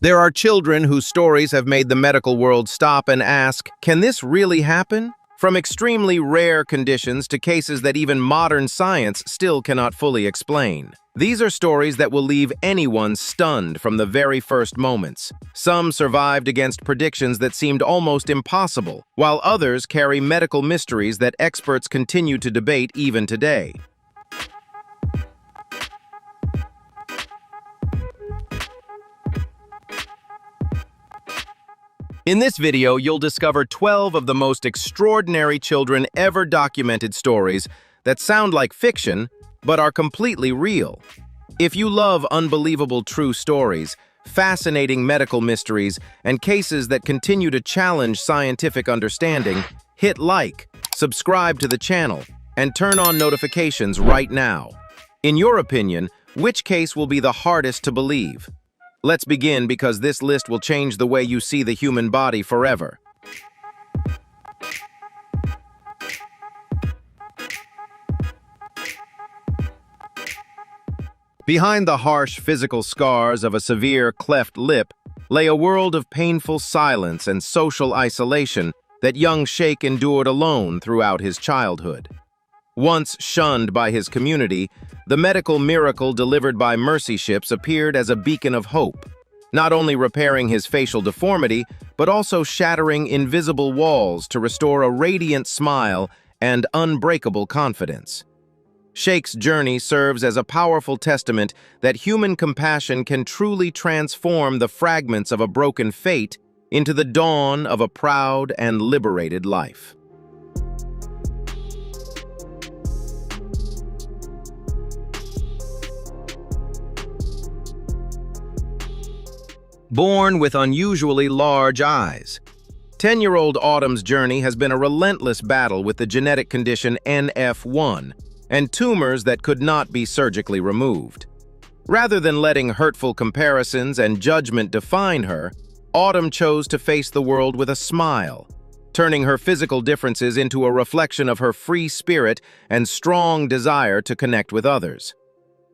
There are children whose stories have made the medical world stop and ask, can this really happen? From extremely rare conditions to cases that even modern science still cannot fully explain. These are stories that will leave anyone stunned from the very first moments. Some survived against predictions that seemed almost impossible, while others carry medical mysteries that experts continue to debate even today. In this video, you'll discover 12 of the most extraordinary children ever documented stories that sound like fiction, but are completely real. If you love unbelievable true stories, fascinating medical mysteries, and cases that continue to challenge scientific understanding, hit like, subscribe to the channel, and turn on notifications right now. In your opinion, which case will be the hardest to believe? Let's begin because this list will change the way you see the human body forever. Behind the harsh physical scars of a severe cleft lip lay a world of painful silence and social isolation that young Sheikh endured alone throughout his childhood. Once shunned by his community, the medical miracle delivered by mercy ships appeared as a beacon of hope, not only repairing his facial deformity, but also shattering invisible walls to restore a radiant smile and unbreakable confidence. Sheikh's journey serves as a powerful testament that human compassion can truly transform the fragments of a broken fate into the dawn of a proud and liberated life. Born with unusually large eyes. 10-year-old Autumn's journey has been a relentless battle with the genetic condition NF1 and tumors that could not be surgically removed. Rather than letting hurtful comparisons and judgment define her, Autumn chose to face the world with a smile, turning her physical differences into a reflection of her free spirit and strong desire to connect with others.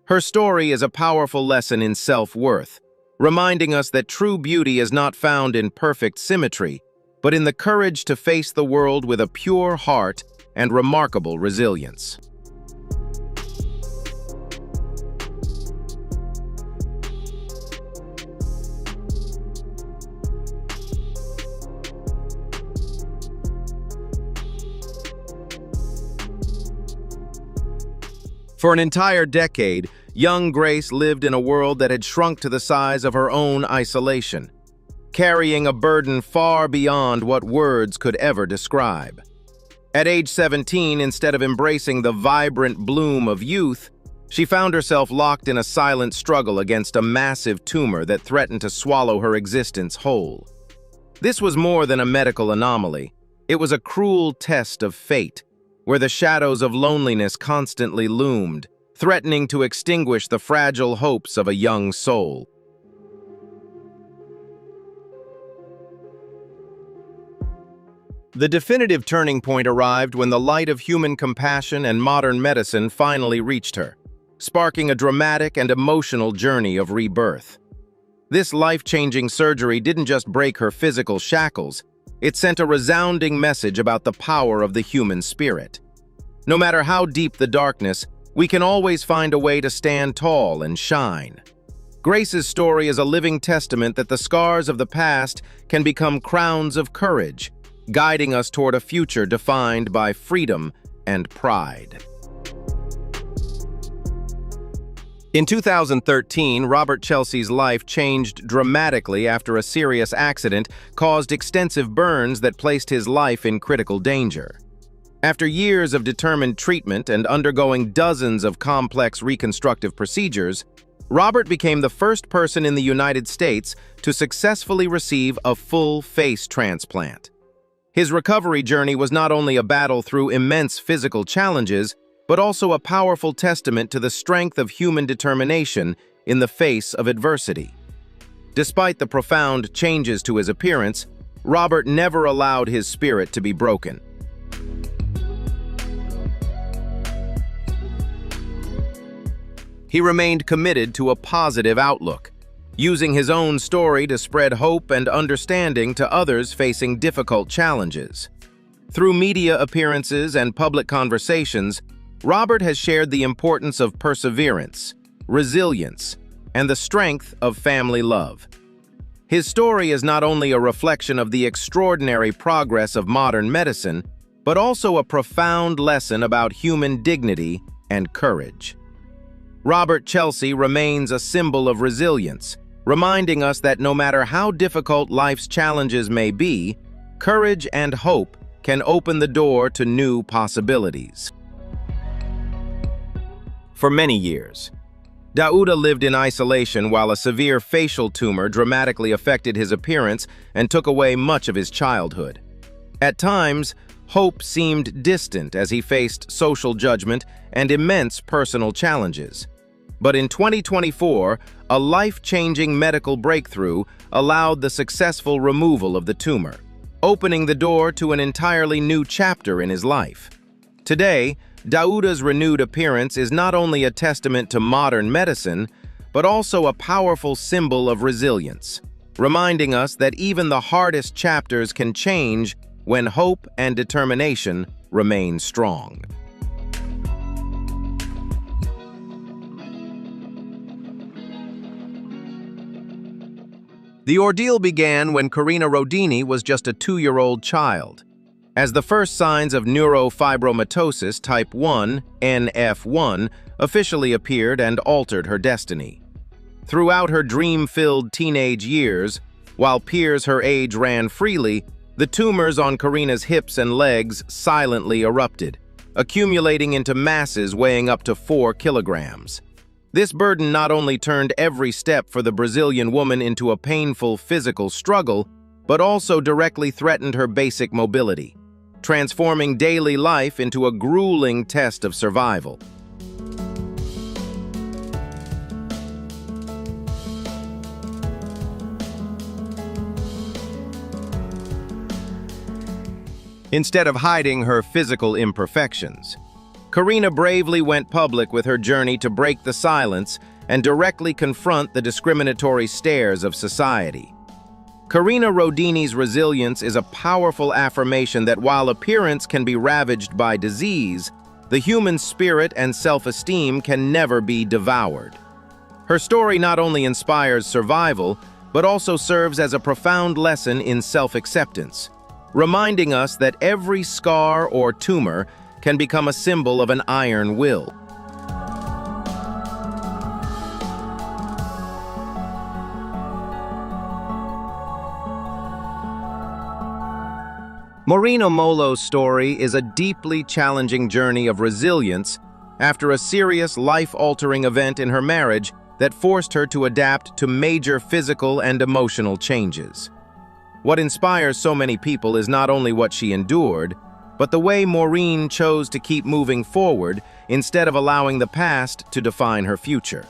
Her story is a powerful lesson in self-worth, reminding us that true beauty is not found in perfect symmetry, but in the courage to face the world with a pure heart and remarkable resilience. For an entire decade, young Grace lived in a world that had shrunk to the size of her own isolation, carrying a burden far beyond what words could ever describe. At age 17, instead of embracing the vibrant bloom of youth, she found herself locked in a silent struggle against a massive tumor that threatened to swallow her existence whole. This was more than a medical anomaly. It was a cruel test of fate, where the shadows of loneliness constantly loomed, threatening to extinguish the fragile hopes of a young soul. The definitive turning point arrived when the light of human compassion and modern medicine finally reached her, sparking a dramatic and emotional journey of rebirth. This life-changing surgery didn't just break her physical shackles, it sent a resounding message about the power of the human spirit. No matter how deep the darkness, we can always find a way to stand tall and shine. Grace's story is a living testament that the scars of the past can become crowns of courage, guiding us toward a future defined by freedom and pride. In 2013, Robert Chelsea's life changed dramatically after a serious accident caused extensive burns that placed his life in critical danger. After years of determined treatment and undergoing dozens of complex reconstructive procedures, Robert became the first person in the United States to successfully receive a full face transplant. His recovery journey was not only a battle through immense physical challenges, but also a powerful testament to the strength of human determination in the face of adversity. Despite the profound changes to his appearance, Robert never allowed his spirit to be broken. He remained committed to a positive outlook, using his own story to spread hope and understanding to others facing difficult challenges. Through media appearances and public conversations, Robert has shared the importance of perseverance, resilience, and the strength of family love. His story is not only a reflection of the extraordinary progress of modern medicine, but also a profound lesson about human dignity and courage. Robert Chelsea remains a symbol of resilience, reminding us that no matter how difficult life's challenges may be, courage and hope can open the door to new possibilities. For many years, Dauda lived in isolation while a severe facial tumor dramatically affected his appearance and took away much of his childhood. At times, hope seemed distant as he faced social judgment and immense personal challenges. But in 2024, a life-changing medical breakthrough allowed the successful removal of the tumor, opening the door to an entirely new chapter in his life. Today, Dauda's renewed appearance is not only a testament to modern medicine, but also a powerful symbol of resilience, reminding us that even the hardest chapters can change when hope and determination remain strong. The ordeal began when Karina Rodini was just a 2-year-old child. As the first signs of neurofibromatosis type 1, NF1, officially appeared and altered her destiny. Throughout her dream-filled teenage years, while peers her age ran freely, the tumors on Karina's hips and legs silently erupted, accumulating into masses weighing up to 4 kilograms. This burden not only turned every step for the Brazilian woman into a painful physical struggle, but also directly threatened her basic mobility, transforming daily life into a grueling test of survival. Instead of hiding her physical imperfections, Karina bravely went public with her journey to break the silence and directly confront the discriminatory stares of society. Karina Rodini's resilience is a powerful affirmation that while appearance can be ravaged by disease, the human spirit and self-esteem can never be devoured. Her story not only inspires survival, but also serves as a profound lesson in self-acceptance, reminding us that every scar or tumor can become a symbol of an iron will. Maureen Omolo's story is a deeply challenging journey of resilience after a serious life-altering event in her marriage that forced her to adapt to major physical and emotional changes. What inspires so many people is not only what she endured, but the way Maureen chose to keep moving forward instead of allowing the past to define her future.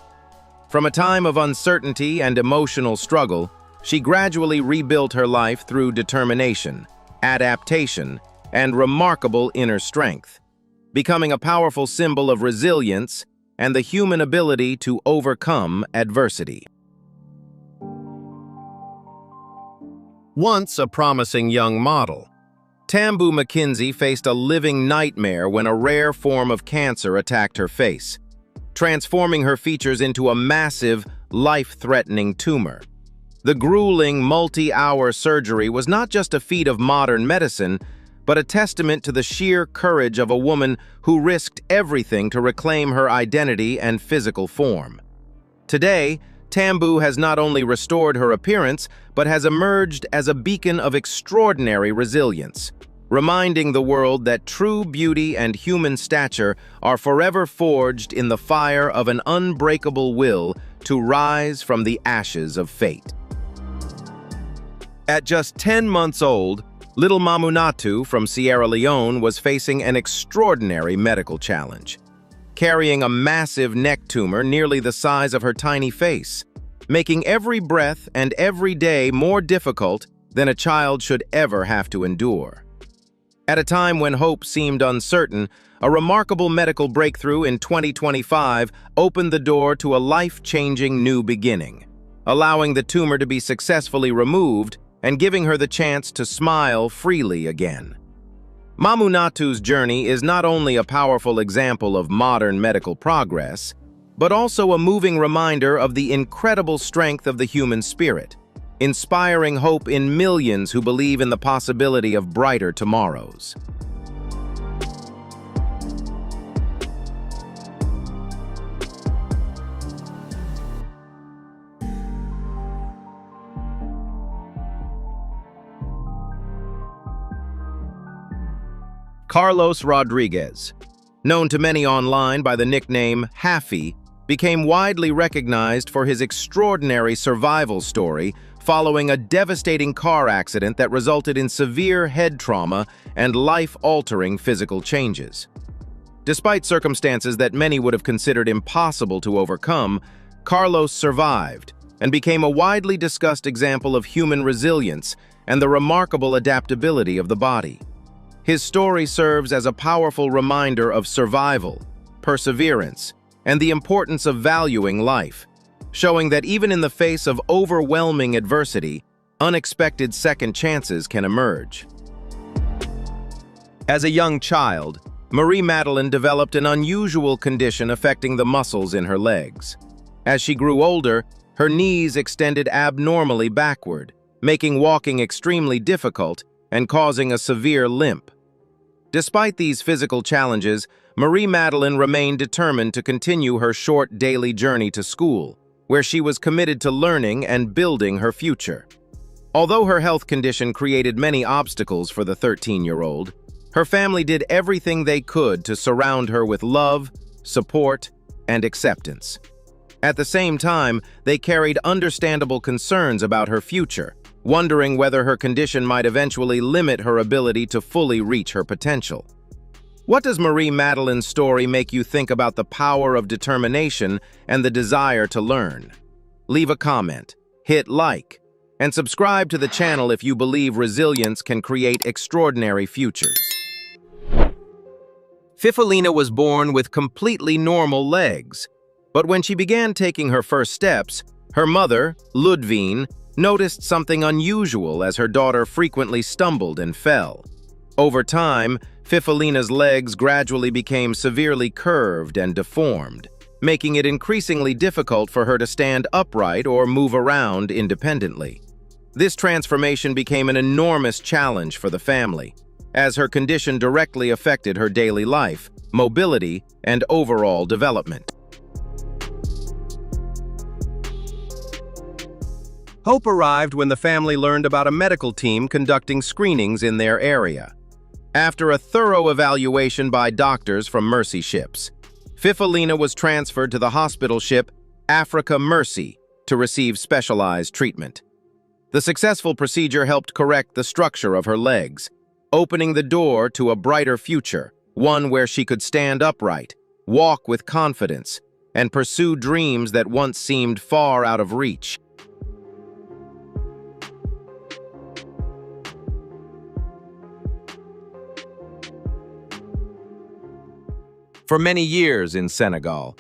From a time of uncertainty and emotional struggle, she gradually rebuilt her life through determination, adaptation, and remarkable inner strength, becoming a powerful symbol of resilience and the human ability to overcome adversity. Once a promising young model, Tambu McKenzie faced a living nightmare when a rare form of cancer attacked her face, transforming her features into a massive, life-threatening tumor. The grueling, multi-hour surgery was not just a feat of modern medicine, but a testament to the sheer courage of a woman who risked everything to reclaim her identity and physical form. Today, Tambu has not only restored her appearance, but has emerged as a beacon of extraordinary resilience, reminding the world that true beauty and human stature are forever forged in the fire of an unbreakable will to rise from the ashes of fate. At just 10 months old, little Mamunatu from Sierra Leone was facing an extraordinary medical challenge, carrying a massive neck tumor nearly the size of her tiny face, making every breath and every day more difficult than a child should ever have to endure. At a time when hope seemed uncertain, a remarkable medical breakthrough in 2025 opened the door to a life-changing new beginning. allowing the tumor to be successfully removed and giving her the chance to smile freely again. Mamunatu's journey is not only a powerful example of modern medical progress, but also a moving reminder of the incredible strength of the human spirit, inspiring hope in millions who believe in the possibility of brighter tomorrows. Carlos Rodriguez, known to many online by the nickname Haffy, became widely recognized for his extraordinary survival story following a devastating car accident that resulted in severe head trauma and life-altering physical changes. Despite circumstances that many would have considered impossible to overcome, Carlos survived and became a widely discussed example of human resilience and the remarkable adaptability of the body. His story serves as a powerful reminder of survival, perseverance, and the importance of valuing life, showing that even in the face of overwhelming adversity, unexpected second chances can emerge. As a young child, Marie-Madeleine developed an unusual condition affecting the muscles in her legs. As she grew older, her knees extended abnormally backward, making walking extremely difficult and causing a severe limp. Despite these physical challenges, Marie-Madeleine remained determined to continue her short daily journey to school, where she was committed to learning and building her future. Although her health condition created many obstacles for the 13-year-old, her family did everything they could to surround her with love, support, and acceptance. At the same time, they carried understandable concerns about her future, wondering whether her condition might eventually limit her ability to fully reach her potential. What does Marie-Madeleine's story make you think about the power of determination and the desire to learn? Leave a comment, hit like, and subscribe to the channel if you believe resilience can create extraordinary futures. Fifalina was born with completely normal legs, but when she began taking her first steps, her mother, Ludwine, noticed something unusual as her daughter frequently stumbled and fell. Over time, Fifalina's legs gradually became severely curved and deformed, making it increasingly difficult for her to stand upright or move around independently. This transformation became an enormous challenge for the family, as her condition directly affected her daily life, mobility, and overall development. Hope arrived when the family learned about a medical team conducting screenings in their area. After a thorough evaluation by doctors from Mercy ships, Fifalina was transferred to the hospital ship Africa Mercy to receive specialized treatment. The successful procedure helped correct the structure of her legs, opening the door to a brighter future, one where she could stand upright, walk with confidence, and pursue dreams that once seemed far out of reach. For many years in Senegal,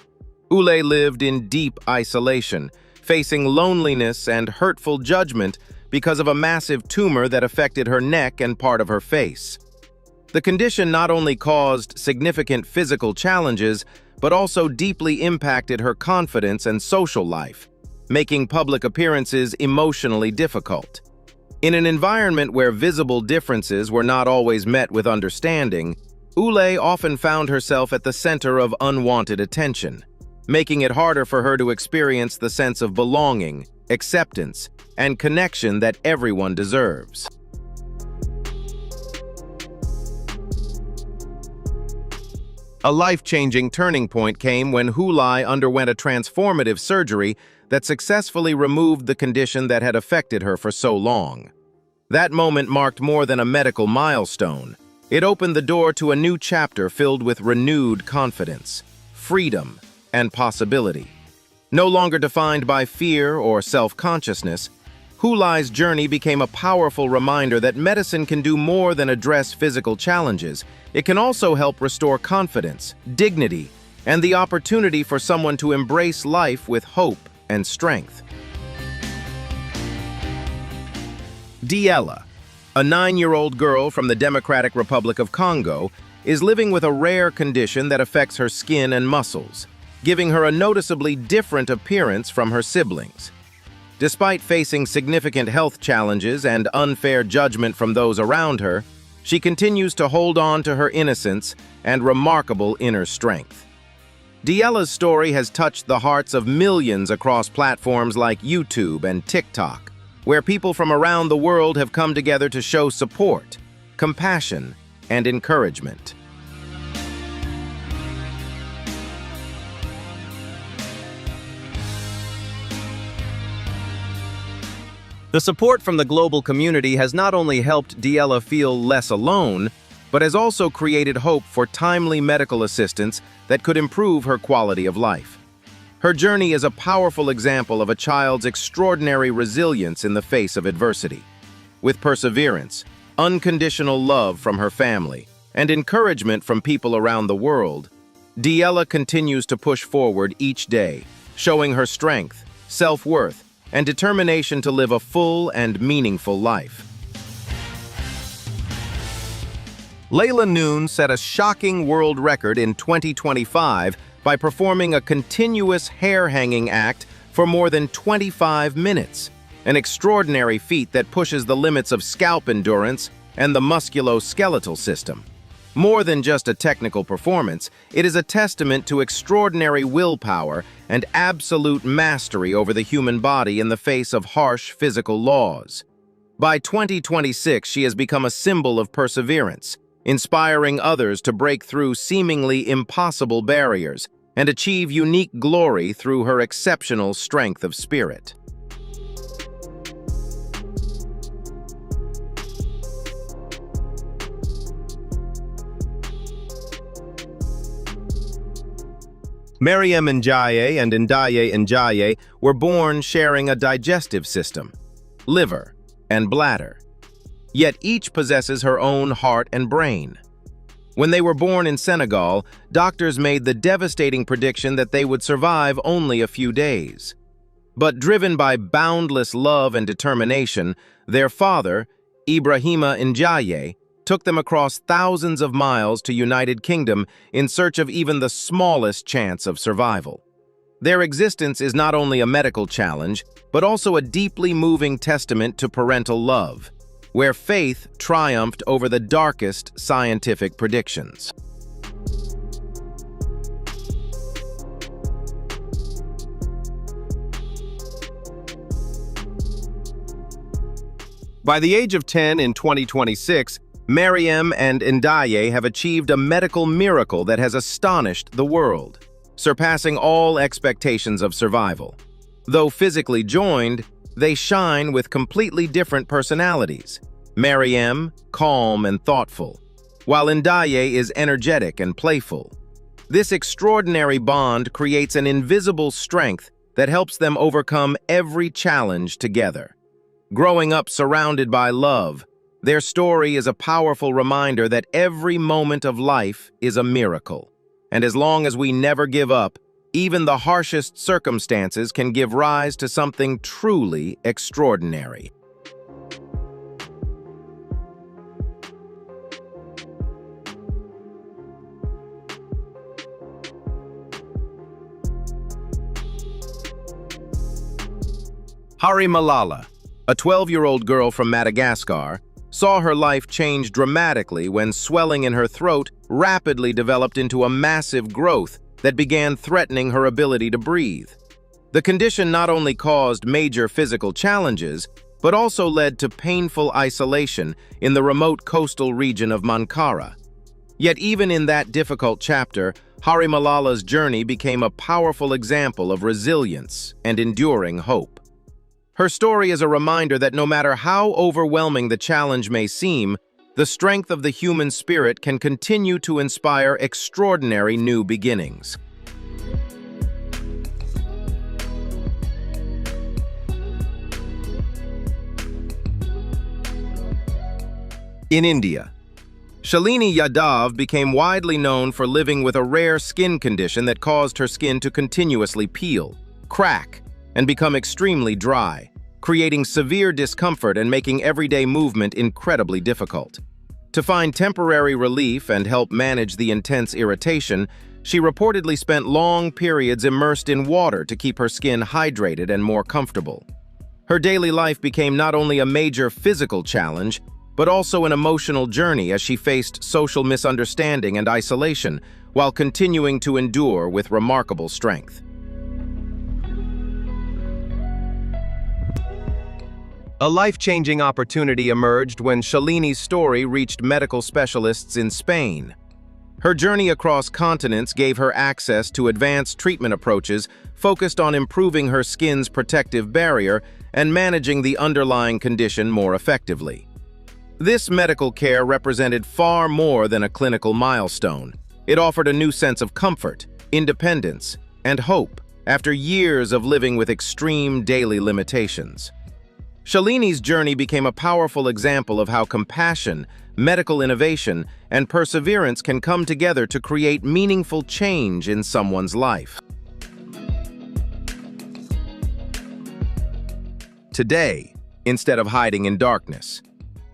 Oulé lived in deep isolation, facing loneliness and hurtful judgment because of a massive tumor that affected her neck and part of her face. The condition not only caused significant physical challenges, but also deeply impacted her confidence and social life, making public appearances emotionally difficult. In an environment where visible differences were not always met with understanding, Oulé often found herself at the center of unwanted attention, making it harder for her to experience the sense of belonging, acceptance, and connection that everyone deserves. A life-changing turning point came when Oulé underwent a transformative surgery that successfully removed the condition that had affected her for so long. That moment marked more than a medical milestone. It opened the door to a new chapter filled with renewed confidence, freedom, and possibility. No longer defined by fear or self-consciousness, Oulé's journey became a powerful reminder that medicine can do more than address physical challenges. It can also help restore confidence, dignity, and the opportunity for someone to embrace life with hope and strength. Diela, a 9-year-old girl from the Democratic Republic of Congo, is living with a rare condition that affects her skin and muscles, giving her a noticeably different appearance from her siblings. Despite facing significant health challenges and unfair judgment from those around her, she continues to hold on to her innocence and remarkable inner strength. Diela's story has touched the hearts of millions across platforms like YouTube and TikTok, where people from around the world have come together to show support, compassion, and encouragement. The support from the global community has not only helped Diela feel less alone, but has also created hope for timely medical assistance that could improve her quality of life. Her journey is a powerful example of a child's extraordinary resilience in the face of adversity. With perseverance, unconditional love from her family, and encouragement from people around the world, Diela continues to push forward each day, showing her strength, self-worth, and determination to live a full and meaningful life. Layla Noon set a shocking world record in 2025 by performing a continuous hair-hanging act for more than 25 minutes, an extraordinary feat that pushes the limits of scalp endurance and the musculoskeletal system. More than just a technical performance, it is a testament to extraordinary willpower and absolute mastery over the human body in the face of harsh physical laws. By 2026, she has become a symbol of perseverance, inspiring others to break through seemingly impossible barriers and achieve unique glory through her exceptional strength of spirit. Mariam Ndiaye and Ndaye Ndiaye were born sharing a digestive system, liver, and bladder. Yet each possesses her own heart and brain. When they were born in Senegal, doctors made the devastating prediction that they would survive only a few days. But driven by boundless love and determination, their father, Ibrahima Ndiaye, took them across thousands of miles to United Kingdom in search of even the smallest chance of survival. Their existence is not only a medical challenge, but also a deeply moving testament to parental love, where faith triumphed over the darkest scientific predictions. By the age of 10 in 2026, Mariam and Ndaye have achieved a medical miracle that has astonished the world, surpassing all expectations of survival. Though physically joined, they shine with completely different personalities. Mariam, calm and thoughtful, while Ndaye is energetic and playful. This extraordinary bond creates an invisible strength that helps them overcome every challenge together. Growing up surrounded by love, their story is a powerful reminder that every moment of life is a miracle. And as long as we never give up, even the harshest circumstances can give rise to something truly extraordinary. Hari Malala, a 12-year-old girl from Madagascar, saw her life change dramatically when swelling in her throat rapidly developed into a massive growth that began threatening her ability to breathe. The condition not only caused major physical challenges, but also led to painful isolation in the remote coastal region of Mankara. Yet even in that difficult chapter, Hari Malala's journey became a powerful example of resilience and enduring hope. Her story is a reminder that no matter how overwhelming the challenge may seem, the strength of the human spirit can continue to inspire extraordinary new beginnings. In India, Shalini Yadav became widely known for living with a rare skin condition that caused her skin to continuously peel, crack, and become extremely dry, creating severe discomfort and making everyday movement incredibly difficult. To find temporary relief and help manage the intense irritation, she reportedly spent long periods immersed in water to keep her skin hydrated and more comfortable. Her daily life became not only a major physical challenge, but also an emotional journey as she faced social misunderstanding and isolation while continuing to endure with remarkable strength. A life-changing opportunity emerged when Shalini's story reached medical specialists in Spain. Her journey across continents gave her access to advanced treatment approaches focused on improving her skin's protective barrier and managing the underlying condition more effectively. This medical care represented far more than a clinical milestone. It offered a new sense of comfort, independence, and hope after years of living with extreme daily limitations. Shalini's journey became a powerful example of how compassion, medical innovation, and perseverance can come together to create meaningful change in someone's life. Today, instead of hiding in darkness,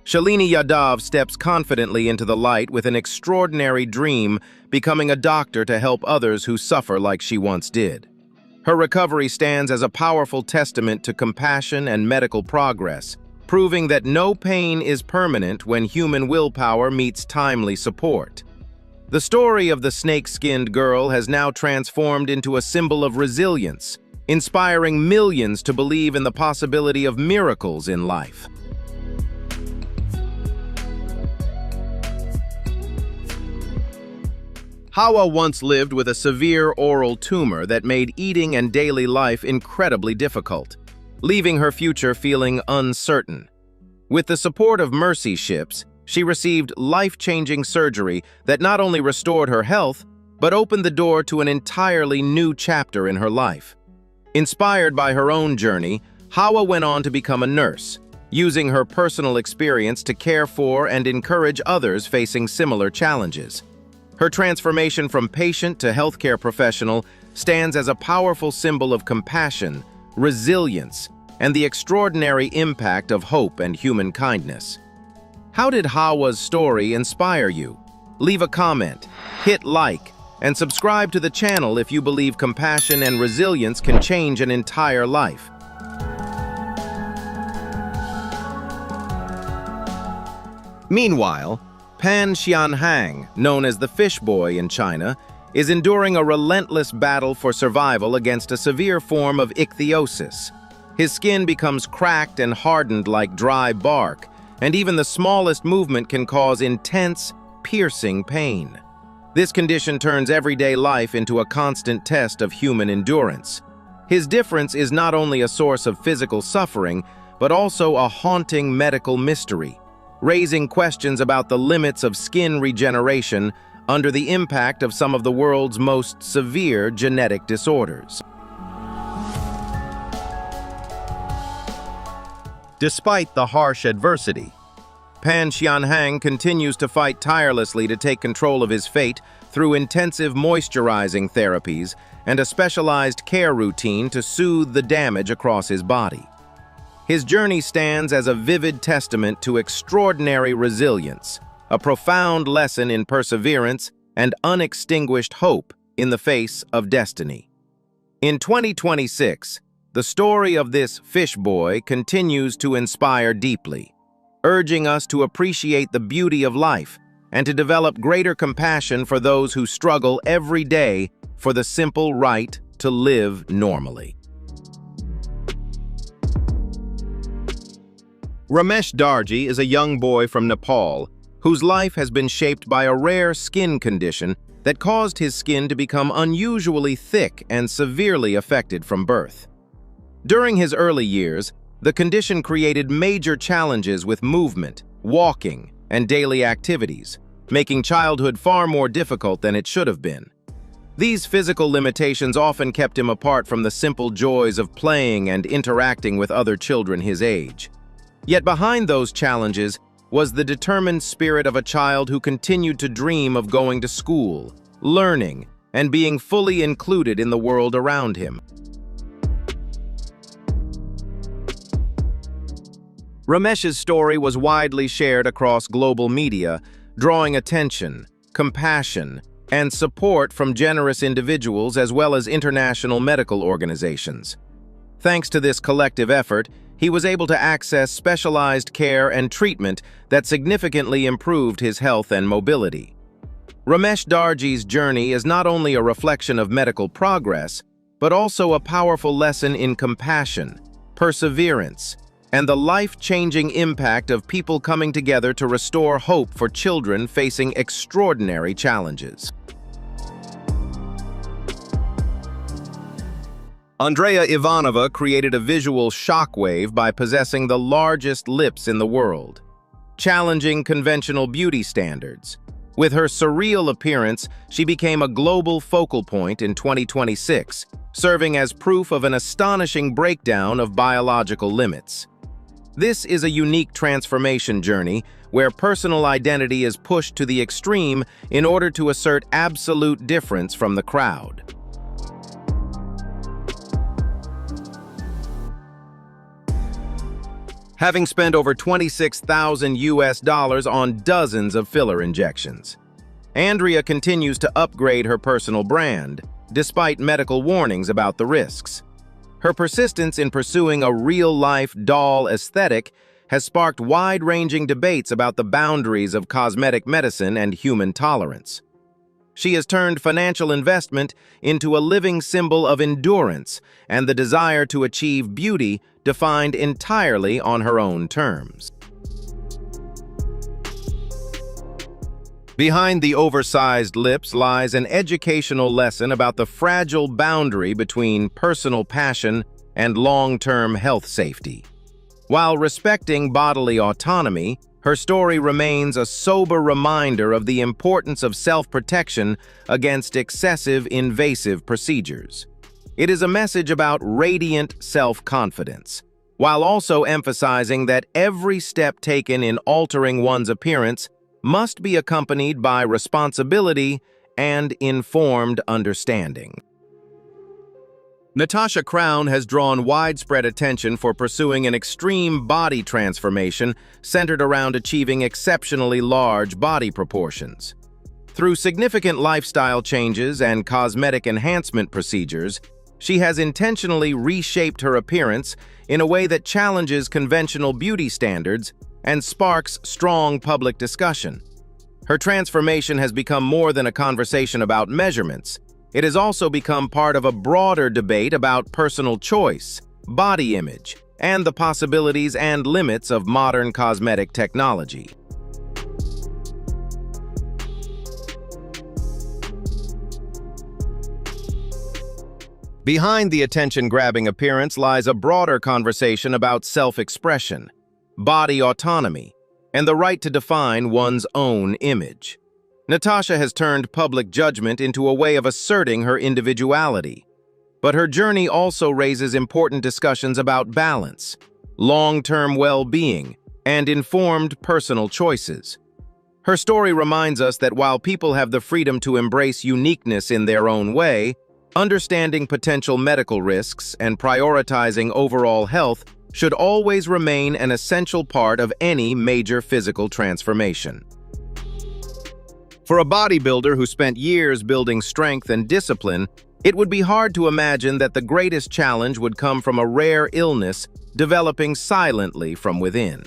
Shalini Yadav steps confidently into the light with an extraordinary dream, becoming a doctor to help others who suffer like she once did. Her recovery stands as a powerful testament to compassion and medical progress, proving that no pain is permanent when human willpower meets timely support. The story of the snake-skinned girl has now transformed into a symbol of resilience, inspiring millions to believe in the possibility of miracles in life. Hawa once lived with a severe oral tumor that made eating and daily life incredibly difficult, leaving her future feeling uncertain. With the support of mercy ships, she received life-changing surgery that not only restored her health, but opened the door to an entirely new chapter in her life. Inspired by her own journey, Hawa went on to become a nurse, using her personal experience to care for and encourage others facing similar challenges. Her transformation from patient to healthcare professional stands as a powerful symbol of compassion, resilience, and the extraordinary impact of hope and human kindness. How did Hawa's story inspire you? Leave a comment, hit like, and subscribe to the channel if you believe compassion and resilience can change an entire life. Meanwhile, Pan Xianhang, known as the Fish Boy in China, is enduring a relentless battle for survival against a severe form of ichthyosis. His skin becomes cracked and hardened like dry bark, and even the smallest movement can cause intense, piercing pain. This condition turns everyday life into a constant test of human endurance. His difference is not only a source of physical suffering, but also a haunting medical mystery, raising questions about the limits of skin regeneration under the impact of some of the world's most severe genetic disorders. Despite the harsh adversity, Pan Xianhang continues to fight tirelessly to take control of his fate through intensive moisturizing therapies and a specialized care routine to soothe the damage across his body. His journey stands as a vivid testament to extraordinary resilience, a profound lesson in perseverance and unextinguished hope in the face of destiny. In 2026, the story of this fish boy continues to inspire deeply, urging us to appreciate the beauty of life and to develop greater compassion for those who struggle every day for the simple right to live normally. Ramesh Darji is a young boy from Nepal whose life has been shaped by a rare skin condition that caused his skin to become unusually thick and severely affected from birth. During his early years, the condition created major challenges with movement, walking, and daily activities, making childhood far more difficult than it should have been. These physical limitations often kept him apart from the simple joys of playing and interacting with other children his age. Yet behind those challenges was the determined spirit of a child who continued to dream of going to school, learning, and being fully included in the world around him. Ramesh's story was widely shared across global media, drawing attention, compassion, and support from generous individuals as well as international medical organizations. Thanks to this collective effort, he was able to access specialized care and treatment that significantly improved his health and mobility. Ramesh Darji's journey is not only a reflection of medical progress, but also a powerful lesson in compassion, perseverance, and the life-changing impact of people coming together to restore hope for children facing extraordinary challenges. Andrea Ivanova created a visual shockwave by possessing the largest lips in the world, challenging conventional beauty standards. With her surreal appearance, she became a global focal point in 2026, serving as proof of an astonishing breakdown of biological limits. This is a unique transformation journey where personal identity is pushed to the extreme in order to assert absolute difference from the crowd. Having spent over $26,000 on dozens of filler injections, Andrea continues to upgrade her personal brand, despite medical warnings about the risks. Her persistence in pursuing a real-life doll aesthetic has sparked wide-ranging debates about the boundaries of cosmetic medicine and human tolerance. She has turned financial investment into a living symbol of endurance and the desire to achieve beauty defined entirely on her own terms. Behind the oversized lips lies an educational lesson about the fragile boundary between personal passion and long-term health safety. While respecting bodily autonomy, her story remains a sober reminder of the importance of self-protection against excessive invasive procedures. It is a message about radiant self-confidence, while also emphasizing that every step taken in altering one's appearance must be accompanied by responsibility and informed understanding. Natasha Crown has drawn widespread attention for pursuing an extreme body transformation centered around achieving exceptionally large body proportions. Through significant lifestyle changes and cosmetic enhancement procedures, she has intentionally reshaped her appearance in a way that challenges conventional beauty standards and sparks strong public discussion. Her transformation has become more than a conversation about measurements. It has also become part of a broader debate about personal choice, body image, and the possibilities and limits of modern cosmetic technology. Behind the attention-grabbing appearance lies a broader conversation about self-expression, body autonomy, and the right to define one's own image. Natasha has turned public judgment into a way of asserting her individuality. But her journey also raises important discussions about balance, long-term well-being, and informed personal choices. Her story reminds us that while people have the freedom to embrace uniqueness in their own way, understanding potential medical risks and prioritizing overall health should always remain an essential part of any major physical transformation. For a bodybuilder who spent years building strength and discipline, it would be hard to imagine that the greatest challenge would come from a rare illness developing silently from within.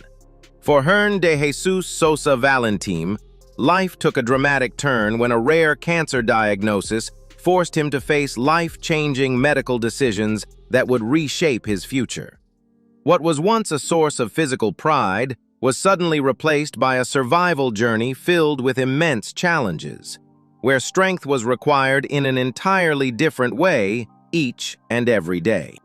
For Hern de Jesus Sosa Valentim, life took a dramatic turn when a rare cancer diagnosis forced him to face life-changing medical decisions that would reshape his future. What was once a source of physical pride was suddenly replaced by a survival journey filled with immense challenges, where strength was required in an entirely different way each and every day.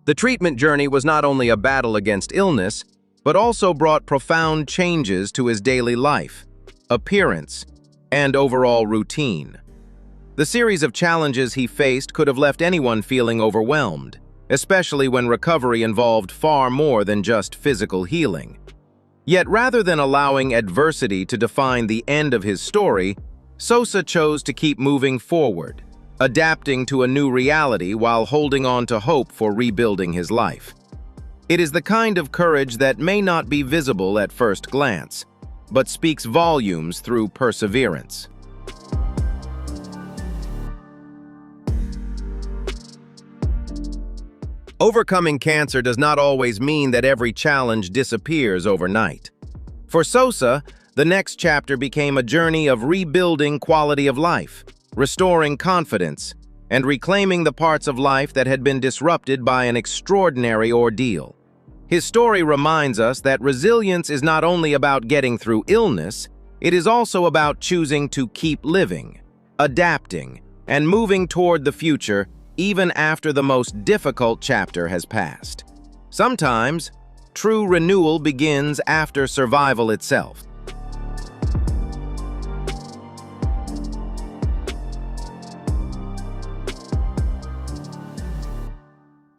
The treatment journey was not only a battle against illness, but also brought profound changes to his daily life, appearance, and overall routine. The series of challenges he faced could have left anyone feeling overwhelmed, especially when recovery involved far more than just physical healing. Yet rather than allowing adversity to define the end of his story, Sosa chose to keep moving forward, adapting to a new reality while holding on to hope for rebuilding his life. It is the kind of courage that may not be visible at first glance, but speaks volumes through perseverance. Overcoming cancer does not always mean that every challenge disappears overnight. For Sosa, the next chapter became a journey of rebuilding quality of life, restoring confidence, and reclaiming the parts of life that had been disrupted by an extraordinary ordeal. His story reminds us that resilience is not only about getting through illness, it is also about choosing to keep living, adapting, and moving toward the future even after the most difficult chapter has passed. Sometimes, true renewal begins after survival itself.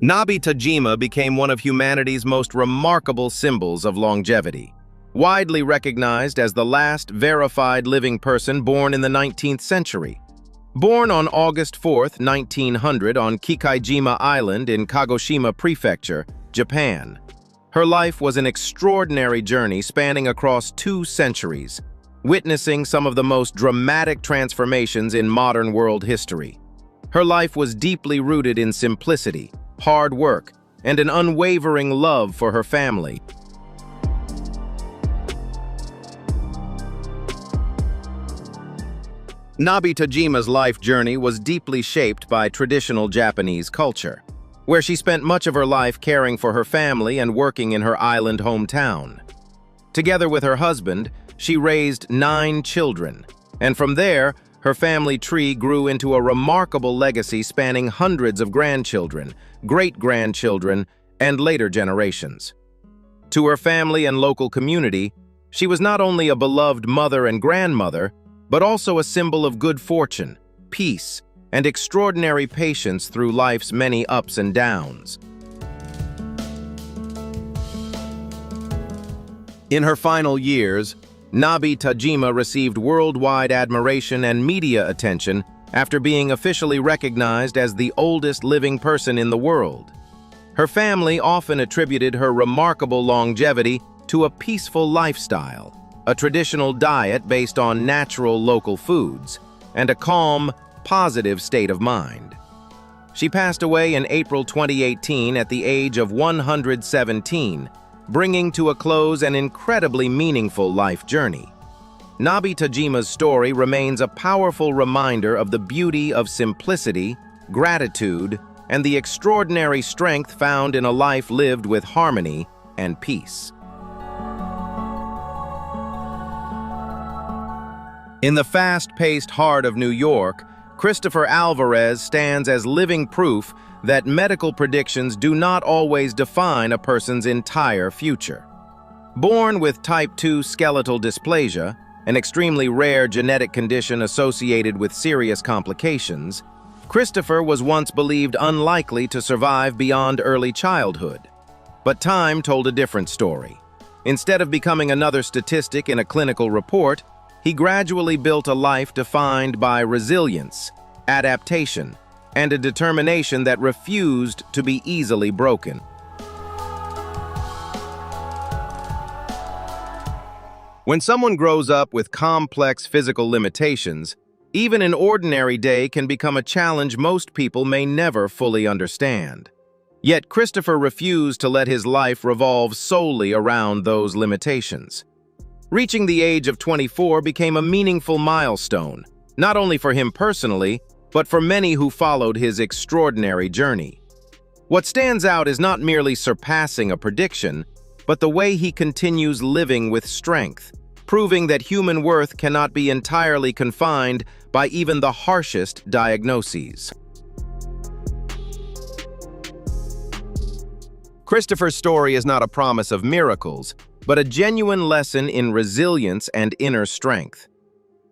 Nabi Tajima became one of humanity's most remarkable symbols of longevity. Widely recognized as the last verified living person born in the 19th century. Born on August 4, 1900 on Kikaijima Island in Kagoshima Prefecture, Japan. Her life was an extraordinary journey spanning across 2 centuries, witnessing some of the most dramatic transformations in modern world history. Her life was deeply rooted in simplicity, hard work, and an unwavering love for her family. Nabi Tajima's life journey was deeply shaped by traditional Japanese culture, where she spent much of her life caring for her family and working in her island hometown. Together with her husband, she raised 9 children, and from there, her family tree grew into a remarkable legacy spanning hundreds of grandchildren, great-grandchildren, and later generations. To her family and local community, she was not only a beloved mother and grandmother, but also a symbol of good fortune, peace, and extraordinary patience through life's many ups and downs. In her final years, Nabi Tajima received worldwide admiration and media attention after being officially recognized as the oldest living person in the world. Her family often attributed her remarkable longevity to a peaceful lifestyle, a traditional diet based on natural local foods, and a calm, positive state of mind. She passed away in April 2018 at the age of 117, bringing to a close an incredibly meaningful life journey. Nabi Tajima's story remains a powerful reminder of the beauty of simplicity, gratitude, and the extraordinary strength found in a life lived with harmony and peace. In the fast-paced heart of New York, Christopher Alvarez stands as living proof that medical predictions do not always define a person's entire future. Born with type 2 skeletal dysplasia, an extremely rare genetic condition associated with serious complications, Christopher was once believed unlikely to survive beyond early childhood. But time told a different story. Instead of becoming another statistic in a clinical report, he gradually built a life defined by resilience, adaptation, and a determination that refused to be easily broken. When someone grows up with complex physical limitations, even an ordinary day can become a challenge most people may never fully understand. Yet Christopher refused to let his life revolve solely around those limitations. Reaching the age of 24 became a meaningful milestone, not only for him personally, but for many who followed his extraordinary journey. What stands out is not merely surpassing a prediction, but the way he continues living with strength, proving that human worth cannot be entirely confined by even the harshest diagnoses. Christopher's story is not a promise of miracles, but a genuine lesson in resilience and inner strength.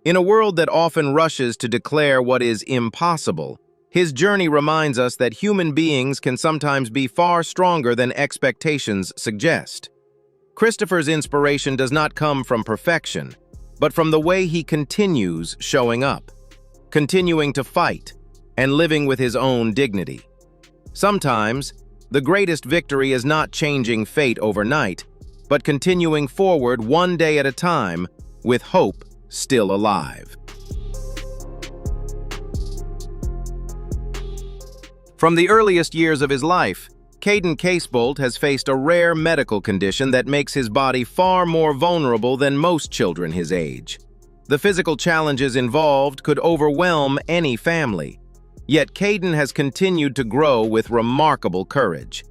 In a world that often rushes to declare what is impossible, his journey reminds us that human beings can sometimes be far stronger than expectations suggest. Christopher's inspiration does not come from perfection, but from the way he continues showing up, continuing to fight, and living with his own dignity. Sometimes, the greatest victory is not changing fate overnight, but continuing forward one day at a time with hope still alive. From the earliest years of his life, Caden Casebolt has faced a rare medical condition that makes his body far more vulnerable than most children his age. The physical challenges involved could overwhelm any family, yet Caden has continued to grow with remarkable courage.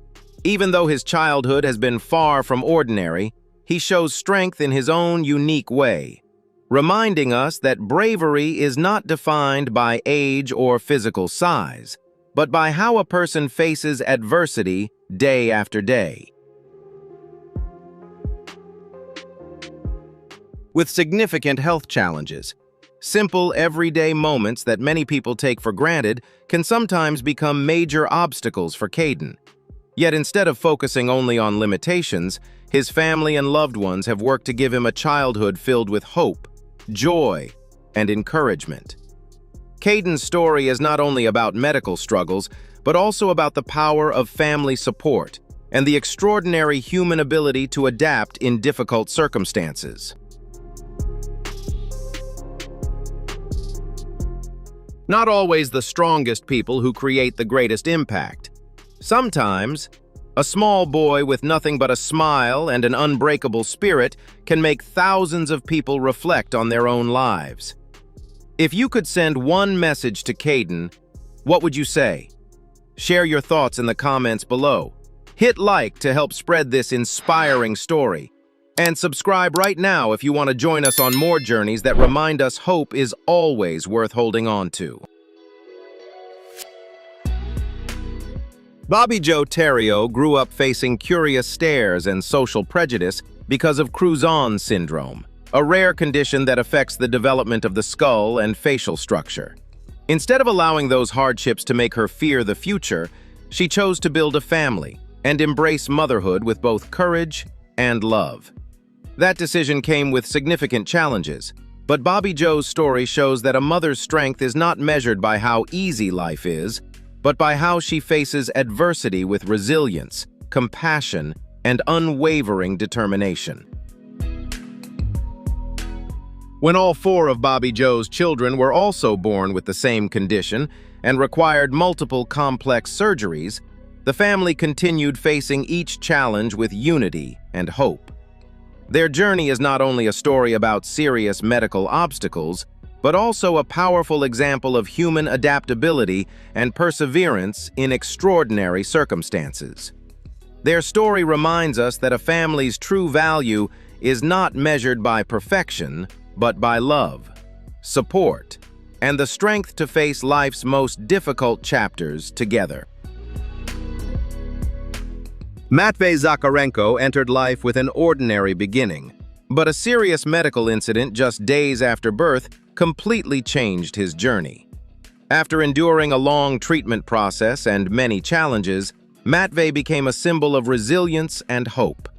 Even though his childhood has been far from ordinary, he shows strength in his own unique way, reminding us that bravery is not defined by age or physical size, but by how a person faces adversity day after day. With significant health challenges, simple everyday moments that many people take for granted can sometimes become major obstacles for Caden. Yet instead of focusing only on limitations, his family and loved ones have worked to give him a childhood filled with hope, joy, and encouragement. Caden's story is not only about medical struggles, but also about the power of family support and the extraordinary human ability to adapt in difficult circumstances. Not always the strongest people who create the greatest impact. Sometimes, a small boy with nothing but a smile and an unbreakable spirit can make thousands of people reflect on their own lives. If you could send one message to Caden, what would you say? Share your thoughts in the comments below. Hit like to help spread this inspiring story. And subscribe right now if you want to join us on more journeys that remind us hope is always worth holding on to. Bobby Joe Terrio grew up facing curious stares and social prejudice because of Crouzon syndrome, a rare condition that affects the development of the skull and facial structure. Instead of allowing those hardships to make her fear the future, she chose to build a family and embrace motherhood with both courage and love. That decision came with significant challenges, but Bobby Joe's story shows that a mother's strength is not measured by how easy life is, but by how she faces adversity with resilience, compassion, and unwavering determination. When all four of Bobby Joe's children were also born with the same condition and required multiple complex surgeries, the family continued facing each challenge with unity and hope. Their journey is not only a story about serious medical obstacles, but also a powerful example of human adaptability and perseverance in extraordinary circumstances. Their story reminds us that a family's true value is not measured by perfection, but by love, support, and the strength to face life's most difficult chapters together. Matvey Zakharenko entered life with an ordinary beginning, but a serious medical incident just days after birth completely changed his journey. After enduring a long treatment process and many challenges, Matvey became a symbol of resilience and hope.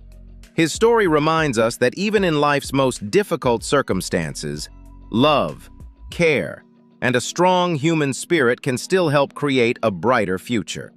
His story reminds us that even in life's most difficult circumstances, love, care, and a strong human spirit can still help create a brighter future.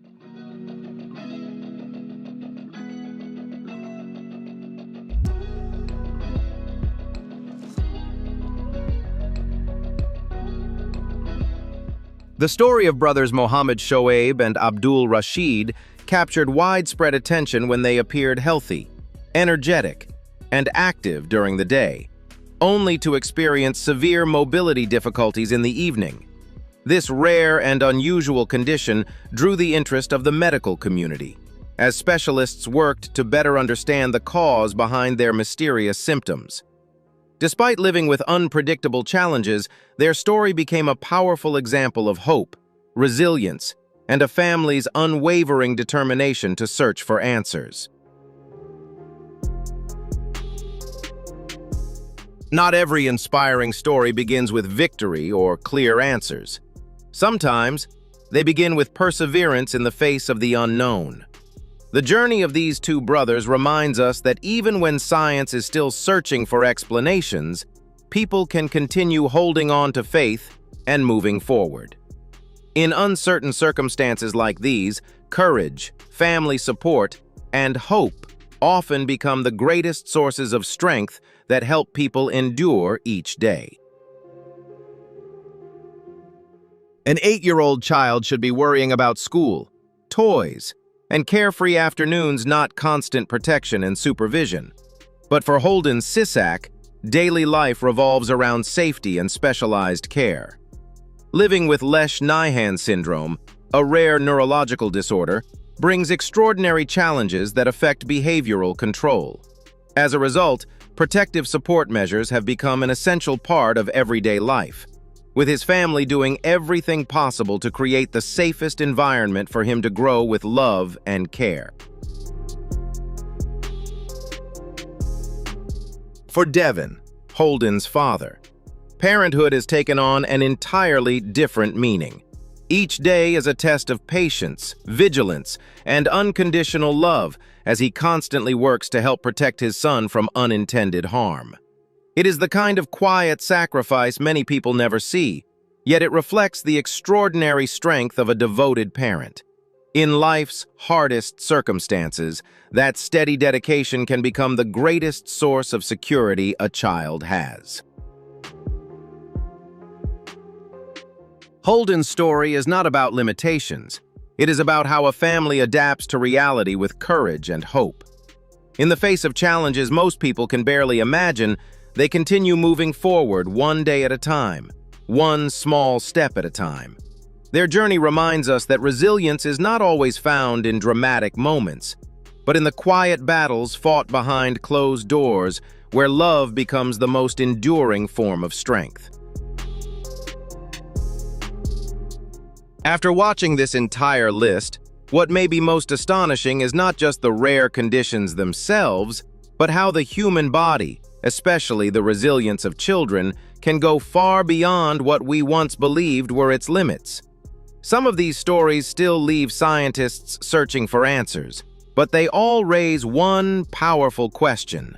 The story of brothers Mohammed Shoaib and Abdul Rashid captured widespread attention when they appeared healthy, energetic, and active during the day, only to experience severe mobility difficulties in the evening. This rare and unusual condition drew the interest of the medical community, as specialists worked to better understand the cause behind their mysterious symptoms. Despite living with unpredictable challenges, their story became a powerful example of hope, resilience, and a family's unwavering determination to search for answers. Not every inspiring story begins with victory or clear answers. Sometimes, they begin with perseverance in the face of the unknown. The journey of these two brothers reminds us that even when science is still searching for explanations, people can continue holding on to faith and moving forward. In uncertain circumstances like these, courage, family support, and hope often become the greatest sources of strength that help people endure each day. An 8-year-old child should be worrying about school, toys, and carefree afternoons, not constant protection and supervision. But for Holden Sisak, daily life revolves around safety and specialized care. Living with Lesch-Nyhan syndrome, a rare neurological disorder, brings extraordinary challenges that affect behavioral control. As a result, protective support measures have become an essential part of everyday life, with his family doing everything possible to create the safest environment for him to grow with love and care. For Devin, Holden's father, parenthood has taken on an entirely different meaning. Each day is a test of patience, vigilance, and unconditional love as he constantly works to help protect his son from unintended harm. It is the kind of quiet sacrifice many people never see, yet it reflects the extraordinary strength of a devoted parent. In life's hardest circumstances, that steady dedication can become the greatest source of security a child has. Holden's story is not about limitations. It is about how a family adapts to reality with courage and hope. In the face of challenges most people can barely imagine, they continue moving forward one day at a time, one small step at a time. Their journey reminds us that resilience is not always found in dramatic moments, but in the quiet battles fought behind closed doors where love becomes the most enduring form of strength. After watching this entire list, what may be most astonishing is not just the rare conditions themselves, but how the human body, especially the resilience of children, can go far beyond what we once believed were its limits. Some of these stories still leave scientists searching for answers, but they all raise one powerful question.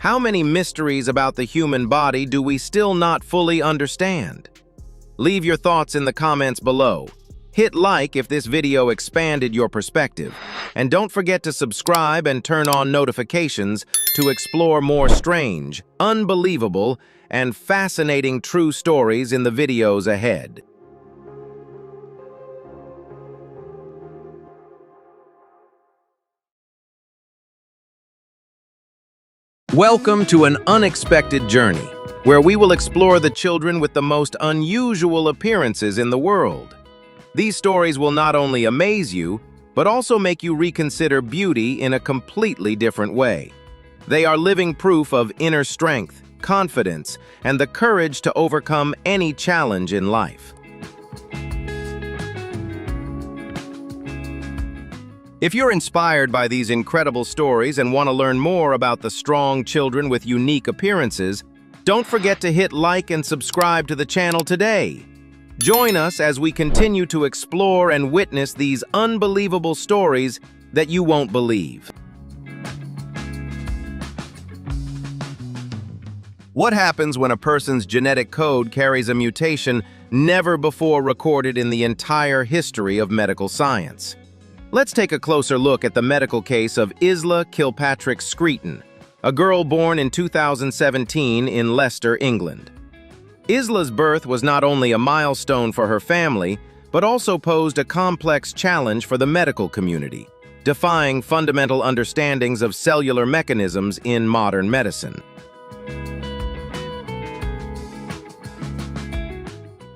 How many mysteries about the human body do we still not fully understand? Leave your thoughts in the comments below. Hit like if this video expanded your perspective, and don't forget to subscribe and turn on notifications to explore more strange, unbelievable, and fascinating true stories in the videos ahead. Welcome to an unexpected journey, where we will explore the children with the most unusual appearances in the world. These stories will not only amaze you, but also make you reconsider beauty in a completely different way. They are living proof of inner strength, confidence, and the courage to overcome any challenge in life. If you're inspired by these incredible stories and want to learn more about the strong children with unique appearances, don't forget to hit like and subscribe to the channel today. Join us as we continue to explore and witness these unbelievable stories that you won't believe. What happens when a person's genetic code carries a mutation never before recorded in the entire history of medical science? Let's take a closer look at the medical case of Isla Kilpatrick Screeton, a girl born in 2017 in Leicester, England. Isla's birth was not only a milestone for her family, but also posed a complex challenge for the medical community, defying fundamental understandings of cellular mechanisms in modern medicine.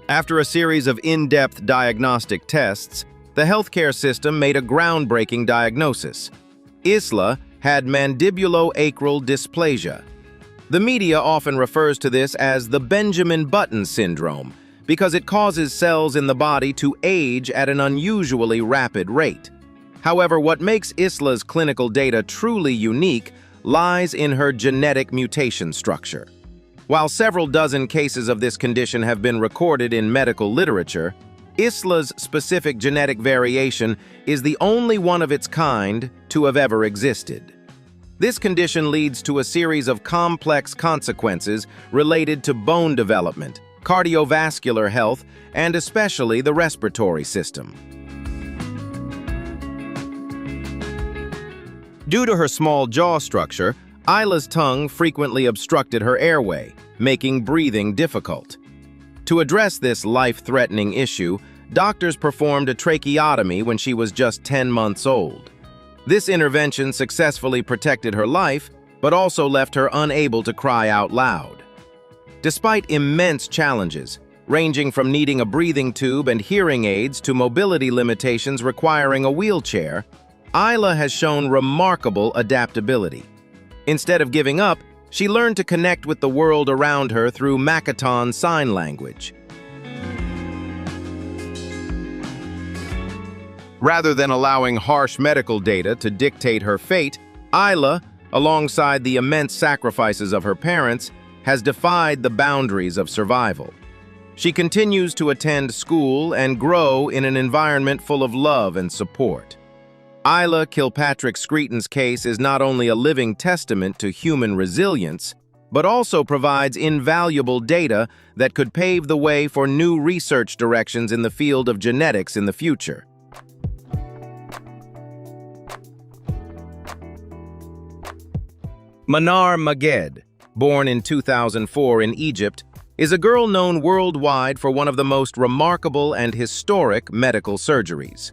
After a series of in-depth diagnostic tests, the healthcare system made a groundbreaking diagnosis. Isla had mandibulo-acral dysplasia. The media often refers to this as the Benjamin Button syndrome because it causes cells in the body to age at an unusually rapid rate. However, what makes Isla's clinical data truly unique lies in her genetic mutation structure. While several dozen cases of this condition have been recorded in medical literature, Isla's specific genetic variation is the only one of its kind to have ever existed. This condition leads to a series of complex consequences related to bone development, cardiovascular health, and especially the respiratory system. Due to her small jaw structure, Isla's tongue frequently obstructed her airway, making breathing difficult. To address this life-threatening issue, doctors performed a tracheotomy when she was just 10 months old. This intervention successfully protected her life, but also left her unable to cry out loud. Despite immense challenges, ranging from needing a breathing tube and hearing aids to mobility limitations requiring a wheelchair, Isla has shown remarkable adaptability. Instead of giving up, she learned to connect with the world around her through Makaton Sign Language. Rather than allowing harsh medical data to dictate her fate, Isla, alongside the immense sacrifices of her parents, has defied the boundaries of survival. She continues to attend school and grow in an environment full of love and support. Isla Kilpatrick Screeton's case is not only a living testament to human resilience, but also provides invaluable data that could pave the way for new research directions in the field of genetics in the future. Manar Maged, born in 2004 in Egypt, is a girl known worldwide for one of the most remarkable and historic medical surgeries.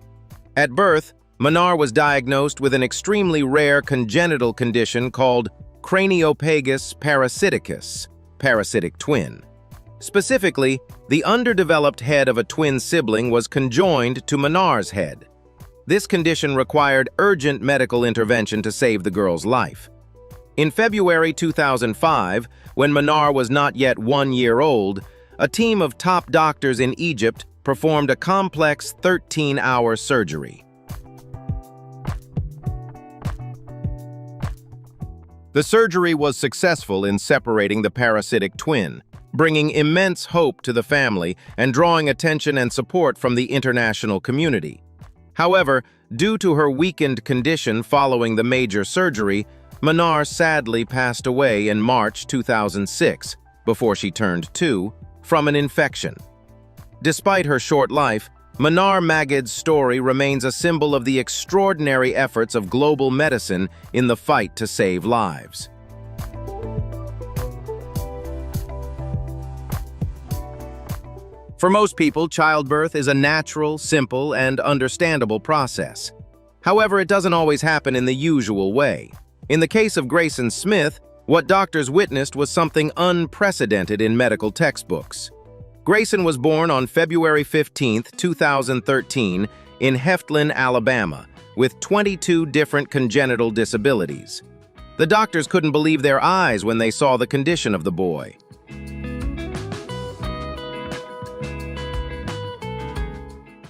At birth, Manar was diagnosed with an extremely rare congenital condition called craniopagus parasiticus, parasitic twin. Specifically, the underdeveloped head of a twin sibling was conjoined to Manar's head. This condition required urgent medical intervention to save the girl's life. In February 2005, when Manar was not yet 1 year old, a team of top doctors in Egypt performed a complex 13-hour surgery. The surgery was successful in separating the parasitic twin, bringing immense hope to the family and drawing attention and support from the international community. However, due to her weakened condition following the major surgery, Manar sadly passed away in March 2006, before she turned 2, from an infection. Despite her short life, Manar Maged's story remains a symbol of the extraordinary efforts of global medicine in the fight to save lives. For most people, childbirth is a natural, simple, and understandable process. However, it doesn't always happen in the usual way. In the case of Grayson Smith, what doctors witnessed was something unprecedented in medical textbooks. Grayson was born on February 15, 2013, in Heftlin, Alabama, with 22 different congenital disabilities. The doctors couldn't believe their eyes when they saw the condition of the boy.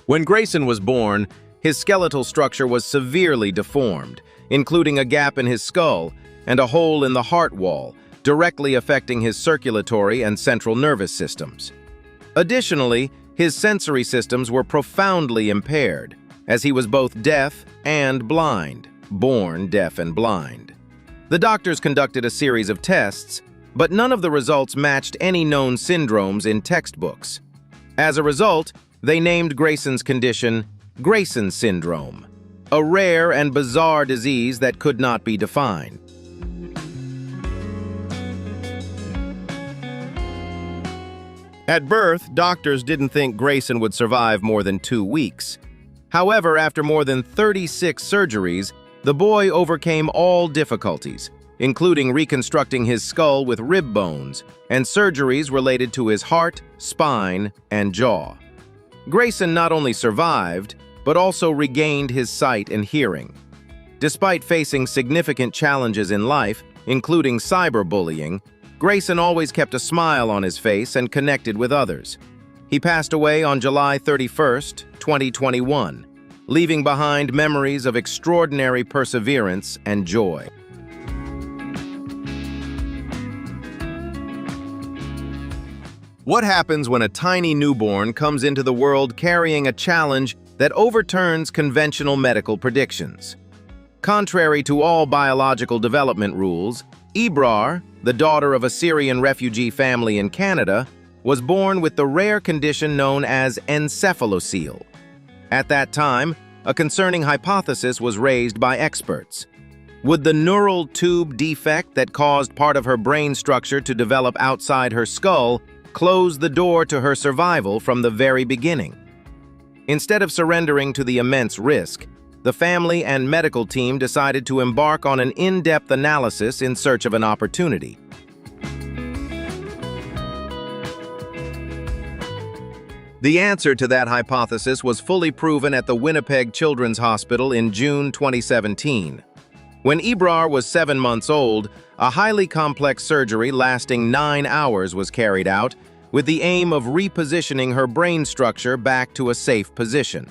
When Grayson was born, his skeletal structure was severely deformed, including a gap in his skull and a hole in the heart wall, directly affecting his circulatory and central nervous systems. Additionally, his sensory systems were profoundly impaired, as he was both deaf and blind, born deaf and blind. The doctors conducted a series of tests, but none of the results matched any known syndromes in textbooks. As a result, they named Grayson's condition Grayson syndrome, a rare and bizarre disease that could not be defined. At birth, doctors didn't think Grayson would survive more than 2 weeks. However, after more than 36 surgeries, the boy overcame all difficulties, including reconstructing his skull with rib bones and surgeries related to his heart, spine, and jaw. Grayson not only survived, but also regained his sight and hearing. Despite facing significant challenges in life, including cyberbullying, Grayson always kept a smile on his face and connected with others. He passed away on July 31, 2021, leaving behind memories of extraordinary perseverance and joy. What happens when a tiny newborn comes into the world carrying a challenge that overturns conventional medical predictions? Contrary to all biological development rules, Ebrar, the daughter of a Syrian refugee family in Canada, was born with the rare condition known as encephalocele. At that time, a concerning hypothesis was raised by experts. Would the neural tube defect that caused part of her brain structure to develop outside her skull close the door to her survival from the very beginning? Instead of surrendering to the immense risk, the family and medical team decided to embark on an in-depth analysis in search of an opportunity. The answer to that hypothesis was fully proven at the Winnipeg Children's Hospital in June 2017. When Ebrar was 7 months old, a highly complex surgery lasting 9 hours was carried out with the aim of repositioning her brain structure back to a safe position.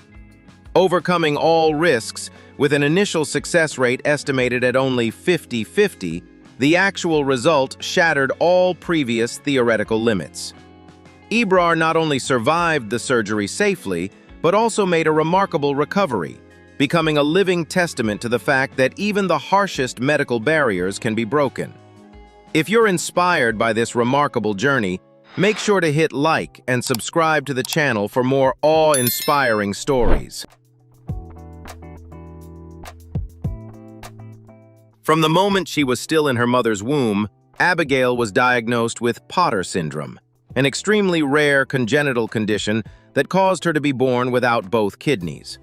Overcoming all risks, with an initial success rate estimated at only 50-50, the actual result shattered all previous theoretical limits. Ebrar not only survived the surgery safely, but also made a remarkable recovery, becoming a living testament to the fact that even the harshest medical barriers can be broken. If you're inspired by this remarkable journey, make sure to hit like and subscribe to the channel for more awe-inspiring stories. From the moment she was still in her mother's womb, Abigail was diagnosed with Potter syndrome, an extremely rare congenital condition that caused her to be born without both kidneys.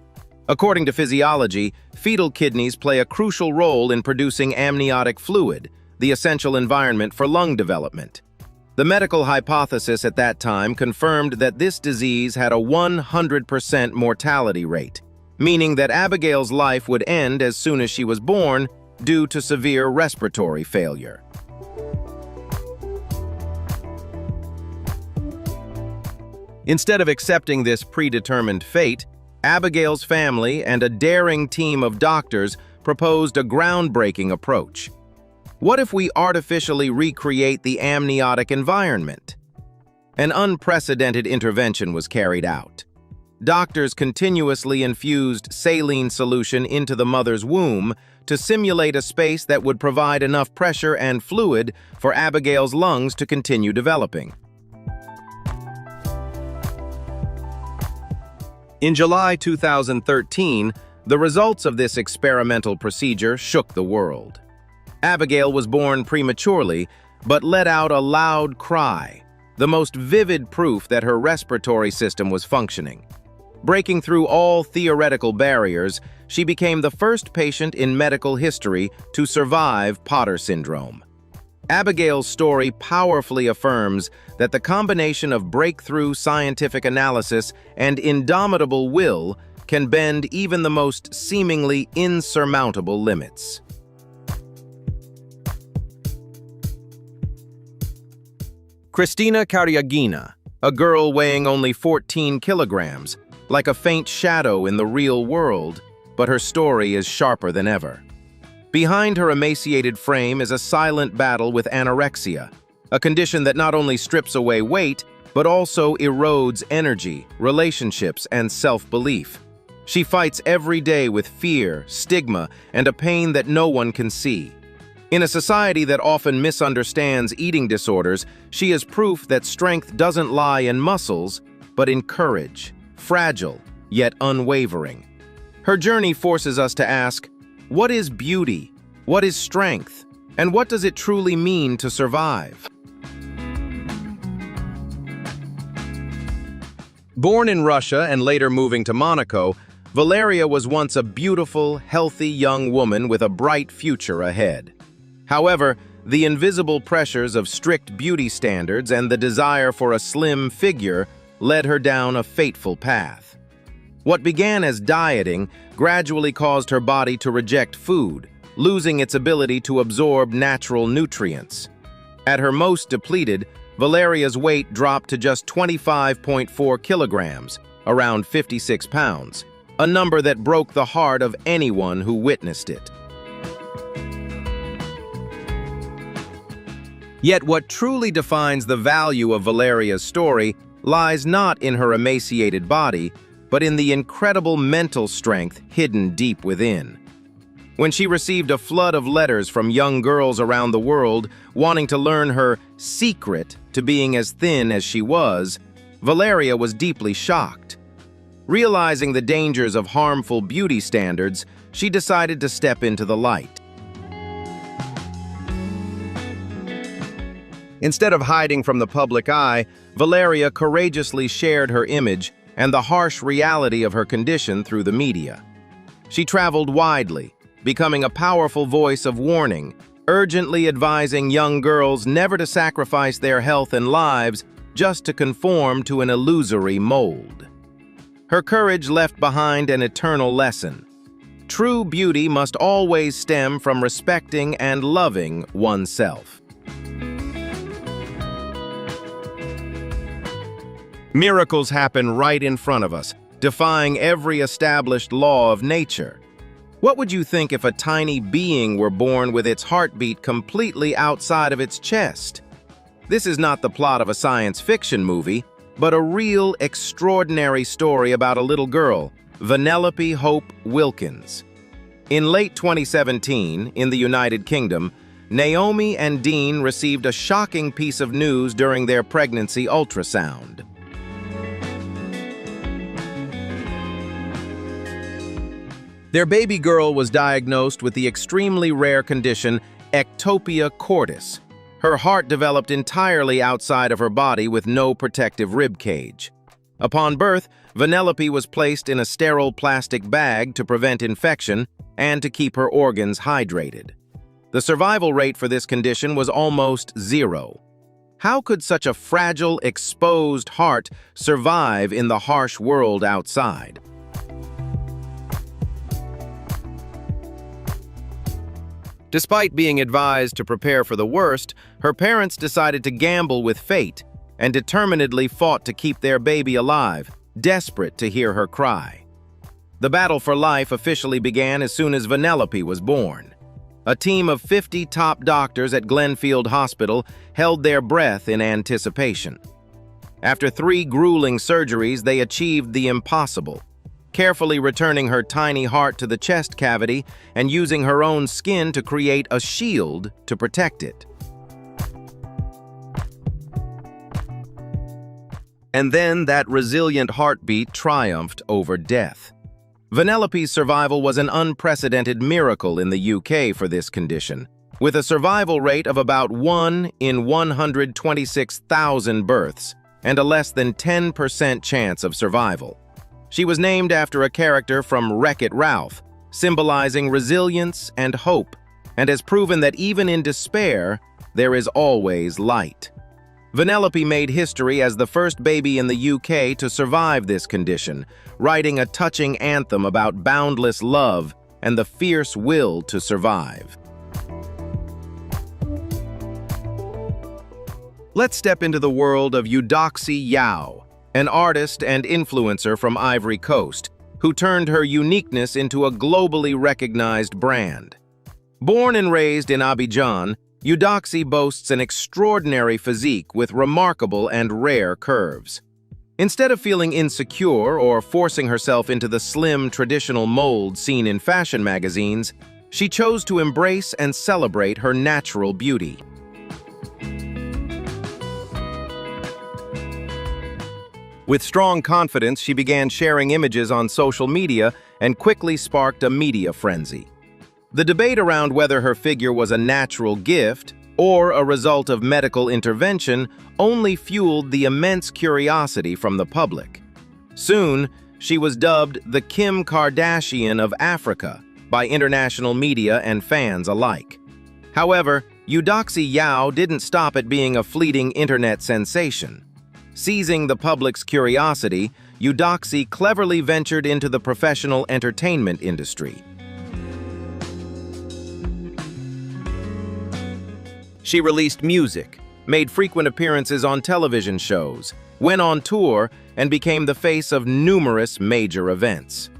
According to physiology, fetal kidneys play a crucial role in producing amniotic fluid, the essential environment for lung development. The medical hypothesis at that time confirmed that this disease had a 100% mortality rate, meaning that Abigail's life would end as soon as she was born due to severe respiratory failure. Instead of accepting this predetermined fate, Abigail's family and a daring team of doctors proposed a groundbreaking approach. What if we artificially recreate the amniotic environment? An unprecedented intervention was carried out. Doctors continuously infused saline solution into the mother's womb to simulate a space that would provide enough pressure and fluid for Abigail's lungs to continue developing. In July 2013, the results of this experimental procedure shook the world. Abigail was born prematurely, but let out a loud cry, the most vivid proof that her respiratory system was functioning. Breaking through all theoretical barriers, she became the first patient in medical history to survive Potter syndrome. Abigail's story powerfully affirms that the combination of breakthrough scientific analysis and indomitable will can bend even the most seemingly insurmountable limits. Kristina Karyagina, a girl weighing only 14 kilograms, like a faint shadow in the real world, but her story is sharper than ever. Behind her emaciated frame is a silent battle with anorexia, a condition that not only strips away weight, but also erodes energy, relationships, and self-belief. She fights every day with fear, stigma, and a pain that no one can see. In a society that often misunderstands eating disorders, she is proof that strength doesn't lie in muscles, but in courage, fragile, yet unwavering. Her journey forces us to ask, what is beauty? What is strength? And what does it truly mean to survive? Born in Russia and later moving to Monaco, Valeria was once a beautiful, healthy young woman with a bright future ahead. However, the invisible pressures of strict beauty standards and the desire for a slim figure led her down a fateful path. What began as dieting gradually caused her body to reject food, losing its ability to absorb natural nutrients. At her most depleted, Valeria's weight dropped to just 25.4 kilograms, around 56 pounds, a number that broke the heart of anyone who witnessed it. Yet what truly defines the value of Valeria's story lies not in her emaciated body, but in the incredible mental strength hidden deep within. When she received a flood of letters from young girls around the world wanting to learn her secret to being as thin as she was, Valeria was deeply shocked. Realizing the dangers of harmful beauty standards, she decided to step into the light. Instead of hiding from the public eye, Valeria courageously shared her image and the harsh reality of her condition through the media. She traveled widely, becoming a powerful voice of warning, urgently advising young girls never to sacrifice their health and lives just to conform to an illusory mold. Her courage left behind an eternal lesson. True beauty must always stem from respecting and loving oneself. Miracles happen right in front of us, defying every established law of nature. What would you think if a tiny being were born with its heartbeat completely outside of its chest? This is not the plot of a science fiction movie, but a real, extraordinary story about a little girl, Vanellope Hope Wilkins. In late 2017, in the United Kingdom, Naomi and Dean received a shocking piece of news during their pregnancy ultrasound. Their baby girl was diagnosed with the extremely rare condition ectopia cordis. Her heart developed entirely outside of her body with no protective rib cage. Upon birth, Vanellope was placed in a sterile plastic bag to prevent infection and to keep her organs hydrated. The survival rate for this condition was almost zero. How could such a fragile, exposed heart survive in the harsh world outside? Despite being advised to prepare for the worst, her parents decided to gamble with fate and determinedly fought to keep their baby alive, desperate to hear her cry. The battle for life officially began as soon as Vanellope was born. A team of 50 top doctors at Glenfield Hospital held their breath in anticipation. After 3 grueling surgeries, they achieved the impossible, carefully returning her tiny heart to the chest cavity and using her own skin to create a shield to protect it. And then that resilient heartbeat triumphed over death. Vanellope's survival was an unprecedented miracle in the UK for this condition, with a survival rate of about 1 in 126,000 births and a less than 10% chance of survival. She was named after a character from Wreck-It Ralph, symbolizing resilience and hope, and has proven that even in despair, there is always light. Vanellope made history as the first baby in the UK to survive this condition, writing a touching anthem about boundless love and the fierce will to survive. Let's step into the world of Eudoxie Yao, an artist and influencer from Ivory Coast, who turned her uniqueness into a globally recognized brand. Born and raised in Abidjan, Eudoxie boasts an extraordinary physique with remarkable and rare curves. Instead of feeling insecure or forcing herself into the slim, traditional mold seen in fashion magazines, she chose to embrace and celebrate her natural beauty. With strong confidence, she began sharing images on social media and quickly sparked a media frenzy. The debate around whether her figure was a natural gift or a result of medical intervention only fueled the immense curiosity from the public. Soon, she was dubbed the Kim Kardashian of Africa by international media and fans alike. However, Eudoxie Yao didn't stop at being a fleeting internet sensation. Seizing the public's curiosity, Eudoxie cleverly ventured into the professional entertainment industry. She released music, made frequent appearances on television shows, went on tour, and became the face of numerous major events.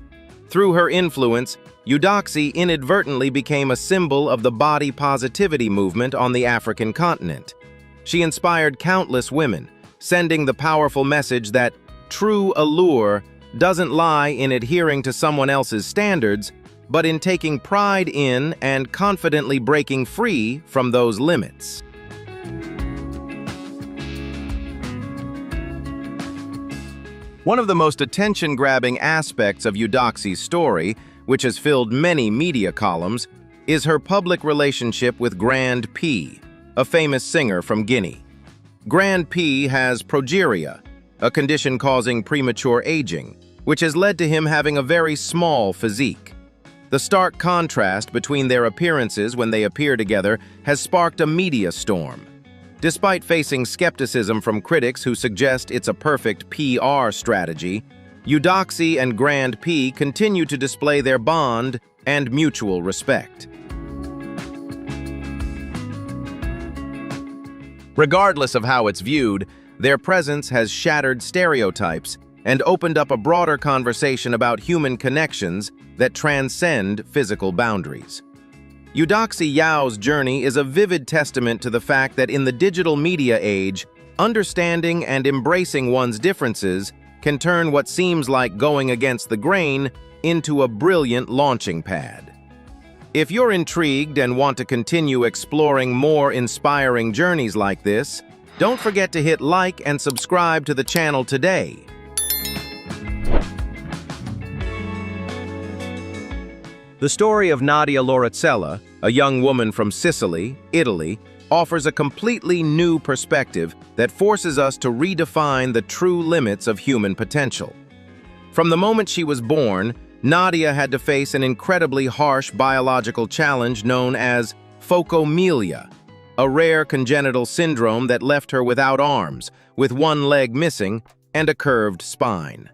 Through her influence, Eudoxie inadvertently became a symbol of the body positivity movement on the African continent. She inspired countless women, sending the powerful message that true allure doesn't lie in adhering to someone else's standards, but in taking pride in and confidently breaking free from those limits. One of the most attention-grabbing aspects of Eudoxie's story, which has filled many media columns, is her public relationship with Grand P, a famous singer from Guinea. Grand P has progeria, a condition causing premature aging, which has led to him having a very small physique. The stark contrast between their appearances when they appear together has sparked a media storm. Despite facing skepticism from critics who suggest it's a perfect PR strategy, Eudoxie and Grand P continue to display their bond and mutual respect. Regardless of how it's viewed, their presence has shattered stereotypes and opened up a broader conversation about human connections that transcend physical boundaries. Eudoxie Yao's journey is a vivid testament to the fact that in the digital media age, understanding and embracing one's differences can turn what seems like going against the grain into a brilliant launching pad. If you're intrigued and want to continue exploring more inspiring journeys like this, don't forget to hit like and subscribe to the channel today. The story of Nadia Lauricella, a young woman from Sicily, Italy, offers a completely new perspective that forces us to redefine the true limits of human potential. From the moment she was born, Nadia had to face an incredibly harsh biological challenge known as phocomelia, a rare congenital syndrome that left her without arms, with one leg missing, and a curved spine.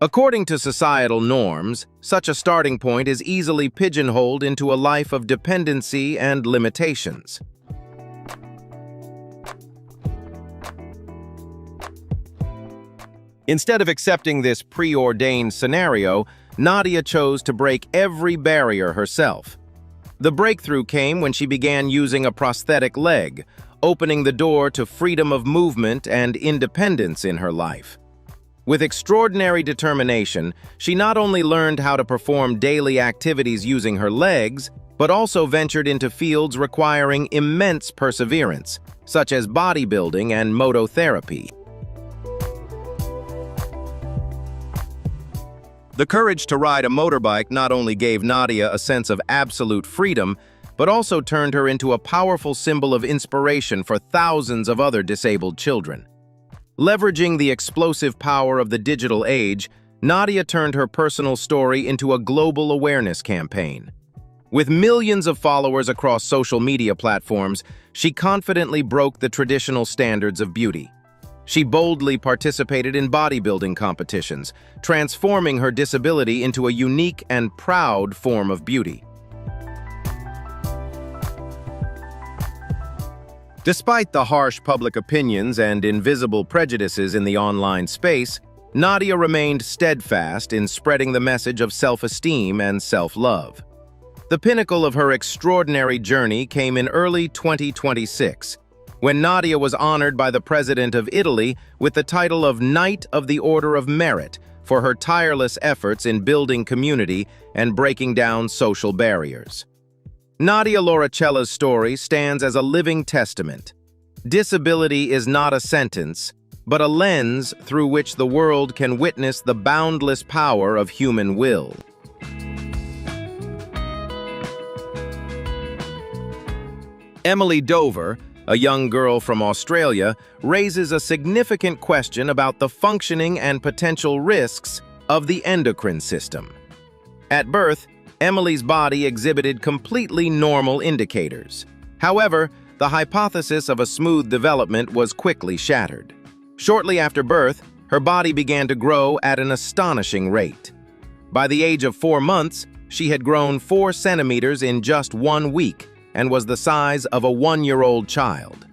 According to societal norms, such a starting point is easily pigeonholed into a life of dependency and limitations. Instead of accepting this preordained scenario, Nadia chose to break every barrier herself. The breakthrough came when she began using a prosthetic leg, opening the door to freedom of movement and independence in her life. With extraordinary determination, she not only learned how to perform daily activities using her legs, but also ventured into fields requiring immense perseverance, such as bodybuilding and mototherapy. The courage to ride a motorbike not only gave Nadia a sense of absolute freedom, but also turned her into a powerful symbol of inspiration for thousands of other disabled children. Leveraging the explosive power of the digital age, Nadia turned her personal story into a global awareness campaign. With millions of followers across social media platforms, she confidently broke the traditional standards of beauty. She boldly participated in bodybuilding competitions, transforming her disability into a unique and proud form of beauty. Despite the harsh public opinions and invisible prejudices in the online space, Nadia remained steadfast in spreading the message of self-esteem and self-love. The pinnacle of her extraordinary journey came in early 2026, when Nadia was honored by the President of Italy with the title of Knight of the Order of Merit for her tireless efforts in building community and breaking down social barriers. Nadia Lauricella's story stands as a living testament. Disability is not a sentence, but a lens through which the world can witness the boundless power of human will. Emily Dover, a young girl from Australia, raises a significant question about the functioning and potential risks of the endocrine system. At birth, Emily's body exhibited completely normal indicators. However, the hypothesis of a smooth development was quickly shattered. Shortly after birth, her body began to grow at an astonishing rate. By the age of 4 months, she had grown 4 centimeters in just 1 week and was the size of a 1-year-old child.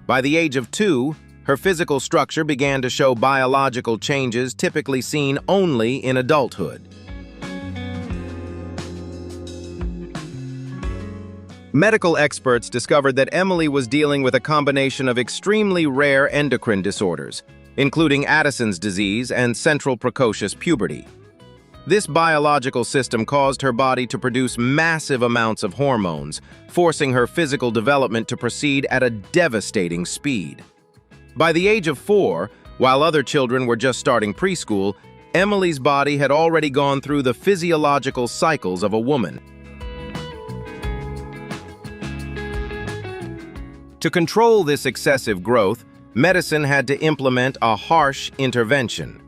By the age of 2, her physical structure began to show biological changes typically seen only in adulthood. Medical experts discovered that Emily was dealing with a combination of extremely rare endocrine disorders, including Addison's disease and central precocious puberty. This biological system caused her body to produce massive amounts of hormones, forcing her physical development to proceed at a devastating speed. By the age of 4, while other children were just starting preschool, Emily's body had already gone through the physiological cycles of a woman. To control this excessive growth, medicine had to implement a harsh intervention,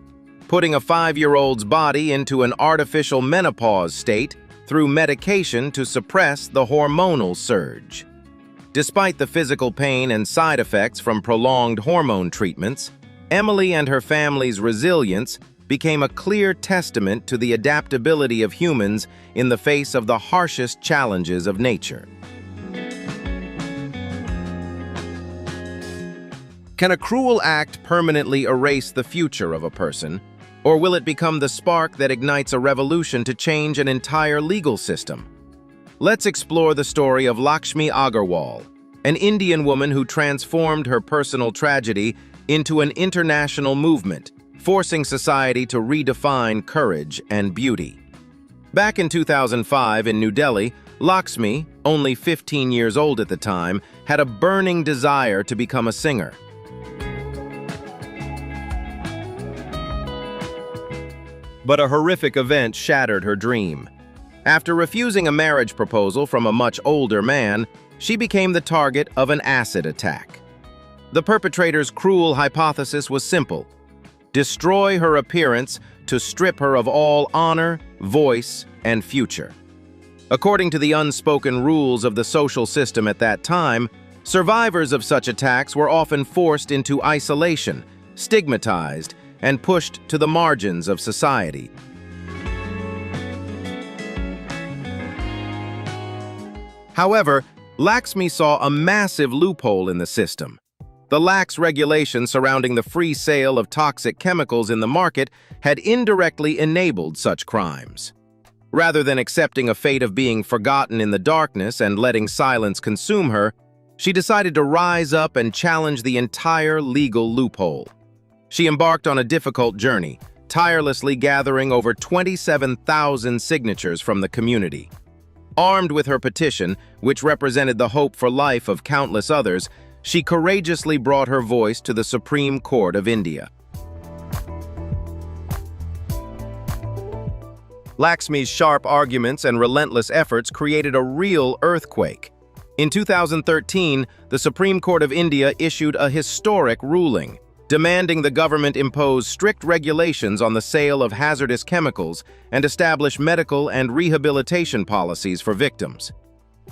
putting a 5-year-old's body into an artificial menopause state through medication to suppress the hormonal surge. Despite the physical pain and side effects from prolonged hormone treatments, Emily and her family's resilience became a clear testament to the adaptability of humans in the face of the harshest challenges of nature. Can a cruel act permanently erase the future of a person, or will it become the spark that ignites a revolution to change an entire legal system? Let's explore the story of Lakshmi Agarwal, an Indian woman who transformed her personal tragedy into an international movement, forcing society to redefine courage and beauty. Back in 2005 in New Delhi, Lakshmi, only 15 years old at the time, had a burning desire to become a singer. But a horrific event shattered her dream. After refusing a marriage proposal from a much older man, she became the target of an acid attack. The perpetrator's cruel hypothesis was simple: destroy her appearance to strip her of all honor, voice, and future. According to the unspoken rules of the social system at that time, survivors of such attacks were often forced into isolation, stigmatized, and pushed to the margins of society. However, Lakshmi saw a massive loophole in the system. The lax regulation surrounding the free sale of toxic chemicals in the market had indirectly enabled such crimes. Rather than accepting a fate of being forgotten in the darkness and letting silence consume her, she decided to rise up and challenge the entire legal loophole. She embarked on a difficult journey, tirelessly gathering over 27,000 signatures from the community. Armed with her petition, which represented the hope for life of countless others, she courageously brought her voice to the Supreme Court of India. Lakshmi's sharp arguments and relentless efforts created a real earthquake. In 2013, the Supreme Court of India issued a historic ruling, demanding the government impose strict regulations on the sale of hazardous chemicals and establish medical and rehabilitation policies for victims.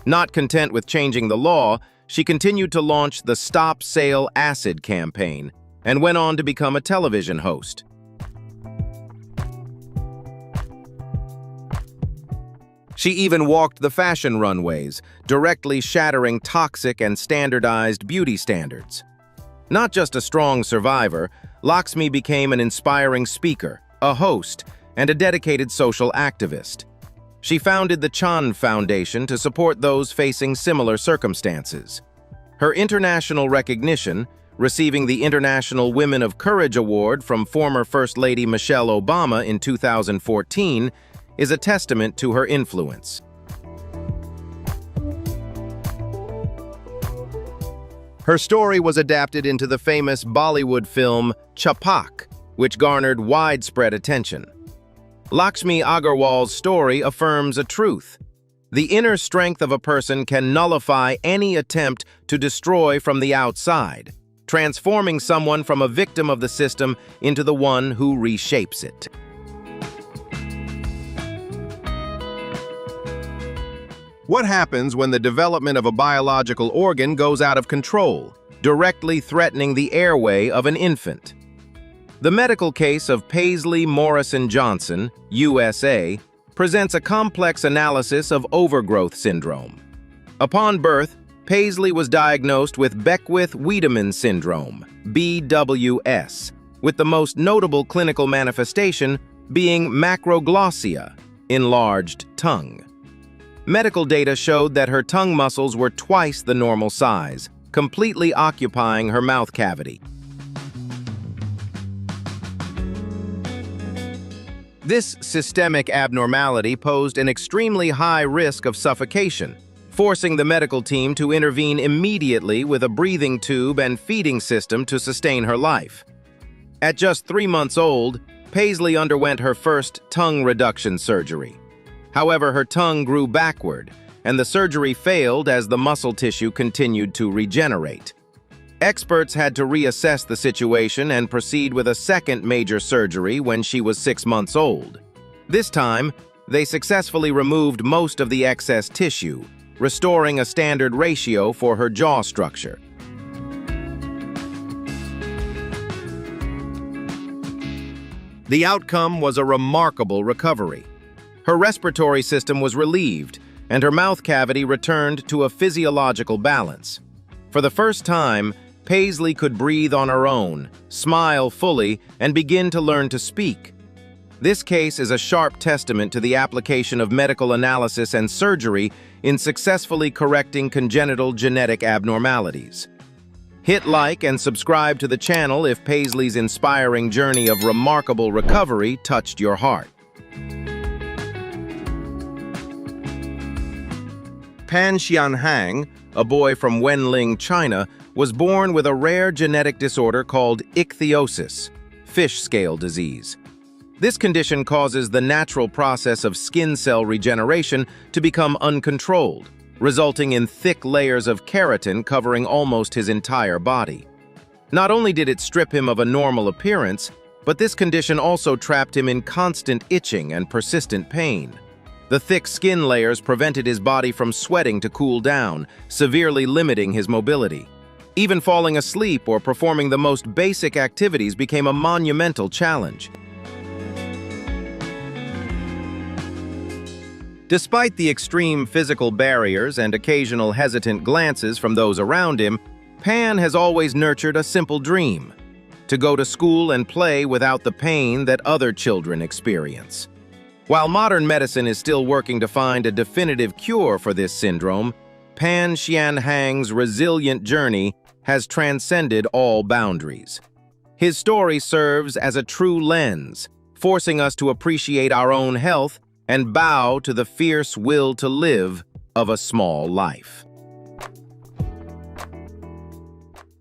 Not content with changing the law, she continued to launch the Stop Sale Acid campaign and went on to become a television host. She even walked the fashion runways, directly shattering toxic and standardized beauty standards. Not just a strong survivor, Lakshmi became an inspiring speaker, a host, and a dedicated social activist. She founded the Chand Foundation to support those facing similar circumstances. Her international recognition, receiving the International Women of Courage Award from former First Lady Michelle Obama in 2014, is a testament to her influence. Her story was adapted into the famous Bollywood film Chapak, which garnered widespread attention. Lakshmi Agarwal's story affirms a truth: the inner strength of a person can nullify any attempt to destroy from the outside, transforming someone from a victim of the system into the one who reshapes it. What happens when the development of a biological organ goes out of control, directly threatening the airway of an infant? The medical case of Paisley Morrison Johnson, USA, presents a complex analysis of overgrowth syndrome. Upon birth, Paisley was diagnosed with Beckwith-Wiedemann syndrome, BWS, with the most notable clinical manifestation being macroglossia, enlarged tongue. Medical data showed that her tongue muscles were twice the normal size, completely occupying her mouth cavity. This systemic abnormality posed an extremely high risk of suffocation, forcing the medical team to intervene immediately with a breathing tube and feeding system to sustain her life. At just 3 months old, Paisley underwent her first tongue reduction surgery. However, her tongue grew backward, and the surgery failed as the muscle tissue continued to regenerate. Experts had to reassess the situation and proceed with a second major surgery when she was 6 months old. This time, they successfully removed most of the excess tissue, restoring a standard ratio for her jaw structure. The outcome was a remarkable recovery. Her respiratory system was relieved, and her mouth cavity returned to a physiological balance. For the first time, Paisley could breathe on her own, smile fully, and begin to learn to speak. This case is a sharp testament to the application of medical analysis and surgery in successfully correcting congenital genetic abnormalities. Hit like and subscribe to the channel if Paisley's inspiring journey of remarkable recovery touched your heart. Pan Xianhang, a boy from Wenling, China, was born with a rare genetic disorder called ichthyosis, fish scale disease. This condition causes the natural process of skin cell regeneration to become uncontrolled, resulting in thick layers of keratin covering almost his entire body. Not only did it strip him of a normal appearance, but this condition also trapped him in constant itching and persistent pain. The thick skin layers prevented his body from sweating to cool down, severely limiting his mobility. Even falling asleep or performing the most basic activities became a monumental challenge. Despite the extreme physical barriers and occasional hesitant glances from those around him, Pan has always nurtured a simple dream: to go to school and play without the pain that other children experience. While modern medicine is still working to find a definitive cure for this syndrome, Pan Xianhang's resilient journey has transcended all boundaries. His story serves as a true lens, forcing us to appreciate our own health and bow to the fierce will to live of a small life.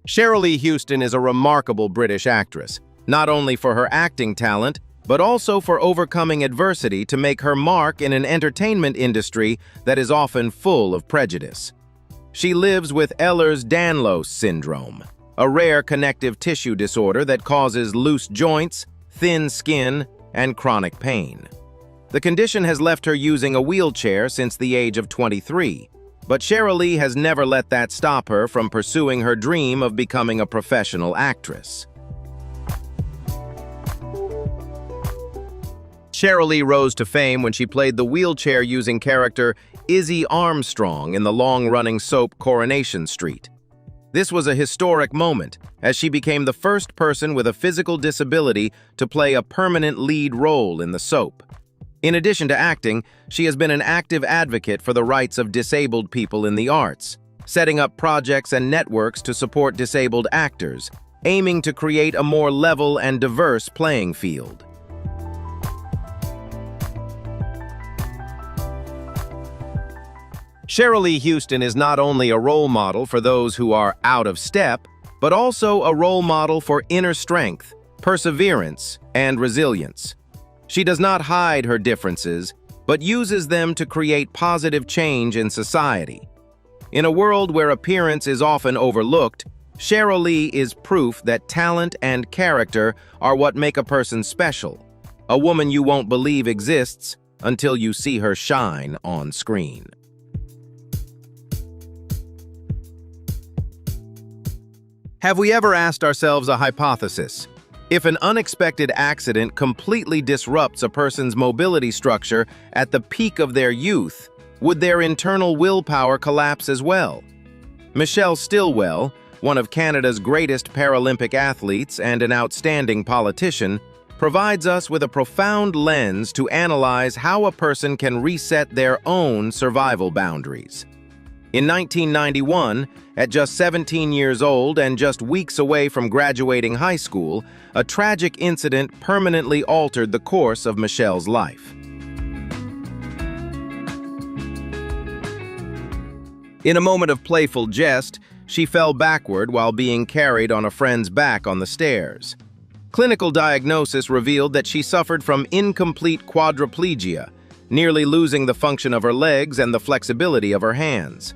Shirley Houston is a remarkable British actress, not only for her acting talent, but also for overcoming adversity to make her mark in an entertainment industry that is often full of prejudice. She lives with Ehlers-Danlos syndrome, a rare connective tissue disorder that causes loose joints, thin skin, and chronic pain. The condition has left her using a wheelchair since the age of 23, but Shirley has never let that stop her from pursuing her dream of becoming a professional actress. Shirley rose to fame when she played the wheelchair-using character Izzy Armstrong in the long-running soap Coronation Street. This was a historic moment, as she became the first person with a physical disability to play a permanent lead role in the soap. In addition to acting, she has been an active advocate for the rights of disabled people in the arts, setting up projects and networks to support disabled actors, aiming to create a more level and diverse playing field. Shirley Houston is not only a role model for those who are out of step, but also a role model for inner strength, perseverance, and resilience. She does not hide her differences, but uses them to create positive change in society. In a world where appearance is often overlooked, Shirley is proof that talent and character are what make a person special, a woman you won't believe exists until you see her shine on screen. Have we ever asked ourselves a hypothesis? If an unexpected accident completely disrupts a person's mobility structure at the peak of their youth, would their internal willpower collapse as well? Michelle Stilwell, one of Canada's greatest Paralympic athletes and an outstanding politician, provides us with a profound lens to analyze how a person can reset their own survival boundaries. In 1991, at just 17 years old and just weeks away from graduating high school, a tragic incident permanently altered the course of Michelle's life. In a moment of playful jest, she fell backward while being carried on a friend's back on the stairs. Clinical diagnosis revealed that she suffered from incomplete quadriplegia, nearly losing the function of her legs and the flexibility of her hands.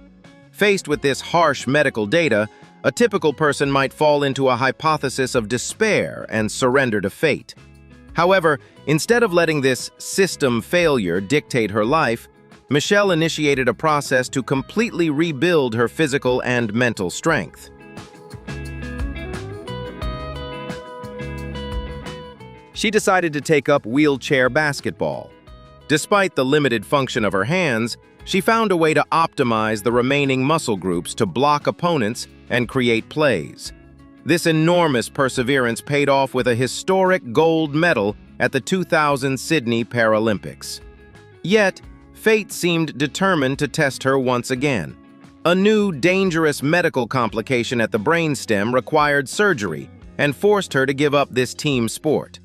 Faced with this harsh medical data, a typical person might fall into a hypothesis of despair and surrender to fate. However, instead of letting this system failure dictate her life, Michelle initiated a process to completely rebuild her physical and mental strength. She decided to take up wheelchair basketball. Despite the limited function of her hands, she found a way to optimize the remaining muscle groups to block opponents and create plays. This enormous perseverance paid off with a historic gold medal at the 2000 Sydney Paralympics. Yet, fate seemed determined to test her once again. A new, dangerous medical complication at the brainstem required surgery and forced her to give up this team sport.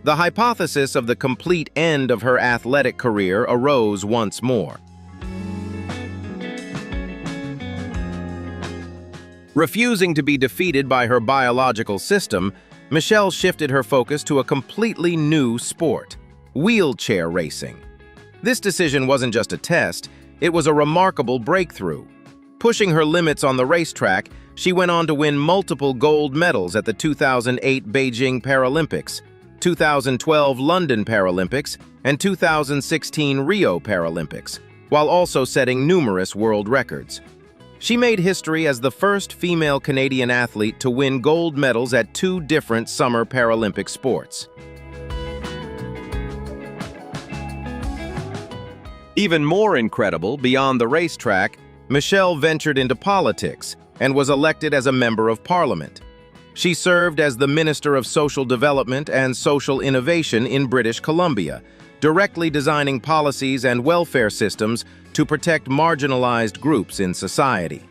The hypothesis of the complete end of her athletic career arose once more. Refusing to be defeated by her biological system, Michelle shifted her focus to a completely new sport: wheelchair racing. This decision wasn't just a test, it was a remarkable breakthrough. Pushing her limits on the racetrack, she went on to win multiple gold medals at the 2008 Beijing Paralympics, 2012 London Paralympics, and 2016 Rio Paralympics, while also setting numerous world records. She made history as the first female Canadian athlete to win gold medals at 2 different summer Paralympic sports. Even more incredible, beyond the racetrack, Michelle ventured into politics and was elected as a member of parliament. She served as the Minister of Social Development and Social Innovation in British Columbia, directly designing policies and welfare systems to protect marginalized groups in society.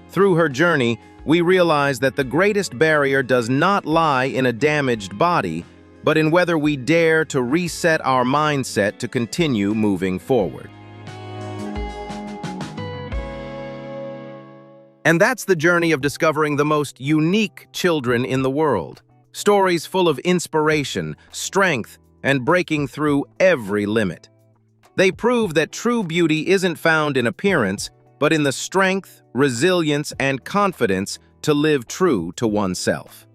Through her journey, we realized that the greatest barrier does not lie in a damaged body, but in whether we dare to reset our mindset to continue moving forward. And that's the journey of discovering the most unique children in the world. Stories full of inspiration, strength, and breaking through every limit. They prove that true beauty isn't found in appearance, but in the strength, resilience, and confidence to live true to oneself.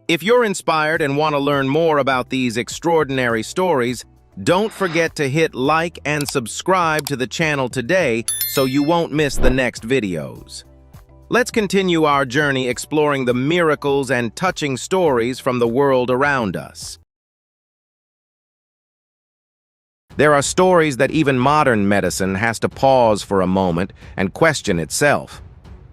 If you're inspired and want to learn more about these extraordinary stories, don't forget to hit like and subscribe to the channel today so you won't miss the next videos. Let's continue our journey exploring the miracles and touching stories from the world around us. There are stories that even modern medicine has to pause for a moment and question itself.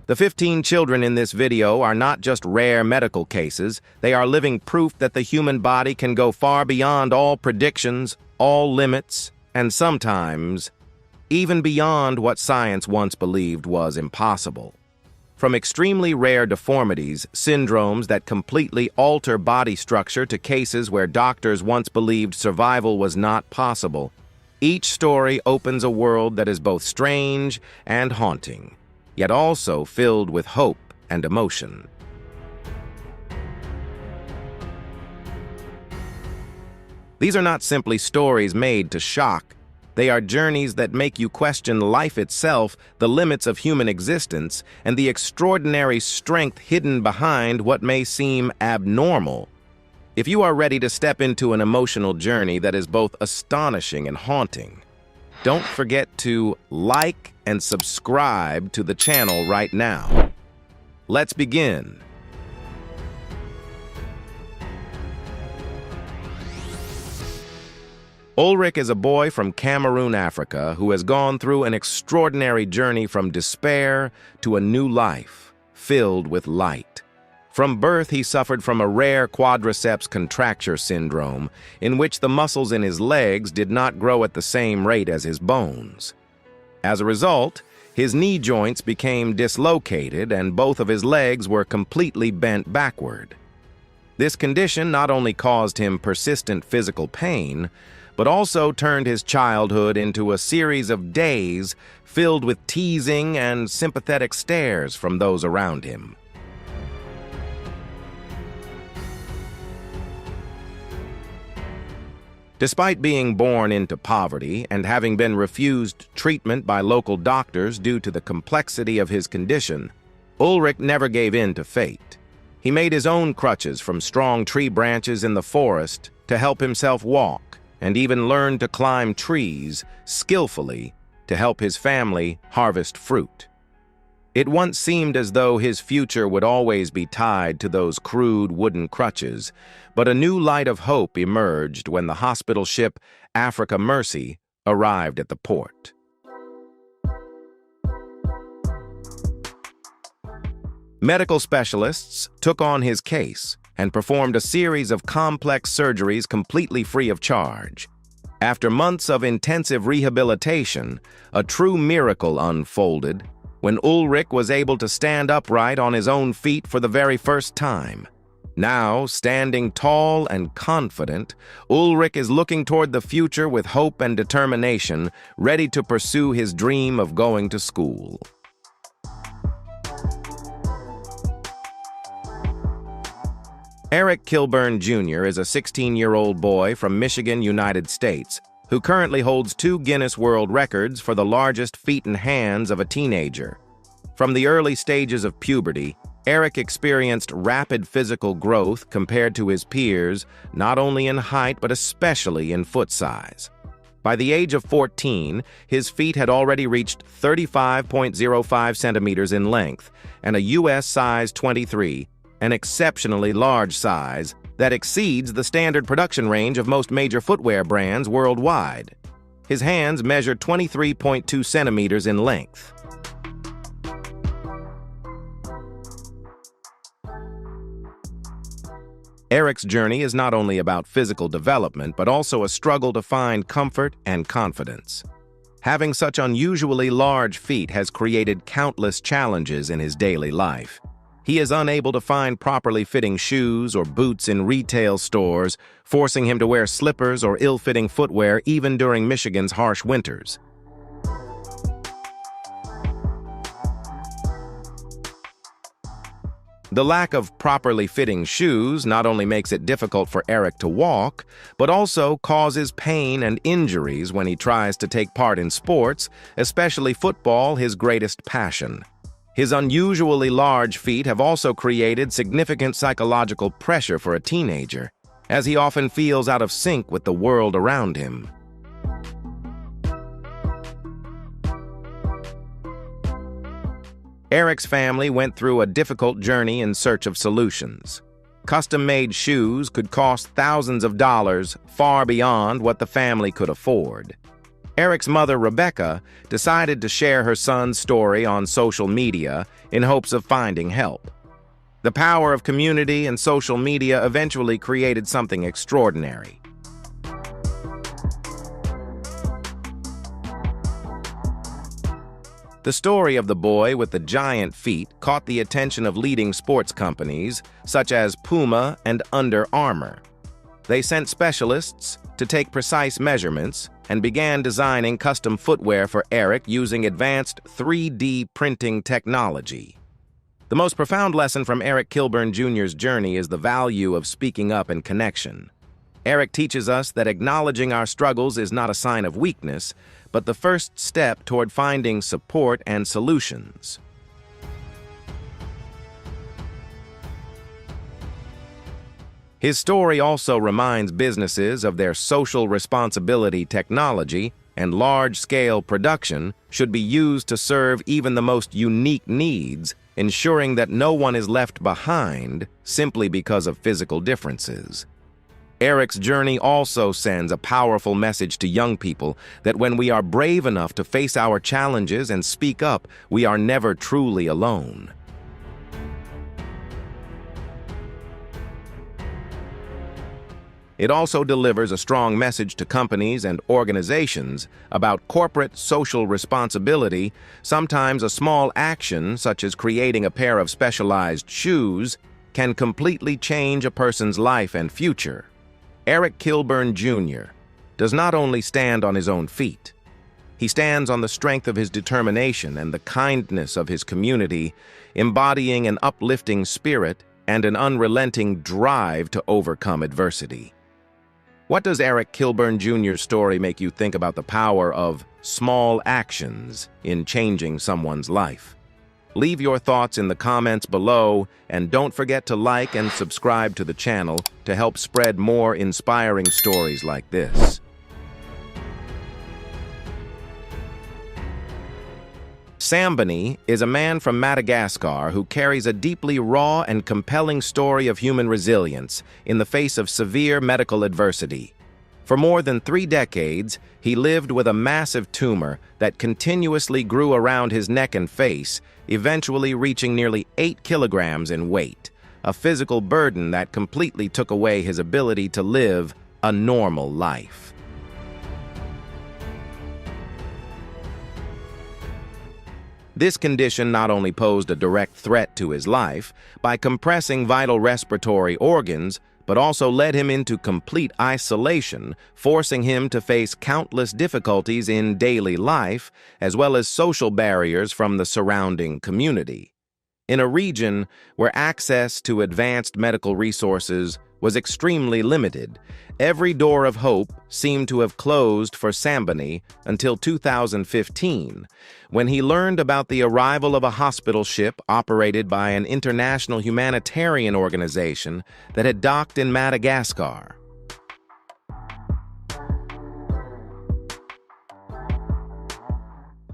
The 15 children in this video are not just rare medical cases, they are living proof that the human body can go far beyond all predictions, all limits, and sometimes even beyond what science once believed was impossible. From extremely rare deformities, syndromes that completely alter body structure to cases where doctors once believed survival was not possible, each story opens a world that is both strange and haunting, yet also filled with hope and emotion. These are not simply stories made to shock. They are journeys that make you question life itself, the limits of human existence, and the extraordinary strength hidden behind what may seem abnormal. If you are ready to step into an emotional journey that is both astonishing and haunting, don't forget to like and subscribe to the channel right now. Let's begin. Ulrich is a boy from Cameroon, Africa, who has gone through an extraordinary journey from despair to a new life, filled with light. From birth, he suffered from a rare quadriceps contracture syndrome, in which the muscles in his legs did not grow at the same rate as his bones. As a result, His knee joints became dislocated and both of his legs were completely bent backward. This condition not only caused him persistent physical pain, but also turned his childhood into a series of days filled with teasing and sympathetic stares from those around him. Despite being born into poverty and having been refused treatment by local doctors due to the complexity of his condition, Ulrich never gave in to fate. He made his own crutches from strong tree branches in the forest to help himself walk, and even learned to climb trees skillfully to help his family harvest fruit. It once seemed as though his future would always be tied to those crude wooden crutches, but a new light of hope emerged when the hospital ship Africa Mercy arrived at the port. Medical specialists took on his case and performed a series of complex surgeries completely free of charge. After months of intensive rehabilitation, a true miracle unfolded when Ulrich was able to stand upright on his own feet for the very first time. Now, standing tall and confident, Ulrich is looking toward the future with hope and determination, ready to pursue his dream of going to school. Eric Kilburn Jr. is a 16-year-old boy from Michigan, United States, who currently holds 2 Guinness World Records for the largest feet and hands of a teenager. From the early stages of puberty, Eric experienced rapid physical growth compared to his peers, not only in height but especially in foot size. By the age of 14, his feet had already reached 35.05 centimeters in length and a U.S. size 23, an exceptionally large size that exceeds the standard production range of most major footwear brands worldwide. His hands measured 23.2 centimeters in length. Eric's journey is not only about physical development, but also a struggle to find comfort and confidence. Having such unusually large feet has created countless challenges in his daily life. He is unable to find properly fitting shoes or boots in retail stores, forcing him to wear slippers or ill-fitting footwear even during Michigan's harsh winters. The lack of properly fitting shoes not only makes it difficult for Eric to walk, but also causes pain and injuries when he tries to take part in sports, especially football, his greatest passion. His unusually large feet have also created significant psychological pressure for a teenager, as he often feels out of sync with the world around him. Eric's family went through a difficult journey in search of solutions. Custom-made shoes could cost thousands of dollars, far beyond what the family could afford. Eric's mother, Rebecca, decided to share her son's story on social media in hopes of finding help. The power of community and social media eventually created something extraordinary. The story of the boy with the giant feet caught the attention of leading sports companies such as Puma and Under Armour. They sent specialists to take precise measurements and began designing custom footwear for Eric using advanced 3D printing technology. The most profound lesson from Eric Kilburn Jr.'s journey is the value of speaking up and connection. Eric teaches us that acknowledging our struggles is not a sign of weakness, but the first step toward finding support and solutions. His story also reminds businesses of their social responsibility. Technology and large-scale production should be used to serve even the most unique needs, ensuring that no one is left behind simply because of physical differences. Eric's journey also sends a powerful message to young people that when we are brave enough to face our challenges and speak up, we are never truly alone. It also delivers a strong message to companies and organizations about corporate social responsibility. Sometimes a small action, such as creating a pair of specialized shoes, can completely change a person's life and future. Eric Kilburn Jr. does not only stand on his own feet. He stands on the strength of his determination and the kindness of his community, embodying an uplifting spirit and an unrelenting drive to overcome adversity. What does Eric Kilburn Jr.'s story make you think about the power of small actions in changing someone's life? Leave your thoughts in the comments below, and don't forget to like and subscribe to the channel to help spread more inspiring stories like this. Sambani is a man from Madagascar who carries a deeply raw and compelling story of human resilience in the face of severe medical adversity. For more than 3 decades, he lived with a massive tumor that continuously grew around his neck and face, eventually reaching nearly 8 kilograms in weight, a physical burden that completely took away his ability to live a normal life. This condition not only posed a direct threat to his life by compressing vital respiratory organs, but also led him into complete isolation, forcing him to face countless difficulties in daily life, as well as social barriers from the surrounding community. In a region where access to advanced medical resources was extremely limited, every door of hope seemed to have closed for Sambani until 2015, when he learned about the arrival of a hospital ship operated by an international humanitarian organization that had docked in Madagascar.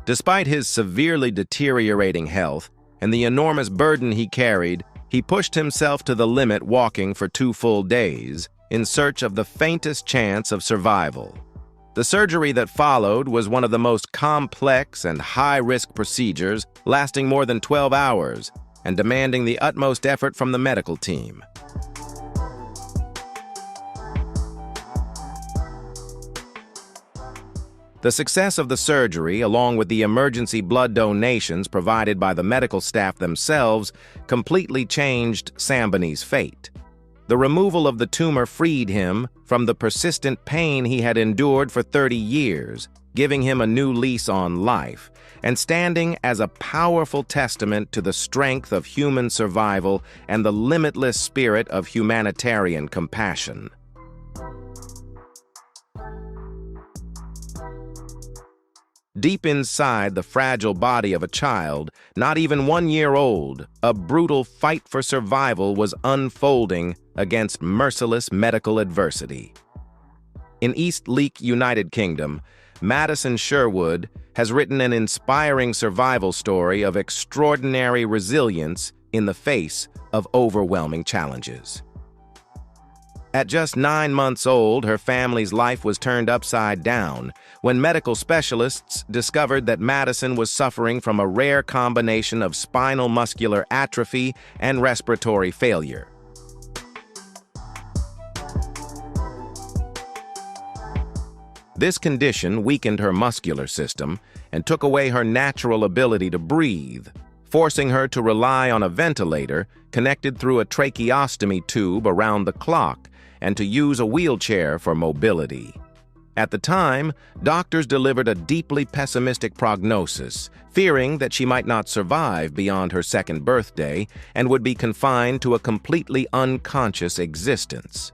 Despite his severely deteriorating health and the enormous burden he carried, he pushed himself to the limit, walking for 2 full days in search of the faintest chance of survival. The surgery that followed was one of the most complex and high-risk procedures, lasting more than 12 hours and demanding the utmost effort from the medical team. The success of the surgery, along with the emergency blood donations provided by the medical staff themselves, completely changed Sambani's fate. The removal of the tumor freed him from the persistent pain he had endured for 30 years, giving him a new lease on life, and standing as a powerful testament to the strength of human survival and the limitless spirit of humanitarian compassion. Deep inside the fragile body of a child, not even 1 year old, a brutal fight for survival was unfolding against merciless medical adversity. In East Leek, United Kingdom, Madison Sherwood has written an inspiring survival story of extraordinary resilience in the face of overwhelming challenges. At just 9 months old, her family's life was turned upside down when medical specialists discovered that Madison was suffering from a rare combination of spinal muscular atrophy and respiratory failure. This condition weakened her muscular system and took away her natural ability to breathe, forcing her to rely on a ventilator connected through a tracheostomy tube around the clock and to use a wheelchair for mobility. At the time, doctors delivered a deeply pessimistic prognosis, fearing that she might not survive beyond her 2nd birthday and would be confined to a completely unconscious existence.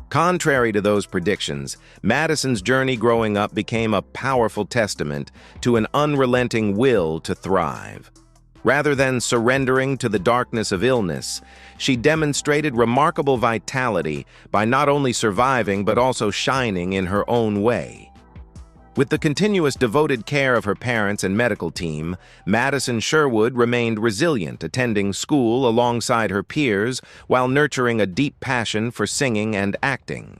Contrary to those predictions, Madison's journey growing up became a powerful testament to an unrelenting will to thrive. Rather than surrendering to the darkness of illness, she demonstrated remarkable vitality by not only surviving but also shining in her own way. With the continuous devoted care of her parents and medical team, Madison Sherwood remained resilient, attending school alongside her peers while nurturing a deep passion for singing and acting.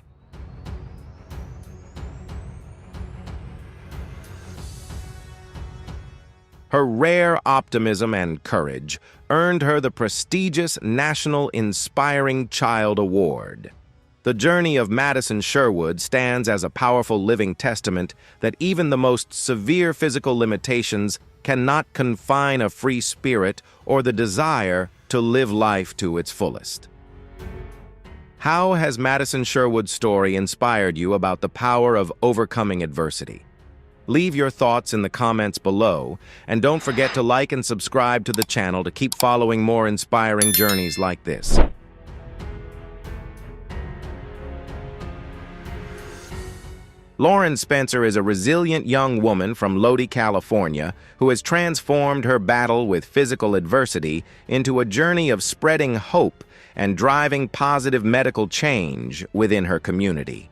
Her rare optimism and courage earned her the prestigious National Inspiring Child Award. The journey of Madison Sherwood stands as a powerful living testament that even the most severe physical limitations cannot confine a free spirit or the desire to live life to its fullest. How has Madison Sherwood's story inspired you about the power of overcoming adversity? Leave your thoughts in the comments below, and don't forget to like and subscribe to the channel to keep following more inspiring journeys like this. Lauren Spencer is a resilient young woman from Lodi, California, who has transformed her battle with physical adversity into a journey of spreading hope and driving positive medical change within her community.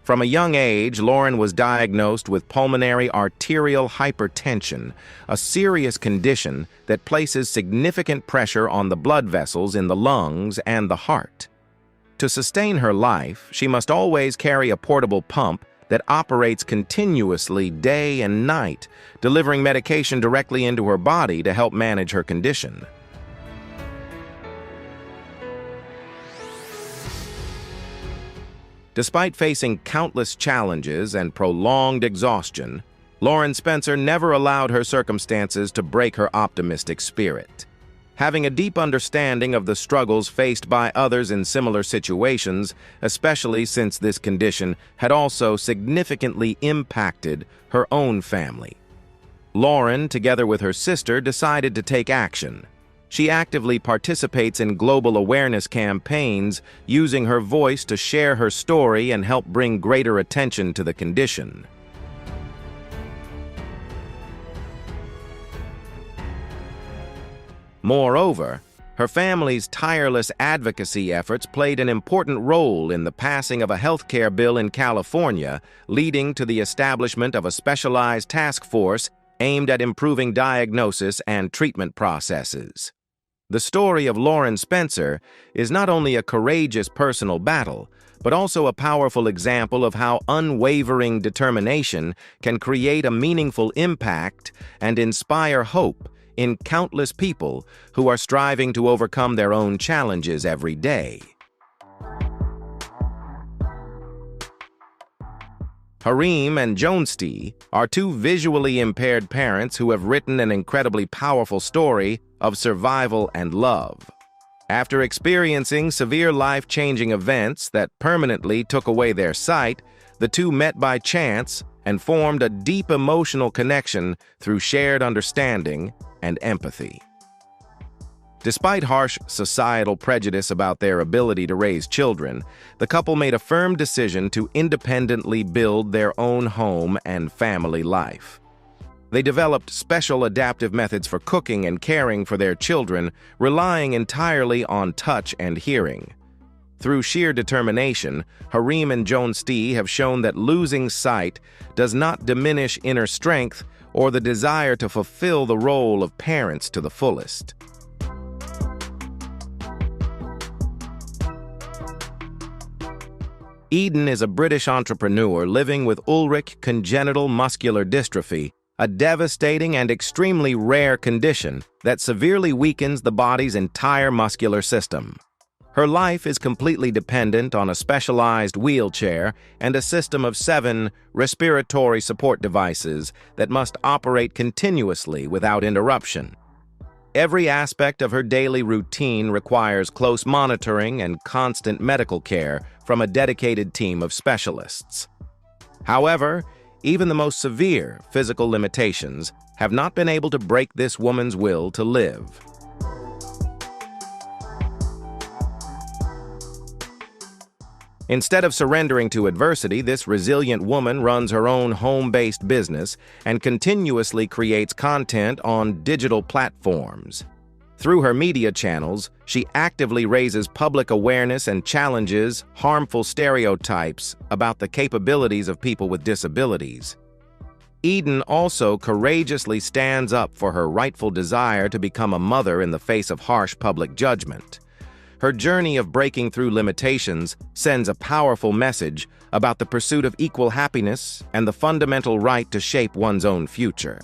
From a young age, Lauren was diagnosed with pulmonary arterial hypertension, a serious condition that places significant pressure on the blood vessels in the lungs and the heart. To sustain her life, she must always carry a portable pump that operates continuously day and night, delivering medication directly into her body to help manage her condition. Despite facing countless challenges and prolonged exhaustion, Lauren Spencer never allowed her circumstances to break her optimistic spirit. Having a deep understanding of the struggles faced by others in similar situations, especially since this condition had also significantly impacted her own family, Lauren, together with her sister, decided to take action. She actively participates in global awareness campaigns, using her voice to share her story and help bring greater attention to the condition. Moreover, her family's tireless advocacy efforts played an important role in the passing of a healthcare bill in California, leading to the establishment of a specialized task force aimed at improving diagnosis and treatment processes. The story of Lauren Spencer is not only a courageous personal battle, but also a powerful example of how unwavering determination can create a meaningful impact and inspire hope in countless people who are striving to overcome their own challenges every day. Harim and Jonsti are two visually impaired parents who have written an incredibly powerful story of survival and love. After experiencing severe life-changing events that permanently took away their sight, the two met by chance and formed a deep emotional connection through shared understanding and empathy. Despite harsh societal prejudice about their ability to raise children, the couple made a firm decision to independently build their own home and family life. They developed special adaptive methods for cooking and caring for their children, relying entirely on touch and hearing. Through sheer determination, Harim and Jonsti have shown that losing sight does not diminish inner strength or the desire to fulfill the role of parents to the fullest. Eden is a British entrepreneur living with Ullrich congenital muscular dystrophy, a devastating and extremely rare condition that severely weakens the body's entire muscular system. Her life is completely dependent on a specialized wheelchair and a system of 7 respiratory support devices that must operate continuously without interruption. Every aspect of her daily routine requires close monitoring and constant medical care from a dedicated team of specialists. However, even the most severe physical limitations have not been able to break this woman's will to live. Instead of surrendering to adversity, this resilient woman runs her own home-based business and continuously creates content on digital platforms. Through her media channels, she actively raises public awareness and challenges harmful stereotypes about the capabilities of people with disabilities. Eden also courageously stands up for her rightful desire to become a mother in the face of harsh public judgment. Her journey of breaking through limitations sends a powerful message about the pursuit of equal happiness and the fundamental right to shape one's own future.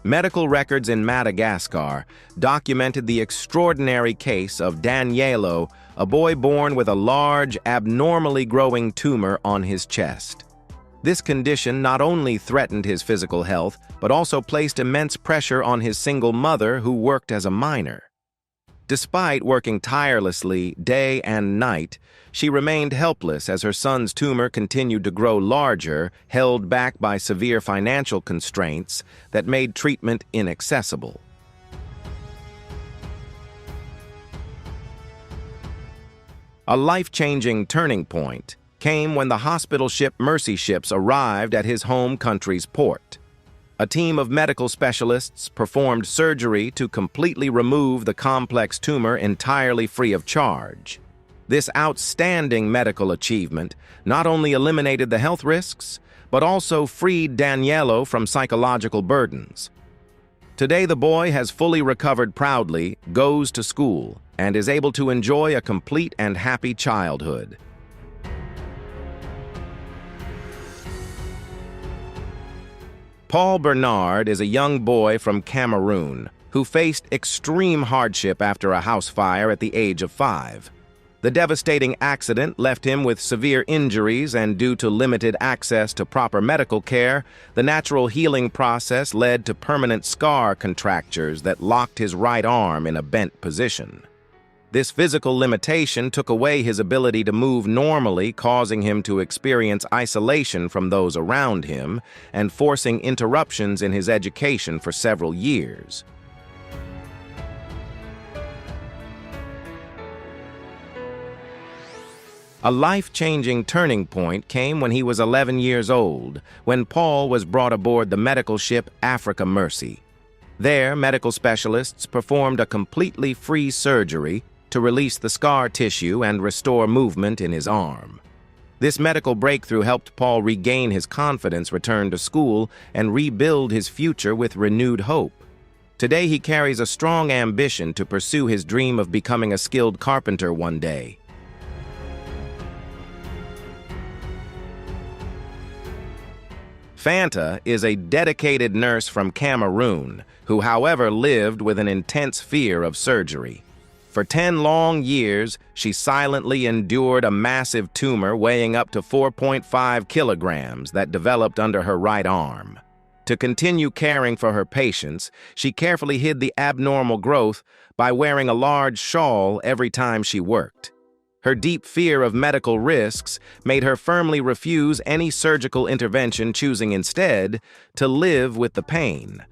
Medical records in Madagascar documented the extraordinary case of Danielo, a boy born with a large, abnormally growing tumor on his chest. This condition not only threatened his physical health, but also placed immense pressure on his single mother, who worked as a miner. Despite working tirelessly day and night, she remained helpless as her son's tumor continued to grow larger, held back by severe financial constraints that made treatment inaccessible. A life-changing turning point came when the hospital ship Mercy ships arrived at his home country's port. A team of medical specialists performed surgery to completely remove the complex tumor entirely free of charge. This outstanding medical achievement not only eliminated the health risks, but also freed Danielo from psychological burdens. Today, the boy has fully recovered proudly, goes to school, and is able to enjoy a complete and happy childhood. Paul Bernard is a young boy from Cameroon who faced extreme hardship after a house fire at the age of 5. The devastating accident left him with severe injuries, and due to limited access to proper medical care, the natural healing process led to permanent scar contractures that locked his right arm in a bent position. This physical limitation took away his ability to move normally, causing him to experience isolation from those around him and forcing interruptions in his education for several years. A life-changing turning point came when he was 11 years old, when Paul was brought aboard the medical ship Africa Mercy. There, medical specialists performed a completely free surgery to release the scar tissue and restore movement in his arm. This medical breakthrough helped Paul regain his confidence, return to school, and rebuild his future with renewed hope. Today, he carries a strong ambition to pursue his dream of becoming a skilled carpenter one day. Fanta is a dedicated nurse from Cameroon who, however, lived with an intense fear of surgery. For 10 long years, she silently endured a massive tumor weighing up to 4.5 kilograms that developed under her right arm. To continue caring for her patients, she carefully hid the abnormal growth by wearing a large shawl every time she worked. Her deep fear of medical risks made her firmly refuse any surgical intervention, choosing instead to live with the pain.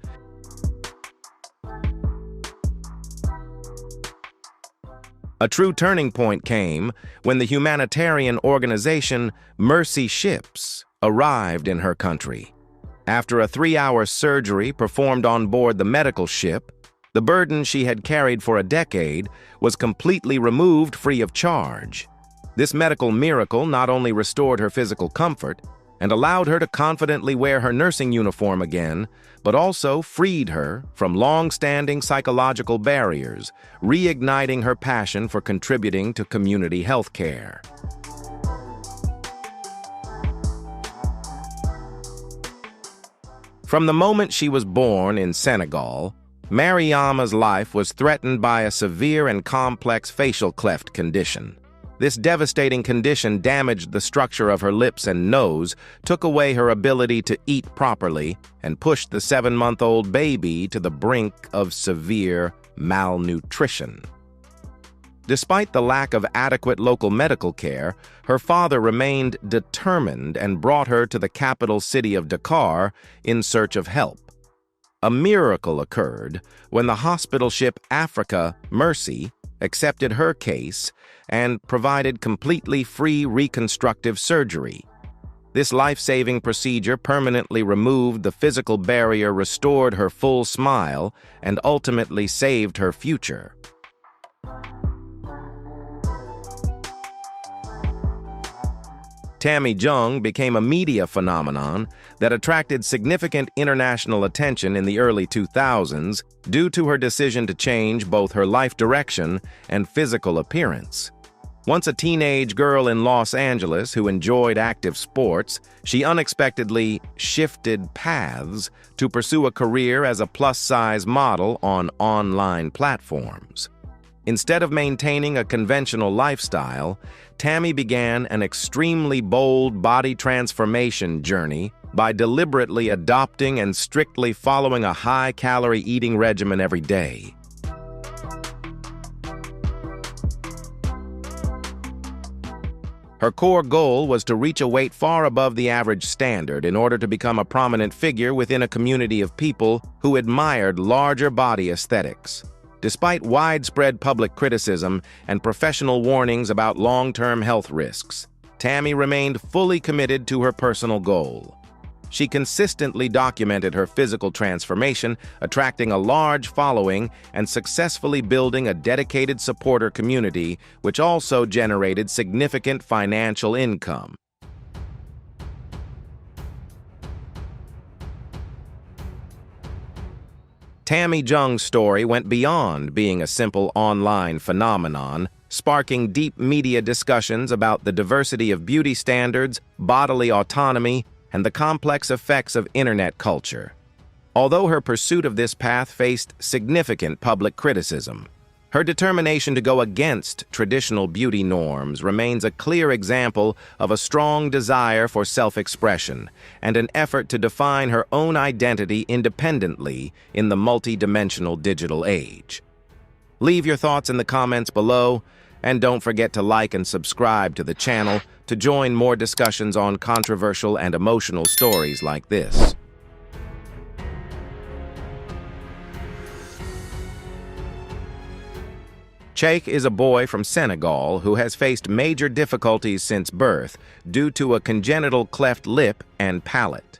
A true turning point came when the humanitarian organization Mercy Ships arrived in her country. After a 3-hour surgery performed on board the medical ship, the burden she had carried for a decade was completely removed free of charge. This medical miracle not only restored her physical comfort and allowed her to confidently wear her nursing uniform again, but also freed her from long-standing psychological barriers, reigniting her passion for contributing to community health care. From the moment she was born in Senegal, Mariama's life was threatened by a severe and complex facial cleft condition. This devastating condition damaged the structure of her lips and nose, took away her ability to eat properly, and pushed the 7-month-old baby to the brink of severe malnutrition. Despite the lack of adequate local medical care, her father remained determined and brought her to the capital city of Dakar in search of help. A miracle occurred when the hospital ship Africa Mercy accepted her case and provided completely free reconstructive surgery. This life-saving procedure permanently removed the physical barrier, restored her full smile, and ultimately saved her future. Tammy Jung became a media phenomenon that attracted significant international attention in the early 2000s due to her decision to change both her life direction and physical appearance. Once a teenage girl in Los Angeles who enjoyed active sports, she unexpectedly shifted paths to pursue a career as a plus-size model on online platforms. Instead of maintaining a conventional lifestyle, Tammy began an extremely bold body transformation journey by deliberately adopting and strictly following a high-calorie eating regimen every day. Her core goal was to reach a weight far above the average standard in order to become a prominent figure within a community of people who admired larger body aesthetics. Despite widespread public criticism and professional warnings about long-term health risks, Tammy remained fully committed to her personal goal. She consistently documented her physical transformation, attracting a large following and successfully building a dedicated supporter community, which also generated significant financial income. Tammy Jung's story went beyond being a simple online phenomenon, sparking deep media discussions about the diversity of beauty standards, bodily autonomy, and the complex effects of internet culture. Although her pursuit of this path faced significant public criticism, her determination to go against traditional beauty norms remains a clear example of a strong desire for self-expression and an effort to define her own identity independently in the multi-dimensional digital age. Leave your thoughts in the comments below, and don't forget to like and subscribe to the channel to join more discussions on controversial and emotional stories like this. Cheikh is a boy from Senegal who has faced major difficulties since birth due to a congenital cleft lip and palate.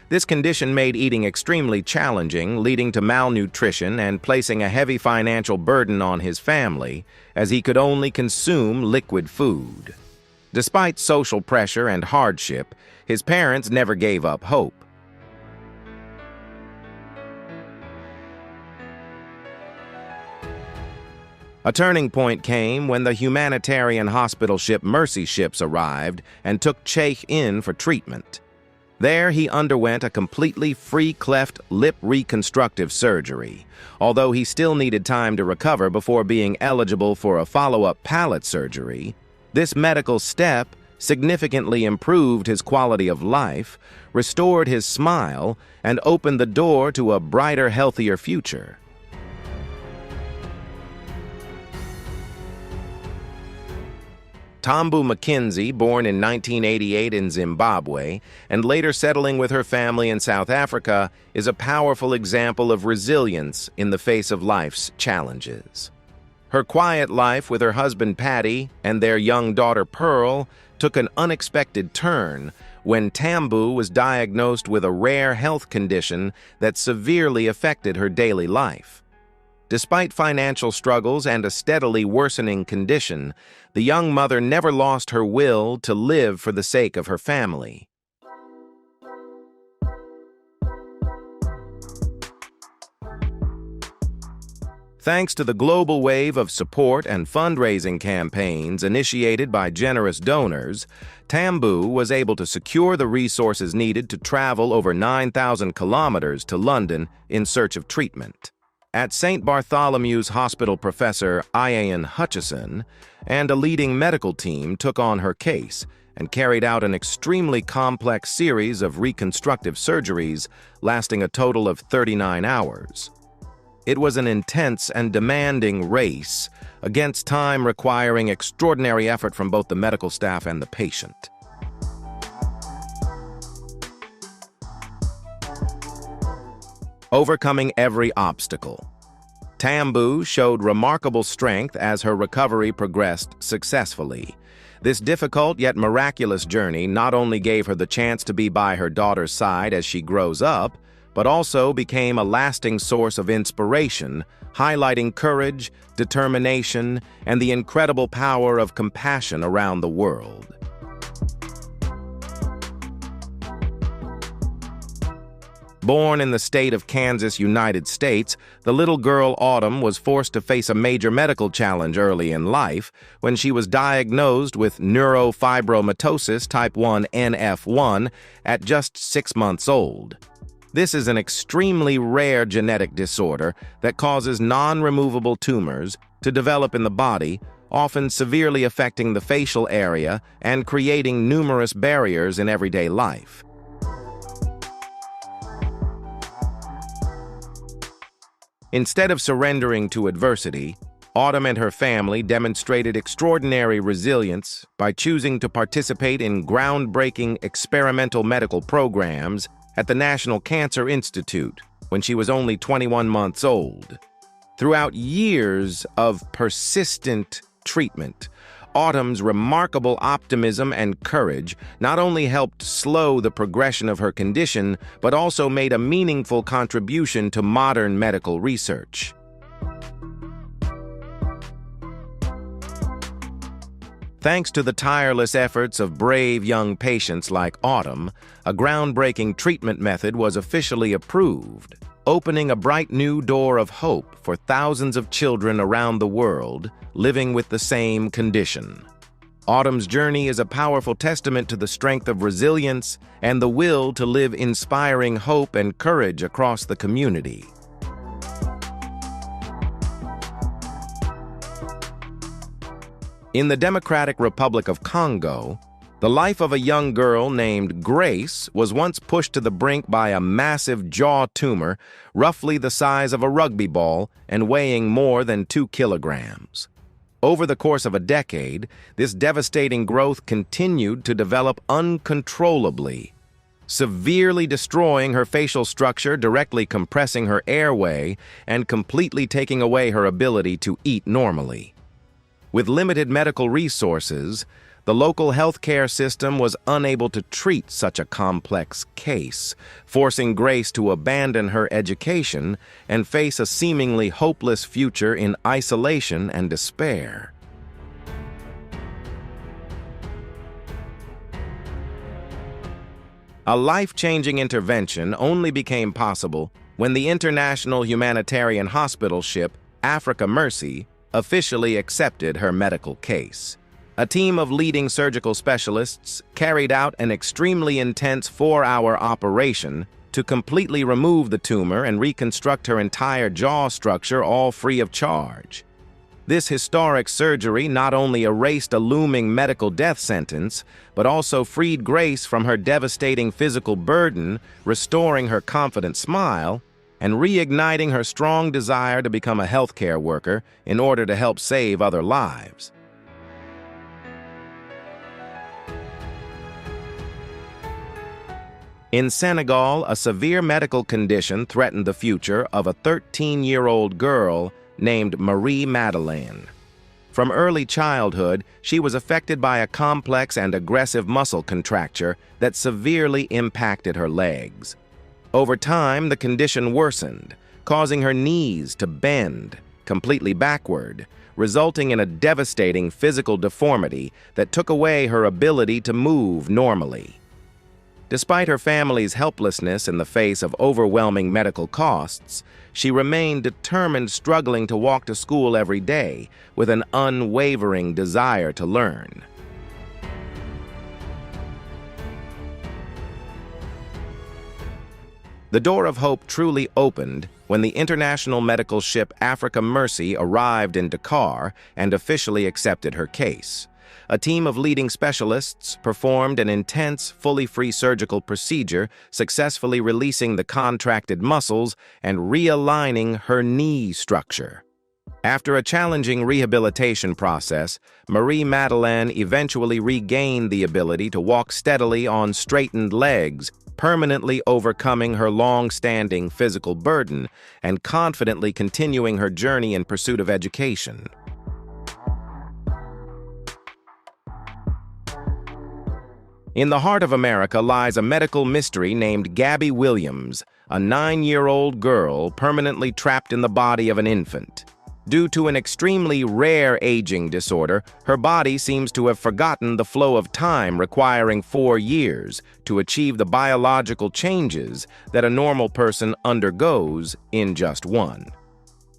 This condition made eating extremely challenging, leading to malnutrition and placing a heavy financial burden on his family, as he could only consume liquid food. Despite social pressure and hardship, his parents never gave up hope. A turning point came when the humanitarian hospital ship Mercy ships arrived and took Cheikh in for treatment. There, he underwent a completely free cleft lip reconstructive surgery, although he still needed time to recover before being eligible for a follow-up palate surgery. This medical step significantly improved his quality of life, restored his smile, and opened the door to a brighter, healthier future. Tambu Mackenzie, born in 1988 in Zimbabwe and later settling with her family in South Africa, is a powerful example of resilience in the face of life's challenges. Her quiet life with her husband Patty and their young daughter Pearl took an unexpected turn when Tambu was diagnosed with a rare health condition that severely affected her daily life. Despite financial struggles and a steadily worsening condition, the young mother never lost her will to live for the sake of her family. Thanks to the global wave of support and fundraising campaigns initiated by generous donors, Tambu was able to secure the resources needed to travel over 9,000 kilometers to London in search of treatment. At St. Bartholomew's Hospital, Professor Ian Hutchison and a leading medical team took on her case and carried out an extremely complex series of reconstructive surgeries lasting a total of 39 hours. It was an intense and demanding race against time, requiring extraordinary effort from both the medical staff and the patient. Overcoming every obstacle, Tambu showed remarkable strength as her recovery progressed successfully. This difficult yet miraculous journey not only gave her the chance to be by her daughter's side as she grows up, but also became a lasting source of inspiration, highlighting courage, determination, and the incredible power of compassion around the world. Born in the state of Kansas, United States, the little girl Autumn was forced to face a major medical challenge early in life when she was diagnosed with neurofibromatosis type 1 NF1 at just 6 months old. This is an extremely rare genetic disorder that causes non-removable tumors to develop in the body, often severely affecting the facial area and creating numerous barriers in everyday life. Instead of surrendering to adversity, Autumn and her family demonstrated extraordinary resilience by choosing to participate in groundbreaking experimental medical programs at the National Cancer Institute when she was only 21 months old. Throughout years of persistent treatment, Autumn's remarkable optimism and courage not only helped slow the progression of her condition, but also made a meaningful contribution to modern medical research. Thanks to the tireless efforts of brave young patients like Autumn, a groundbreaking treatment method was officially approved, opening a bright new door of hope for thousands of children around the world living with the same condition. Autumn's journey is a powerful testament to the strength of resilience and the will to live inspiring hope and courage across the community. In the Democratic Republic of Congo, the life of a young girl named Grace was once pushed to the brink by a massive jaw tumor, roughly the size of a rugby ball and weighing more than 2 kilograms. Over the course of a decade, this devastating growth continued to develop uncontrollably, severely destroying her facial structure, directly compressing her airway, and completely taking away her ability to eat normally. With limited medical resources, the local healthcare system was unable to treat such a complex case, forcing Grace to abandon her education and face a seemingly hopeless future in isolation and despair. A life-changing intervention only became possible when the international humanitarian hospital ship Africa Mercy officially accepted her medical case. A team of leading surgical specialists carried out an extremely intense 4-hour operation to completely remove the tumor and reconstruct her entire jaw structure, all free of charge. This historic surgery not only erased a looming medical death sentence, but also freed Grace from her devastating physical burden, restoring her confident smile and reigniting her strong desire to become a healthcare worker in order to help save other lives. In Senegal, a severe medical condition threatened the future of a 13-year-old girl named Marie Madeleine. From early childhood, she was affected by a complex and aggressive muscle contracture that severely impacted her legs. Over time, the condition worsened, causing her knees to bend completely backward, resulting in a devastating physical deformity that took away her ability to move normally. Despite her family's helplessness in the face of overwhelming medical costs, she remained determined, struggling to walk to school every day with an unwavering desire to learn. The door of hope truly opened when the international medical ship Africa Mercy arrived in Dakar and officially accepted her case. A team of leading specialists performed an intense, fully free surgical procedure, successfully releasing the contracted muscles and realigning her knee structure. After a challenging rehabilitation process, Marie Madeleine eventually regained the ability to walk steadily on straightened legs, permanently overcoming her long-standing physical burden and confidently continuing her journey in pursuit of education. In the heart of America lies a medical mystery named Gabby Williams, a 9-year-old girl permanently trapped in the body of an infant. Due to an extremely rare aging disorder, her body seems to have forgotten the flow of time, requiring 4 years to achieve the biological changes that a normal person undergoes in just 1.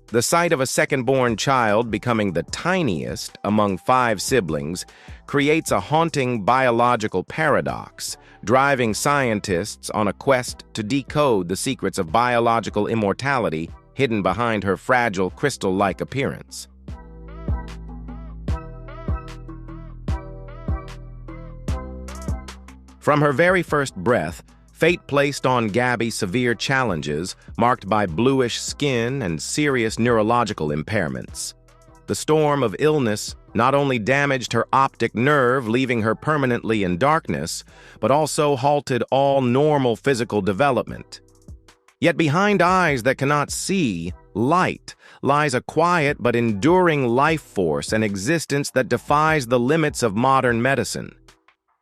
The sight of a second-born child becoming the tiniest among 5 siblings creates a haunting biological paradox, driving scientists on a quest to decode the secrets of biological immortality hidden behind her fragile, crystal-like appearance. From her very first breath, fate placed on Gabby severe challenges marked by bluish skin and serious neurological impairments. The storm of illness not only damaged her optic nerve, leaving her permanently in darkness, but also halted all normal physical development. Yet behind eyes that cannot see light lies a quiet but enduring life force and existence that defies the limits of modern medicine.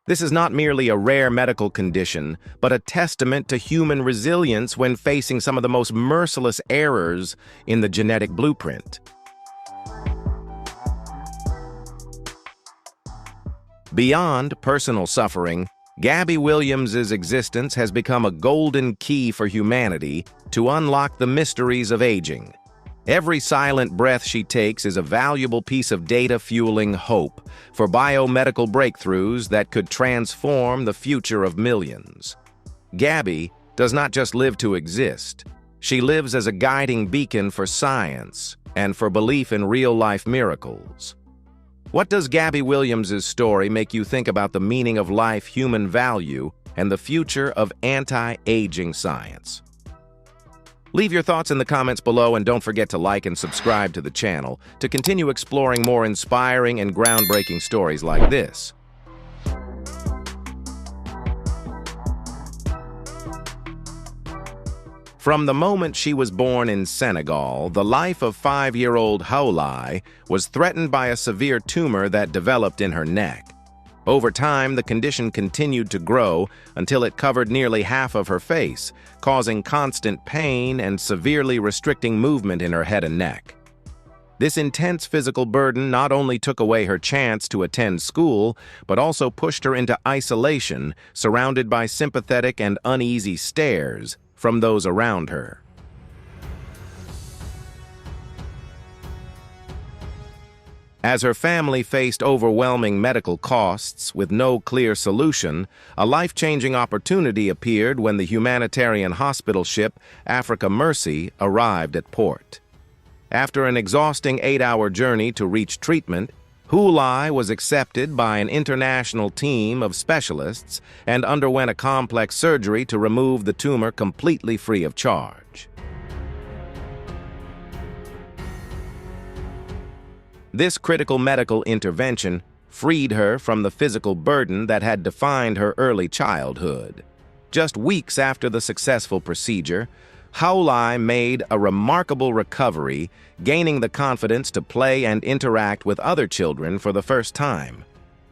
This is not merely a rare medical condition, but a testament to human resilience when facing some of the most merciless errors in the genetic blueprint. Beyond personal suffering, Gabby Williams's existence has become a golden key for humanity to unlock the mysteries of aging. Every silent breath she takes is a valuable piece of data fueling hope for biomedical breakthroughs that could transform the future of millions. Gabby does not just live to exist. She lives as a guiding beacon for science and for belief in real-life miracles. What does Gabby Williams's story make you think about the meaning of life, human value, and the future of anti-aging science? Leave your thoughts in the comments below and don't forget to like and subscribe to the channel to continue exploring more inspiring and groundbreaking stories like this. From the moment she was born in Senegal, the life of 5-year-old Haulai was threatened by a severe tumor that developed in her neck. Over time, the condition continued to grow until it covered nearly half of her face, causing constant pain and severely restricting movement in her head and neck. This intense physical burden not only took away her chance to attend school, but also pushed her into isolation, surrounded by sympathetic and uneasy stares from those around her. As her family faced overwhelming medical costs with no clear solution, a life-changing opportunity appeared when the humanitarian hospital ship Africa Mercy arrived at port. After an exhausting 8-hour journey to reach treatment, Haulai was accepted by an international team of specialists and underwent a complex surgery to remove the tumor completely free of charge. This critical medical intervention freed her from the physical burden that had defined her early childhood. Just weeks after the successful procedure, Haulai made a remarkable recovery, gaining the confidence to play and interact with other children for the first time,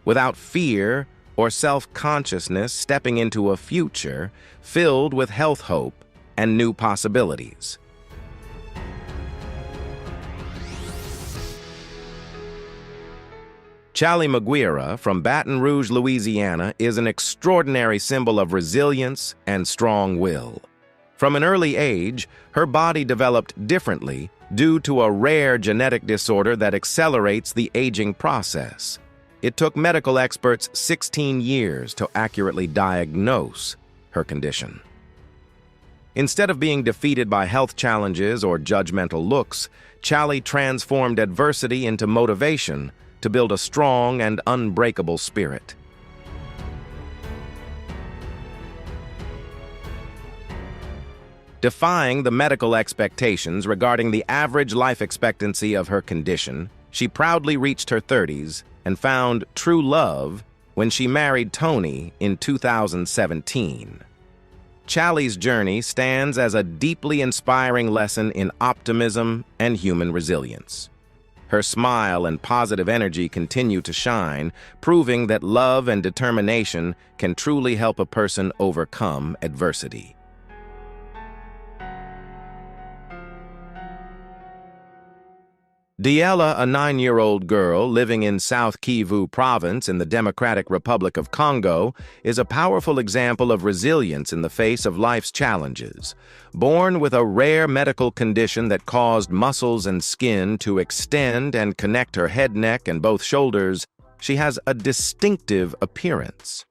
without fear or self-consciousness, stepping into a future filled with health hope and new possibilities. Chali Maguire from Baton Rouge, Louisiana, is an extraordinary symbol of resilience and strong will. From an early age, her body developed differently due to a rare genetic disorder that accelerates the aging process. It took medical experts 16 years to accurately diagnose her condition. Instead of being defeated by health challenges or judgmental looks, Chali transformed adversity into motivation to build a strong and unbreakable spirit. Defying the medical expectations regarding the average life expectancy of her condition, she proudly reached her 30s and found true love when she married Tony in 2017. Chali's journey stands as a deeply inspiring lesson in optimism and human resilience. Her smile and positive energy continue to shine, proving that love and determination can truly help a person overcome adversity. Diela, a 9-year-old girl living in South Kivu Province in the Democratic Republic of Congo, is a powerful example of resilience in the face of life's challenges. Born with a rare medical condition that caused muscles and skin to extend and connect her head, neck, and both shoulders, she has a distinctive appearance.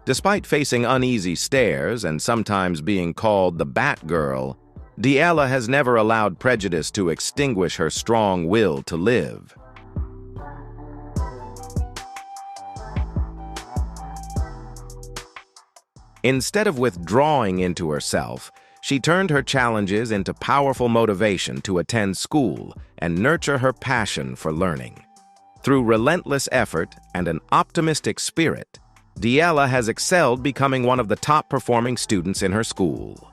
Despite facing uneasy stares and sometimes being called the Batgirl, Diela has never allowed prejudice to extinguish her strong will to live. Instead of withdrawing into herself, she turned her challenges into powerful motivation to attend school and nurture her passion for learning. Through relentless effort and an optimistic spirit, Diela has excelled, becoming one of the top-performing students in her school.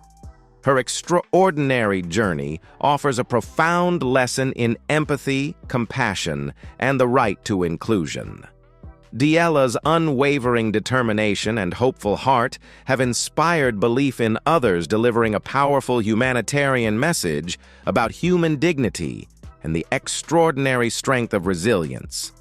Her extraordinary journey offers a profound lesson in empathy, compassion, and the right to inclusion. Diela's unwavering determination and hopeful heart have inspired belief in others, delivering a powerful humanitarian message about human dignity and the extraordinary strength of resilience.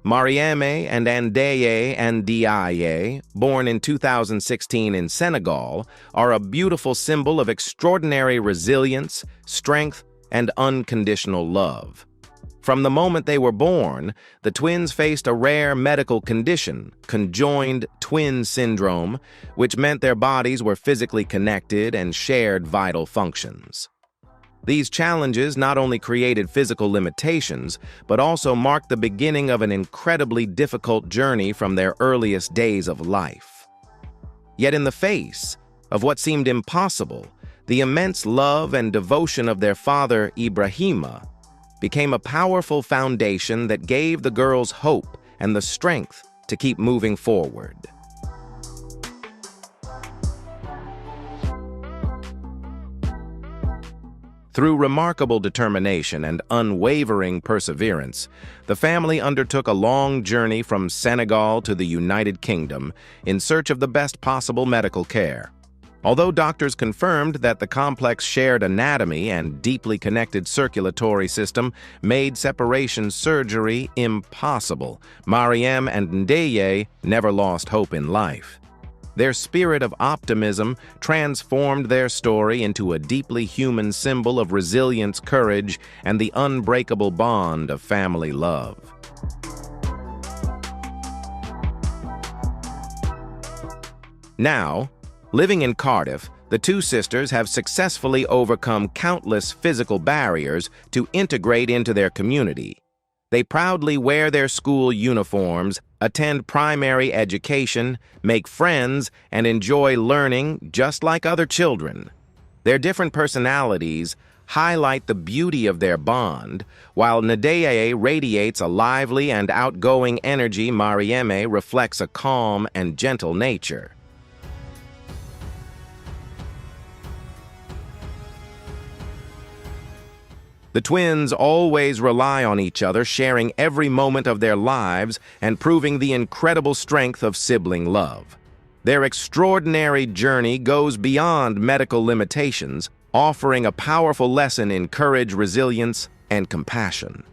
Marieme and Ndeye Ndiaye, born in 2016 in Senegal, are a beautiful symbol of extraordinary resilience, strength, and unconditional love. From the moment they were born, the twins faced a rare medical condition, conjoined twin syndrome, which meant their bodies were physically connected and shared vital functions. These challenges not only created physical limitations, but also marked the beginning of an incredibly difficult journey from their earliest days of life. Yet in the face of what seemed impossible, the immense love and devotion of their father, Ibrahima, became a powerful foundation that gave the girls hope and the strength to keep moving forward. Through remarkable determination and unwavering perseverance, the family undertook a long journey from Senegal to the United Kingdom in search of the best possible medical care. Although doctors confirmed that the complex shared anatomy and deeply connected circulatory system made separation surgery impossible, Marieme and Ndeye never lost hope in life. Their spirit of optimism transformed their story into a deeply human symbol of resilience, courage, and the unbreakable bond of family love. Now, living in Cardiff, the two sisters have successfully overcome countless physical barriers to integrate into their community. They proudly wear their school uniforms, attend primary education, make friends, and enjoy learning just like other children. Their different personalities highlight the beauty of their bond, while Ndeye radiates a lively and outgoing energy. Marieme reflects a calm and gentle nature. The twins always rely on each other, sharing every moment of their lives and proving the incredible strength of sibling love. Their extraordinary journey goes beyond medical limitations, offering a powerful lesson in courage, resilience, and compassion.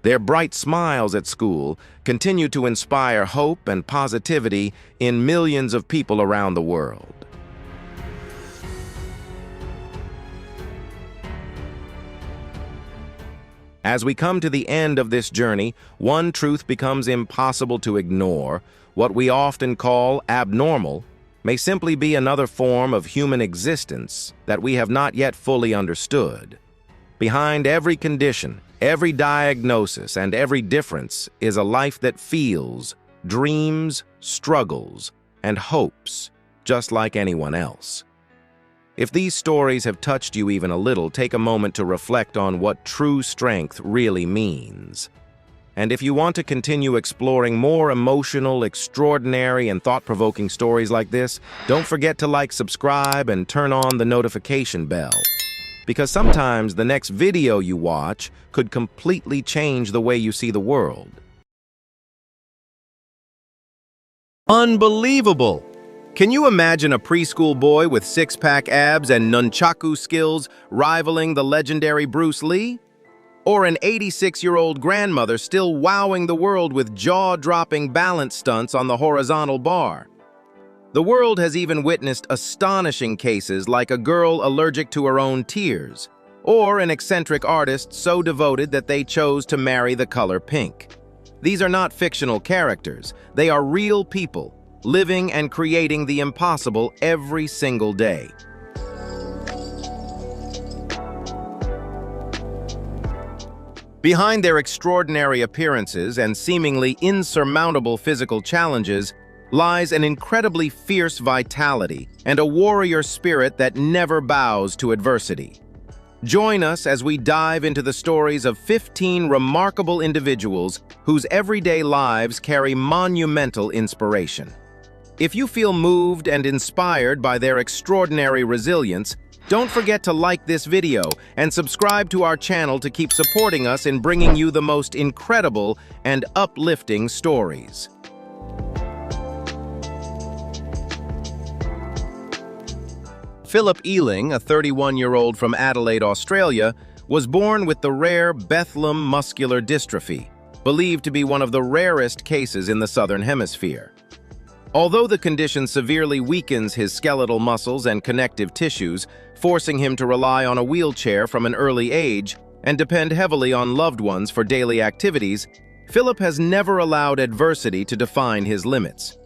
Their bright smiles at school continue to inspire hope and positivity in millions of people around the world. As we come to the end of this journey, one truth becomes impossible to ignore. What we often call abnormal may simply be another form of human existence that we have not yet fully understood. Behind every condition, every diagnosis, and every difference is a life that feels, dreams, struggles, and hopes, just like anyone else. If these stories have touched you even a little, take a moment to reflect on what true strength really means. And if you want to continue exploring more emotional, extraordinary, and thought-provoking stories like this, don't forget to like, subscribe, and turn on the notification bell. Because sometimes the next video you watch could completely change the way you see the world. Unbelievable! Can you imagine a preschool boy with six-pack abs and nunchaku skills rivaling the legendary Bruce Lee? Or an 86-year-old grandmother still wowing the world with jaw-dropping balance stunts on the horizontal bar? The world has even witnessed astonishing cases like a girl allergic to her own tears, or an eccentric artist so devoted that they chose to marry the color pink. These are not fictional characters, they are real people, living and creating the impossible every single day. Behind their extraordinary appearances and seemingly insurmountable physical challenges lies an incredibly fierce vitality and a warrior spirit that never bows to adversity. Join us as we dive into the stories of 15 remarkable individuals whose everyday lives carry monumental inspiration. If you feel moved and inspired by their extraordinary resilience, don't forget to like this video and subscribe to our channel to keep supporting us in bringing you the most incredible and uplifting stories. Philip Ealing, a 31-year-old from Adelaide, Australia, was born with the rare Bethlem muscular dystrophy, believed to be one of the rarest cases in the Southern Hemisphere. Although the condition severely weakens his skeletal muscles and connective tissues, forcing him to rely on a wheelchair from an early age and depend heavily on loved ones for daily activities, Philip has never allowed adversity to define his limits.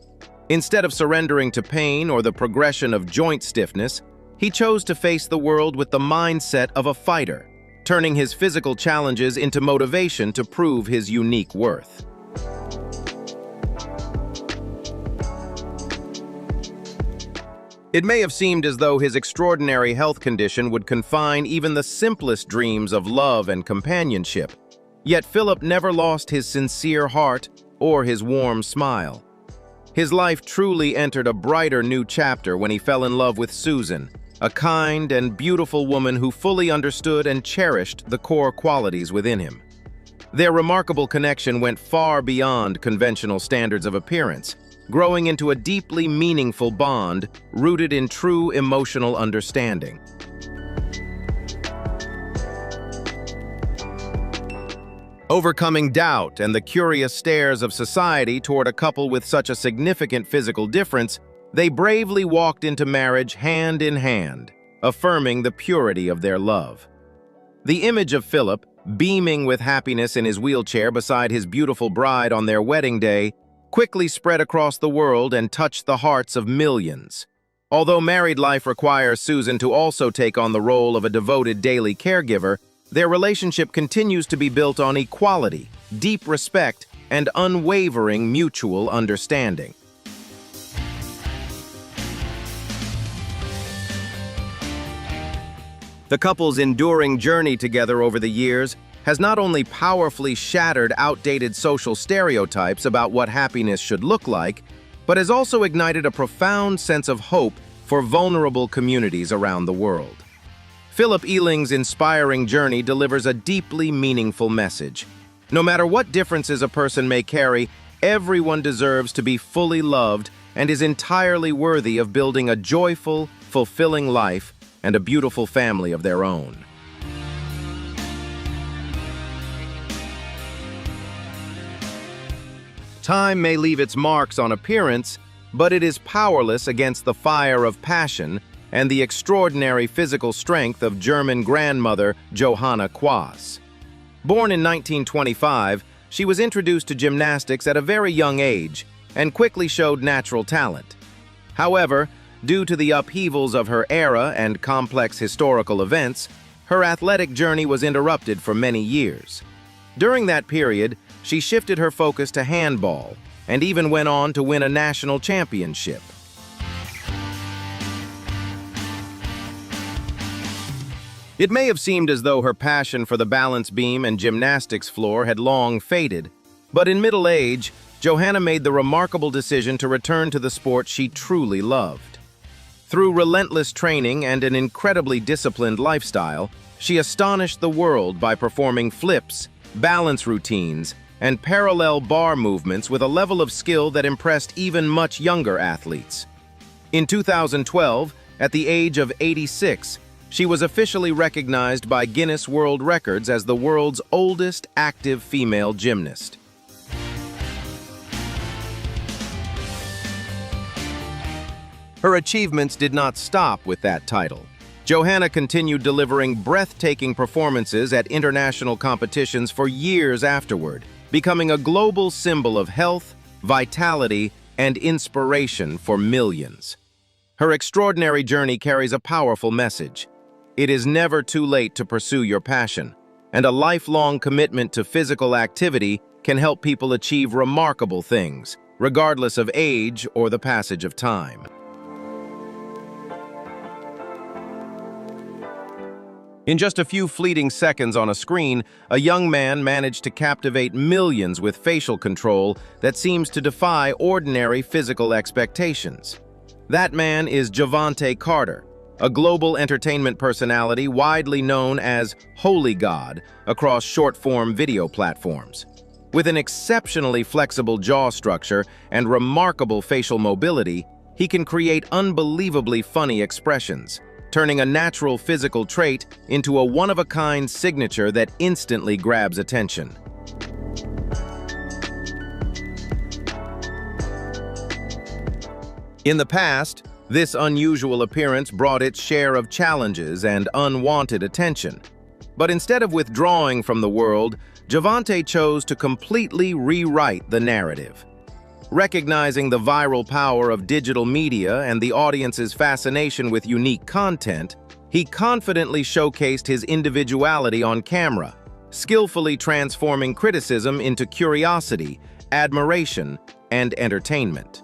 Instead of surrendering to pain or the progression of joint stiffness, he chose to face the world with the mindset of a fighter, turning his physical challenges into motivation to prove his unique worth. It may have seemed as though his extraordinary health condition would confine even the simplest dreams of love and companionship, yet Philip never lost his sincere heart or his warm smile. His life truly entered a brighter new chapter when he fell in love with Susan, a kind and beautiful woman who fully understood and cherished the core qualities within him. Their remarkable connection went far beyond conventional standards of appearance, growing into a deeply meaningful bond rooted in true emotional understanding. Overcoming doubt and the curious stares of society toward a couple with such a significant physical difference, they bravely walked into marriage hand in hand, affirming the purity of their love. The image of Philip, beaming with happiness in his wheelchair beside his beautiful bride on their wedding day, quickly spread across the world and touched the hearts of millions. Although married life requires Susan to also take on the role of a devoted daily caregiver, their relationship continues to be built on equality, deep respect, and unwavering mutual understanding. The couple's enduring journey together over the years has not only powerfully shattered outdated social stereotypes about what happiness should look like, but has also ignited a profound sense of hope for vulnerable communities around the world. Philip Ealing's inspiring journey delivers a deeply meaningful message. No matter what differences a person may carry, everyone deserves to be fully loved and is entirely worthy of building a joyful, fulfilling life and a beautiful family of their own. Time may leave its marks on appearance, but it is powerless against the fire of passion and the extraordinary physical strength of German grandmother Johanna Quaas. Born in 1925, she was introduced to gymnastics at a very young age and quickly showed natural talent. However, due to the upheavals of her era and complex historical events, her athletic journey was interrupted for many years. During that period, she shifted her focus to handball and even went on to win a national championship. It may have seemed as though her passion for the balance beam and gymnastics floor had long faded, but in middle age, Johanna made the remarkable decision to return to the sport she truly loved. Through relentless training and an incredibly disciplined lifestyle, she astonished the world by performing flips, balance routines, and parallel bar movements with a level of skill that impressed even much younger athletes. In 2012, at the age of 86, she was officially recognized by Guinness World Records as the world's oldest active female gymnast. Her achievements did not stop with that title. Johanna continued delivering breathtaking performances at international competitions for years afterward, becoming a global symbol of health, vitality, and inspiration for millions. Her extraordinary journey carries a powerful message. It is never too late to pursue your passion, and a lifelong commitment to physical activity can help people achieve remarkable things, regardless of age or the passage of time. In just a few fleeting seconds on a screen, a young man managed to captivate millions with facial control that seems to defy ordinary physical expectations. That man is Javante Carter, a global entertainment personality widely known as Holy God across short-form video platforms. With an exceptionally flexible jaw structure and remarkable facial mobility, he can create unbelievably funny expressions, turning a natural physical trait into a one-of-a-kind signature that instantly grabs attention. In the past, this unusual appearance brought its share of challenges and unwanted attention. But instead of withdrawing from the world, Javante chose to completely rewrite the narrative. Recognizing the viral power of digital media and the audience's fascination with unique content, he confidently showcased his individuality on camera, skillfully transforming criticism into curiosity, admiration, and entertainment.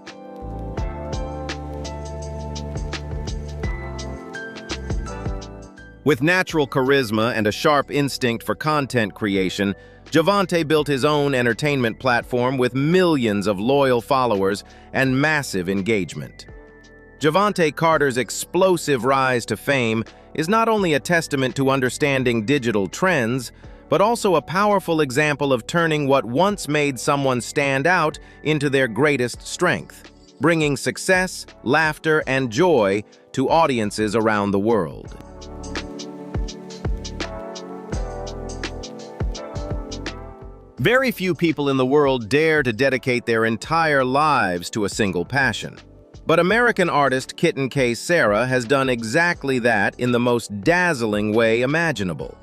With natural charisma and a sharp instinct for content creation, Javante built his own entertainment platform with millions of loyal followers and massive engagement. Javante Carter's explosive rise to fame is not only a testament to understanding digital trends, but also a powerful example of turning what once made someone stand out into their greatest strength, bringing success, laughter, and joy to audiences around the world. Very few people in the world dare to dedicate their entire lives to a single passion. But American artist Kitten K. Sarah has done exactly that in the most dazzling way imaginable.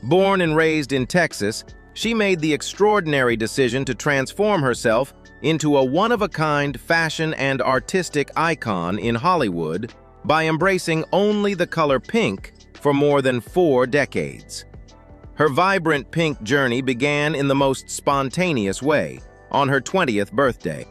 Born and raised in Texas, she made the extraordinary decision to transform herself into a one-of-a-kind fashion and artistic icon in Hollywood by embracing only the color pink for more than 4 decades. Her vibrant pink journey began in the most spontaneous way, on her 20th birthday.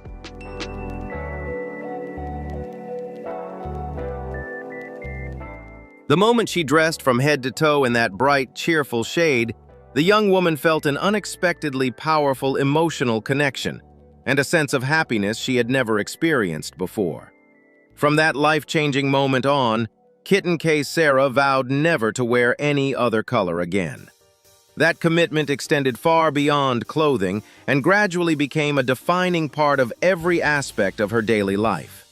The moment she dressed from head to toe in that bright, cheerful shade, the young woman felt an unexpectedly powerful emotional connection and a sense of happiness she had never experienced before. From that life-changing moment on, Kitten K. Sarah vowed never to wear any other color again. That commitment extended far beyond clothing and gradually became a defining part of every aspect of her daily life.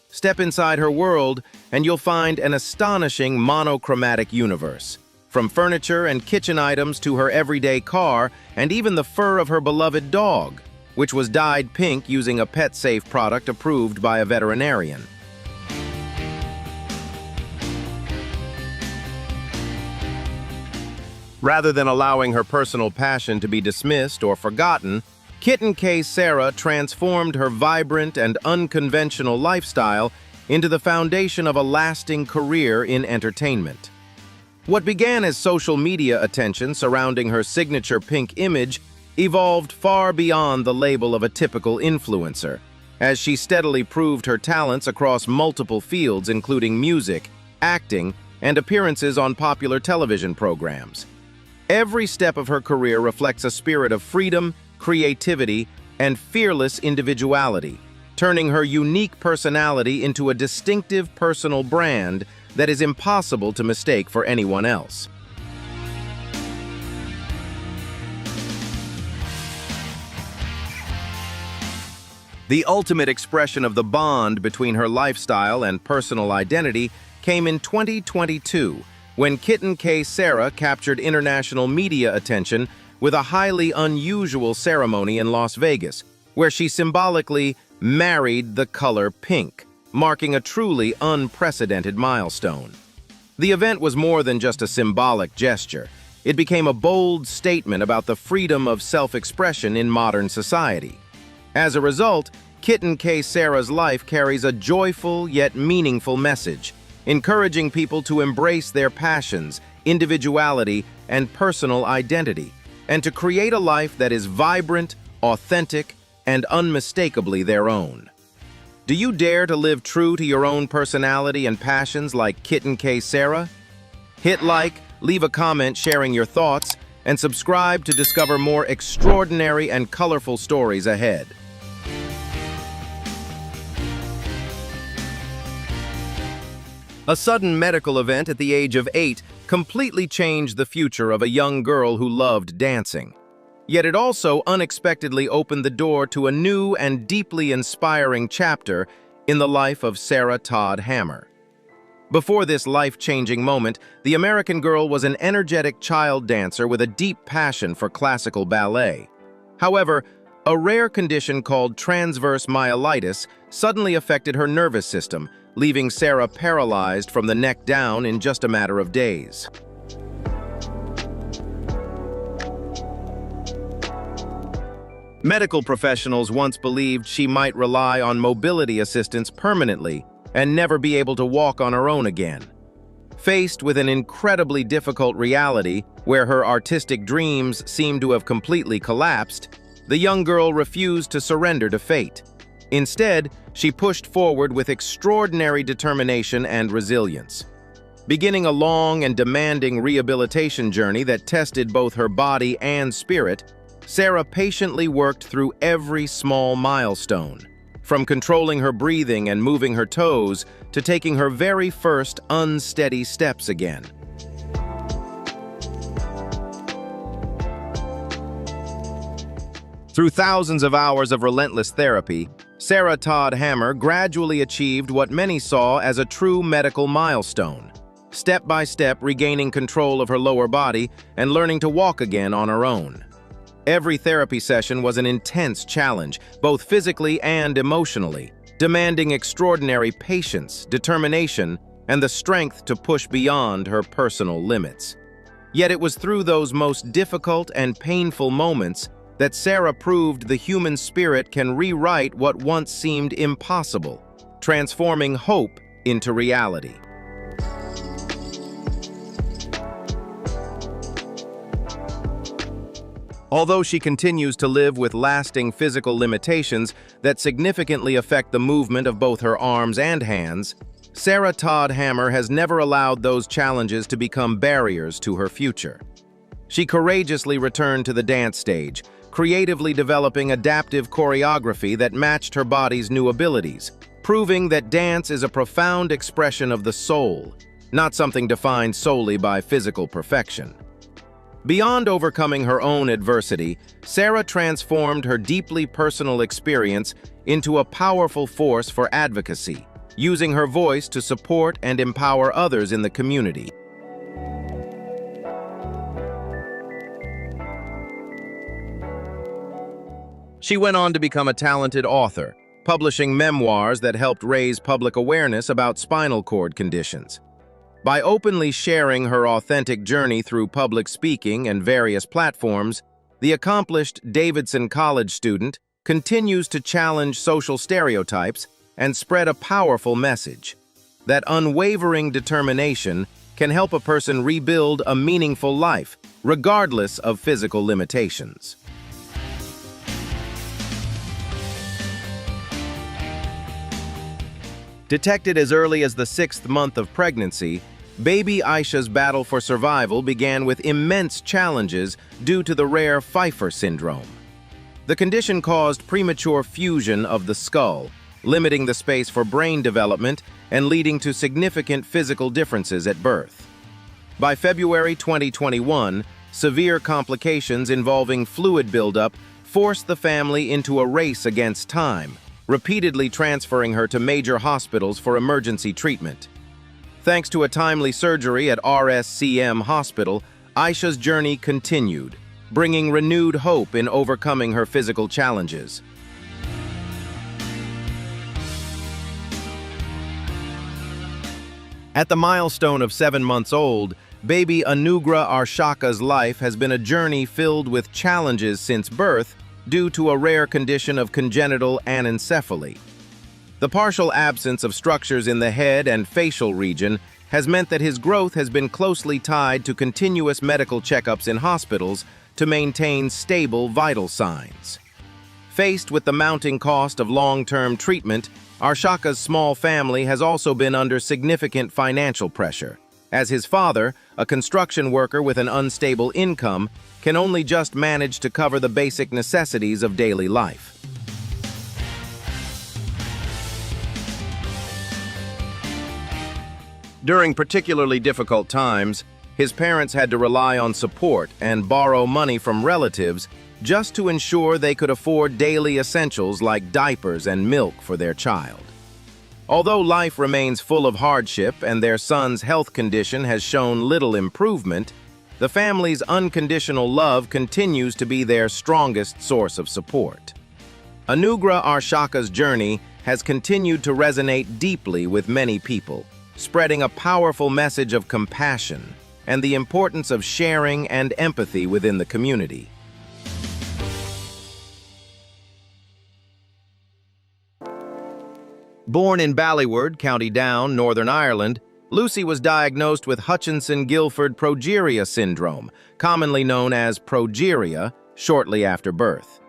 Step inside her world, and you'll find an astonishing monochromatic universe, from furniture and kitchen items to her everyday car and even the fur of her beloved dog, which was dyed pink using a pet-safe product approved by a veterinarian. Rather than allowing her personal passion to be dismissed or forgotten, Kitten K. Sarah transformed her vibrant and unconventional lifestyle into the foundation of a lasting career in entertainment. What began as social media attention surrounding her signature pink image evolved far beyond the label of a typical influencer, as she steadily proved her talents across multiple fields including music, acting, and appearances on popular television programs. Every step of her career reflects a spirit of freedom, creativity, and fearless individuality, turning her unique personality into a distinctive personal brand that is impossible to mistake for anyone else. The ultimate expression of the bond between her lifestyle and personal identity came in 2022, when Kitten K. Sarah captured international media attention with a highly unusual ceremony in Las Vegas, where she symbolically married the color pink, marking a truly unprecedented milestone. The event was more than just a symbolic gesture. It became a bold statement about the freedom of self-expression in modern society. As a result, Kitten K. Sarah's life carries a joyful yet meaningful message, encouraging people to embrace their passions, individuality, and personal identity, and to create a life that is vibrant, authentic, and unmistakably their own. Do you dare to live true to your own personality and passions like Kitten K. Sarah? Hit like, leave a comment sharing your thoughts, and subscribe to discover more extraordinary and colorful stories ahead. A sudden medical event at the age of 8 completely changed the future of a young girl who loved dancing. Yet it also unexpectedly opened the door to a new and deeply inspiring chapter in the life of Sarah Todd Hammer. Before this life-changing moment, the American girl was an energetic child dancer with a deep passion for classical ballet. However, a rare condition called transverse myelitis suddenly affected her nervous system, leaving Sarah paralyzed from the neck down in just a matter of days. Medical professionals once believed she might rely on mobility assistance permanently and never be able to walk on her own again. Faced with an incredibly difficult reality where her artistic dreams seemed to have completely collapsed, the young girl refused to surrender to fate. Instead, she pushed forward with extraordinary determination and resilience. Beginning a long and demanding rehabilitation journey that tested both her body and spirit, Sarah patiently worked through every small milestone, from controlling her breathing and moving her toes to taking her very first unsteady steps again. Through thousands of hours of relentless therapy, Sarah Todd Hammer gradually achieved what many saw as a true medical milestone, step by step regaining control of her lower body and learning to walk again on her own. Every therapy session was an intense challenge, both physically and emotionally, demanding extraordinary patience, determination, and the strength to push beyond her personal limits. Yet it was through those most difficult and painful moments that Sarah proved the human spirit can rewrite what once seemed impossible, transforming hope into reality. Although she continues to live with lasting physical limitations that significantly affect the movement of both her arms and hands, Sarah Todd Hammer has never allowed those challenges to become barriers to her future. She courageously returned to the dance stage, creatively developing adaptive choreography that matched her body's new abilities, proving that dance is a profound expression of the soul, not something defined solely by physical perfection. Beyond overcoming her own adversity, Sarah transformed her deeply personal experience into a powerful force for advocacy, using her voice to support and empower others in the community. She went on to become a talented author, publishing memoirs that helped raise public awareness about spinal cord conditions. By openly sharing her authentic journey through public speaking and various platforms, the accomplished Davidson College student continues to challenge social stereotypes and spread a powerful message. That unwavering determination can help a person rebuild a meaningful life, regardless of physical limitations. Detected as early as the 6th month of pregnancy, baby Aisha's battle for survival began with immense challenges due to the rare Pfeiffer syndrome. The condition caused premature fusion of the skull, limiting the space for brain development and leading to significant physical differences at birth. By February 2021, severe complications involving fluid buildup forced the family into a race against time, repeatedly transferring her to major hospitals for emergency treatment. Thanks to a timely surgery at RSCM Hospital, Aisha's journey continued, bringing renewed hope in overcoming her physical challenges. At the milestone of 7 months old, baby Anugrah Arshaka's life has been a journey filled with challenges since birth due to a rare condition of congenital anencephaly. The partial absence of structures in the head and facial region has meant that his growth has been closely tied to continuous medical checkups in hospitals to maintain stable vital signs. Faced with the mounting cost of long-term treatment, Arshaka's small family has also been under significant financial pressure, as his father, a construction worker with an unstable income, can only just manage to cover the basic necessities of daily life. During particularly difficult times, his parents had to rely on support and borrow money from relatives just to ensure they could afford daily essentials like diapers and milk for their child. Although life remains full of hardship and their son's health condition has shown little improvement, the family's unconditional love continues to be their strongest source of support. Anugrah Arshaka's journey has continued to resonate deeply with many people, spreading a powerful message of compassion and the importance of sharing and empathy within the community. Born in Ballywood, County Down, Northern Ireland, Lucy was diagnosed with Hutchinson-Gilford progeria syndrome, commonly known as progeria, shortly after birth.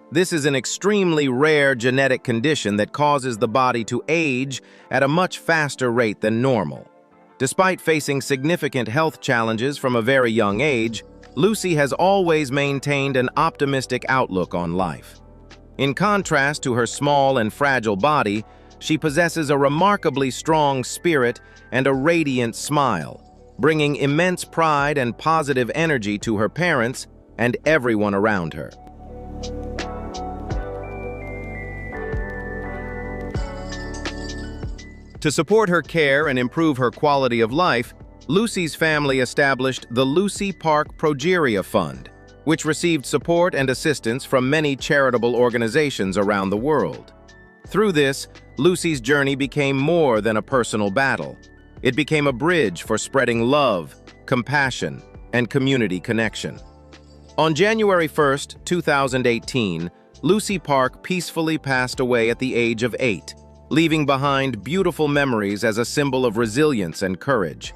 This is an extremely rare genetic condition that causes the body to age at a much faster rate than normal. Despite facing significant health challenges from a very young age, Lucy has always maintained an optimistic outlook on life. In contrast to her small and fragile body, she possesses a remarkably strong spirit and a radiant smile, bringing immense pride and positive energy to her parents and everyone around her. To support her care and improve her quality of life, Lucy's family established the Lucy Park Progeria Fund, which received support and assistance from many charitable organizations around the world. Through this, Lucy's journey became more than a personal battle. It became a bridge for spreading love, compassion, and community connection. On January 1st, 2018, Lucy Park peacefully passed away at the age of 8, leaving behind beautiful memories as a symbol of resilience and courage.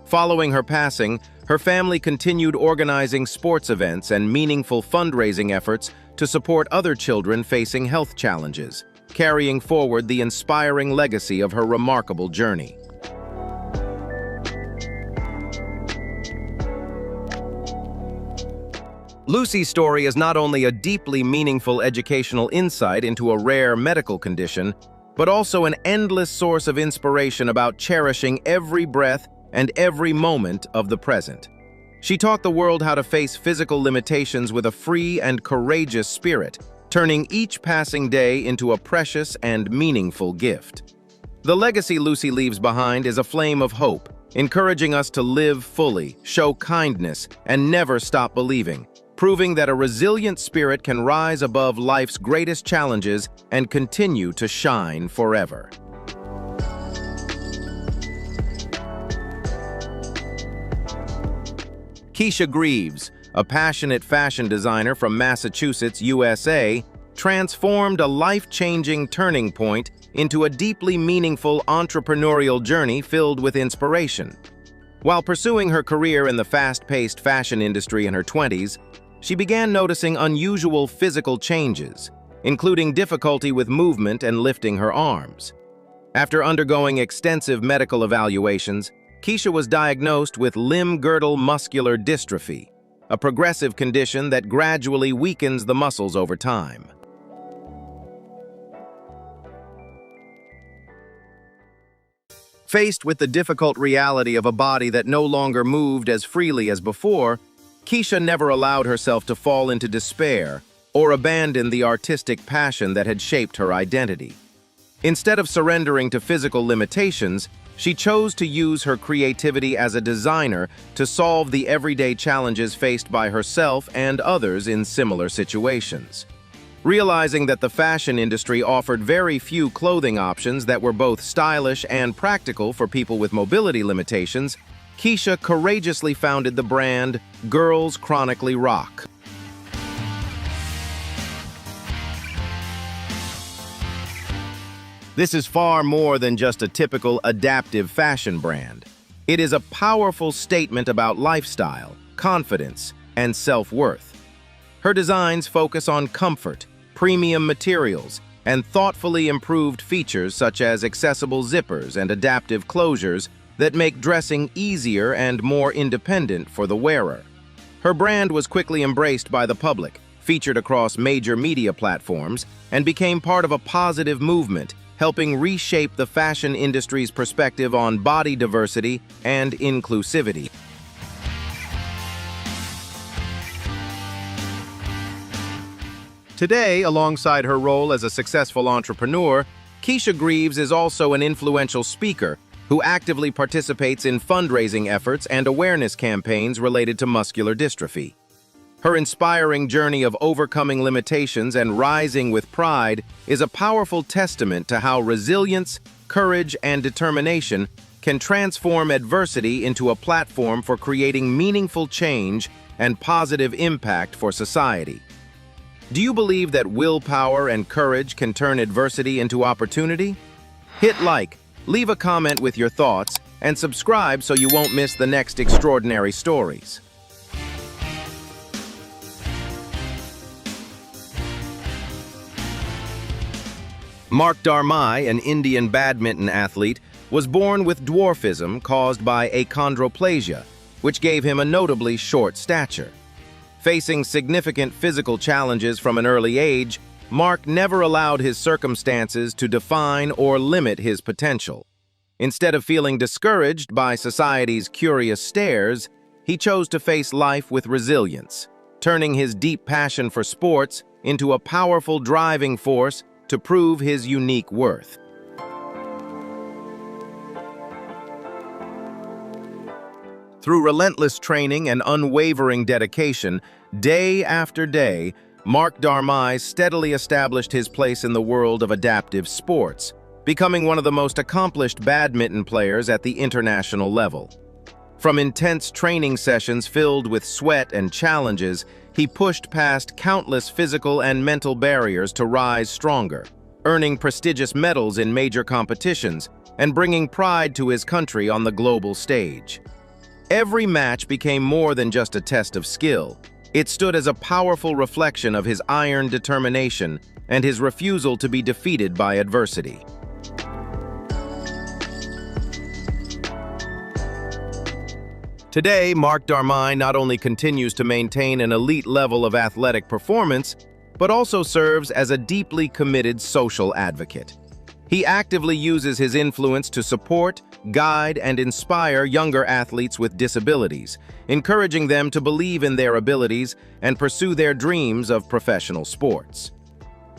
Following her passing, her family continued organizing sports events and meaningful fundraising efforts to support other children facing health challenges, carrying forward the inspiring legacy of her remarkable journey. Lucy's story is not only a deeply meaningful educational insight into a rare medical condition, but also an endless source of inspiration about cherishing every breath and every moment of the present. She taught the world how to face physical limitations with a free and courageous spirit, turning each passing day into a precious and meaningful gift. The legacy Lucy leaves behind is a flame of hope, encouraging us to live fully, show kindness, and never stop believing, proving that a resilient spirit can rise above life's greatest challenges and continue to shine forever. Keisha Greaves, a passionate fashion designer from Massachusetts, USA, transformed a life-changing turning point into a deeply meaningful entrepreneurial journey filled with inspiration. While pursuing her career in the fast-paced fashion industry in her 20s, she began noticing unusual physical changes, including difficulty with movement and lifting her arms. After undergoing extensive medical evaluations, Keisha was diagnosed with limb-girdle muscular dystrophy, a progressive condition that gradually weakens the muscles over time. Faced with the difficult reality of a body that no longer moved as freely as before, Keisha never allowed herself to fall into despair or abandon the artistic passion that had shaped her identity. Instead of surrendering to physical limitations, she chose to use her creativity as a designer to solve the everyday challenges faced by herself and others in similar situations. Realizing that the fashion industry offered very few clothing options that were both stylish and practical for people with mobility limitations, Keisha courageously founded the brand Girls Chronically Rock. This is far more than just a typical adaptive fashion brand. It is a powerful statement about lifestyle, confidence, and self-worth. Her designs focus on comfort, premium materials, and thoughtfully improved features such as accessible zippers and adaptive closures that make dressing easier and more independent for the wearer. Her brand was quickly embraced by the public, featured across major media platforms, and became part of a positive movement, helping reshape the fashion industry's perspective on body diversity and inclusivity. Today, alongside her role as a successful entrepreneur, Keisha Greaves is also an influential speaker who actively participates in fundraising efforts and awareness campaigns related to muscular dystrophy. Her inspiring journey of overcoming limitations and rising with pride is a powerful testament to how resilience, courage, and determination can transform adversity into a platform for creating meaningful change and positive impact for society. Do you believe that willpower and courage can turn adversity into opportunity? Hit like, leave a comment with your thoughts, and subscribe so you won't miss the next extraordinary stories. Mark Darmai, an Indian badminton athlete, was born with dwarfism caused by achondroplasia, which gave him a notably short stature. Facing significant physical challenges from an early age, Mark never allowed his circumstances to define or limit his potential. Instead of feeling discouraged by society's curious stares, he chose to face life with resilience, turning his deep passion for sports into a powerful driving force to prove his unique worth. Through relentless training and unwavering dedication, day after day, Mark Darmai steadily established his place in the world of adaptive sports, becoming one of the most accomplished badminton players at the international level. From intense training sessions filled with sweat and challenges, he pushed past countless physical and mental barriers to rise stronger, earning prestigious medals in major competitions and bringing pride to his country on the global stage. Every match became more than just a test of skill. It stood as a powerful reflection of his iron determination and his refusal to be defeated by adversity. Today, Mark Darmai not only continues to maintain an elite level of athletic performance, but also serves as a deeply committed social advocate. He actively uses his influence to support, guide, and inspire younger athletes with disabilities, encouraging them to believe in their abilities and pursue their dreams of professional sports.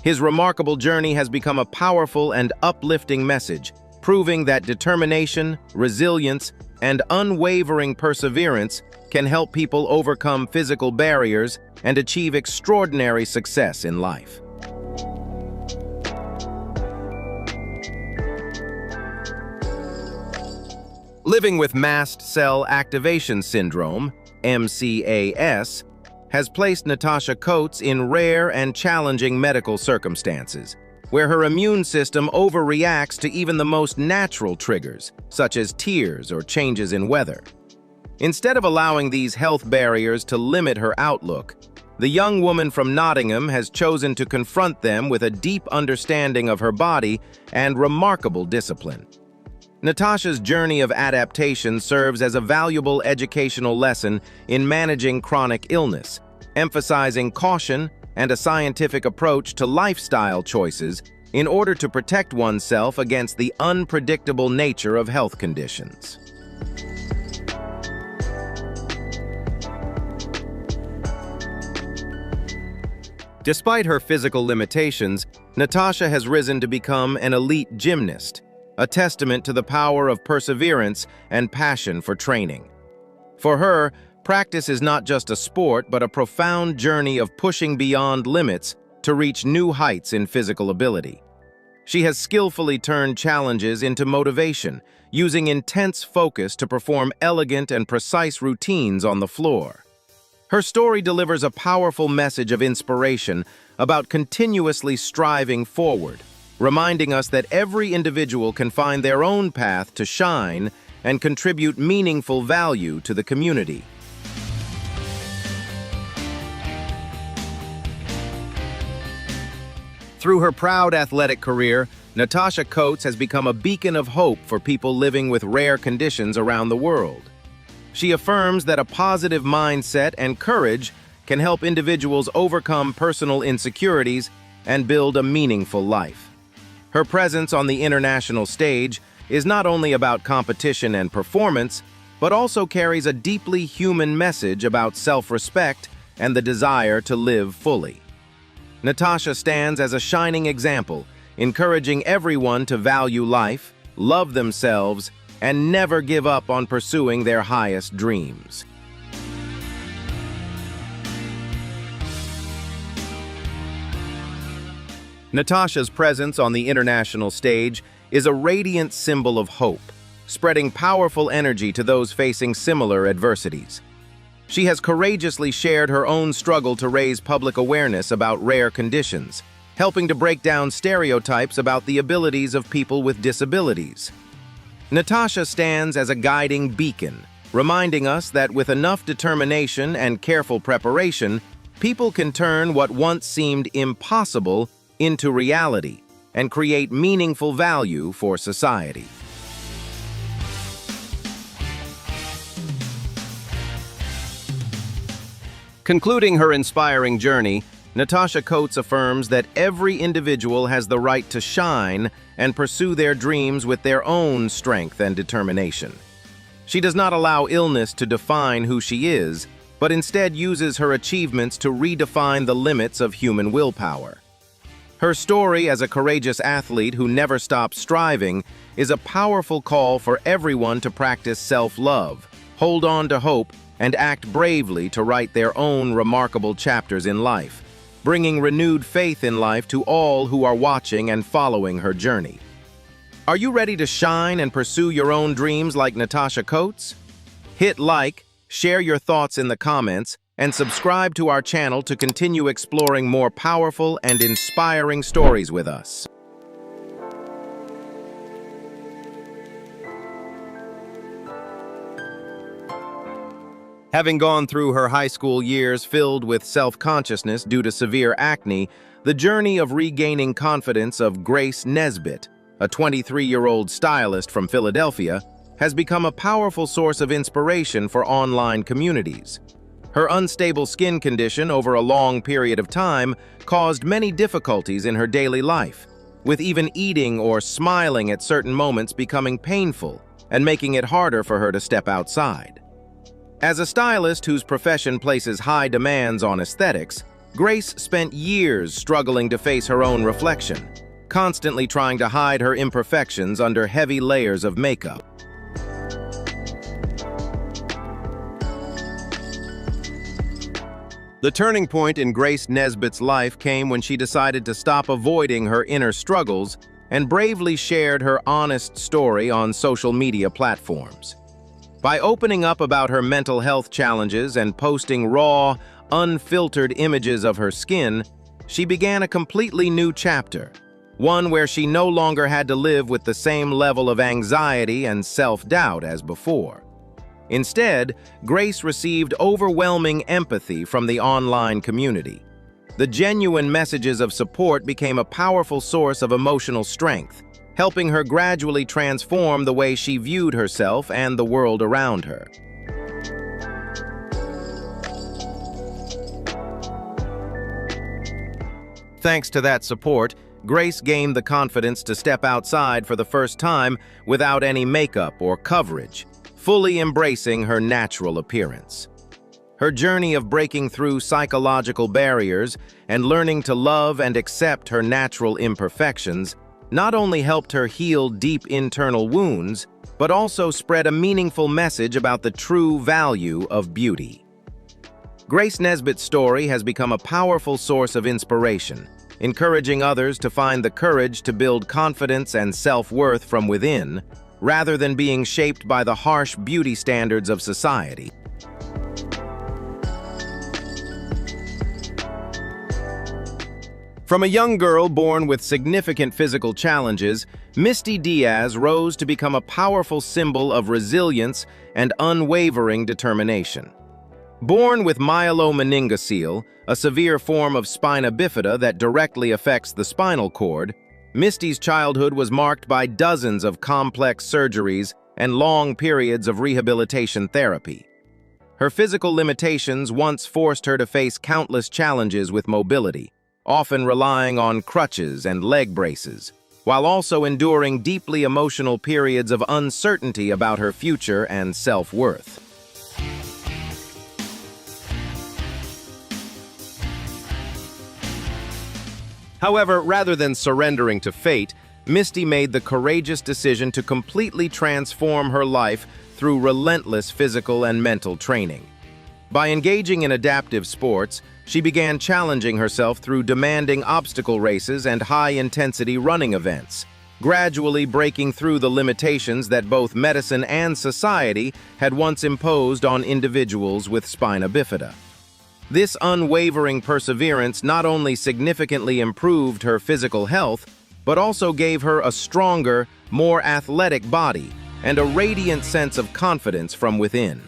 His remarkable journey has become a powerful and uplifting message, proving that determination, resilience, and unwavering perseverance can help people overcome physical barriers and achieve extraordinary success in life. Living with mast cell activation syndrome, MCAS, has placed Natasha Coates in rare and challenging medical circumstances, where her immune system overreacts to even the most natural triggers, such as tears or changes in weather. Instead of allowing these health barriers to limit her outlook, the young woman from Nottingham has chosen to confront them with a deep understanding of her body and remarkable discipline. Natasha's journey of adaptation serves as a valuable educational lesson in managing chronic illness, emphasizing caution and a scientific approach to lifestyle choices in order to protect oneself against the unpredictable nature of health conditions. Despite her physical limitations, Natasha has risen to become an elite gymnast, a testament to the power of perseverance and passion for training. For her, practice is not just a sport, but a profound journey of pushing beyond limits to reach new heights in physical ability. She has skillfully turned challenges into motivation, using intense focus to perform elegant and precise routines on the floor. Her story delivers a powerful message of inspiration about continuously striving forward, reminding us that every individual can find their own path to shine and contribute meaningful value to the community. Through her proud athletic career, Natasha Coates has become a beacon of hope for people living with rare conditions around the world. She affirms that a positive mindset and courage can help individuals overcome personal insecurities and build a meaningful life. Her presence on the international stage is not only about competition and performance, but also carries a deeply human message about self-respect and the desire to live fully. Natasha stands as a shining example, encouraging everyone to value life, love themselves, and never give up on pursuing their highest dreams. Natasha's presence on the international stage is a radiant symbol of hope, spreading powerful energy to those facing similar adversities. She has courageously shared her own struggle to raise public awareness about rare conditions, helping to break down stereotypes about the abilities of people with disabilities. Natasha stands as a guiding beacon, reminding us that with enough determination and careful preparation, people can turn what once seemed impossible into reality and create meaningful value for society. Concluding her inspiring journey, Natasha Coates affirms that every individual has the right to shine and pursue their dreams with their own strength and determination. She does not allow illness to define who she is, but instead uses her achievements to redefine the limits of human willpower. Her story as a courageous athlete who never stops striving is a powerful call for everyone to practice self-love, hold on to hope, and act bravely to write their own remarkable chapters in life, bringing renewed faith in life to all who are watching and following her journey. Are you ready to shine and pursue your own dreams like Natasha Coates? Hit like, share your thoughts in the comments, and subscribe to our channel to continue exploring more powerful and inspiring stories with us. Having gone through her high school years filled with self-consciousness due to severe acne, the journey of regaining confidence of Grace Nesbitt, a 23-year-old stylist from Philadelphia, has become a powerful source of inspiration for online communities. Her unstable skin condition over a long period of time caused many difficulties in her daily life, with even eating or smiling at certain moments becoming painful and making it harder for her to step outside. As a stylist whose profession places high demands on aesthetics, Grace spent years struggling to face her own reflection, constantly trying to hide her imperfections under heavy layers of makeup. The turning point in Grace Nesbitt's life came when she decided to stop avoiding her inner struggles and bravely shared her honest story on social media platforms. By opening up about her mental health challenges and posting raw, unfiltered images of her skin, she began a completely new chapter, one where she no longer had to live with the same level of anxiety and self-doubt as before. Instead, Grace received overwhelming empathy from the online community. The genuine messages of support became a powerful source of emotional strength, helping her gradually transform the way she viewed herself and the world around her. Thanks to that support, Grace gained the confidence to step outside for the first time without any makeup or coverage, fully embracing her natural appearance. Her journey of breaking through psychological barriers and learning to love and accept her natural imperfections not only helped her heal deep internal wounds, but also spread a meaningful message about the true value of beauty. Grace Nesbitt's story has become a powerful source of inspiration, encouraging others to find the courage to build confidence and self-worth from within, rather than being shaped by the harsh beauty standards of society. From a young girl born with significant physical challenges, Misty Diaz rose to become a powerful symbol of resilience and unwavering determination. Born with myelomeningocele, a severe form of spina bifida that directly affects the spinal cord, Misty's childhood was marked by dozens of complex surgeries and long periods of rehabilitation therapy. Her physical limitations once forced her to face countless challenges with mobility, often relying on crutches and leg braces, while also enduring deeply emotional periods of uncertainty about her future and self-worth. However, rather than surrendering to fate, Misty made the courageous decision to completely transform her life through relentless physical and mental training. By engaging in adaptive sports, she began challenging herself through demanding obstacle races and high-intensity running events, gradually breaking through the limitations that both medicine and society had once imposed on individuals with spina bifida. This unwavering perseverance not only significantly improved her physical health, but also gave her a stronger, more athletic body and a radiant sense of confidence from within.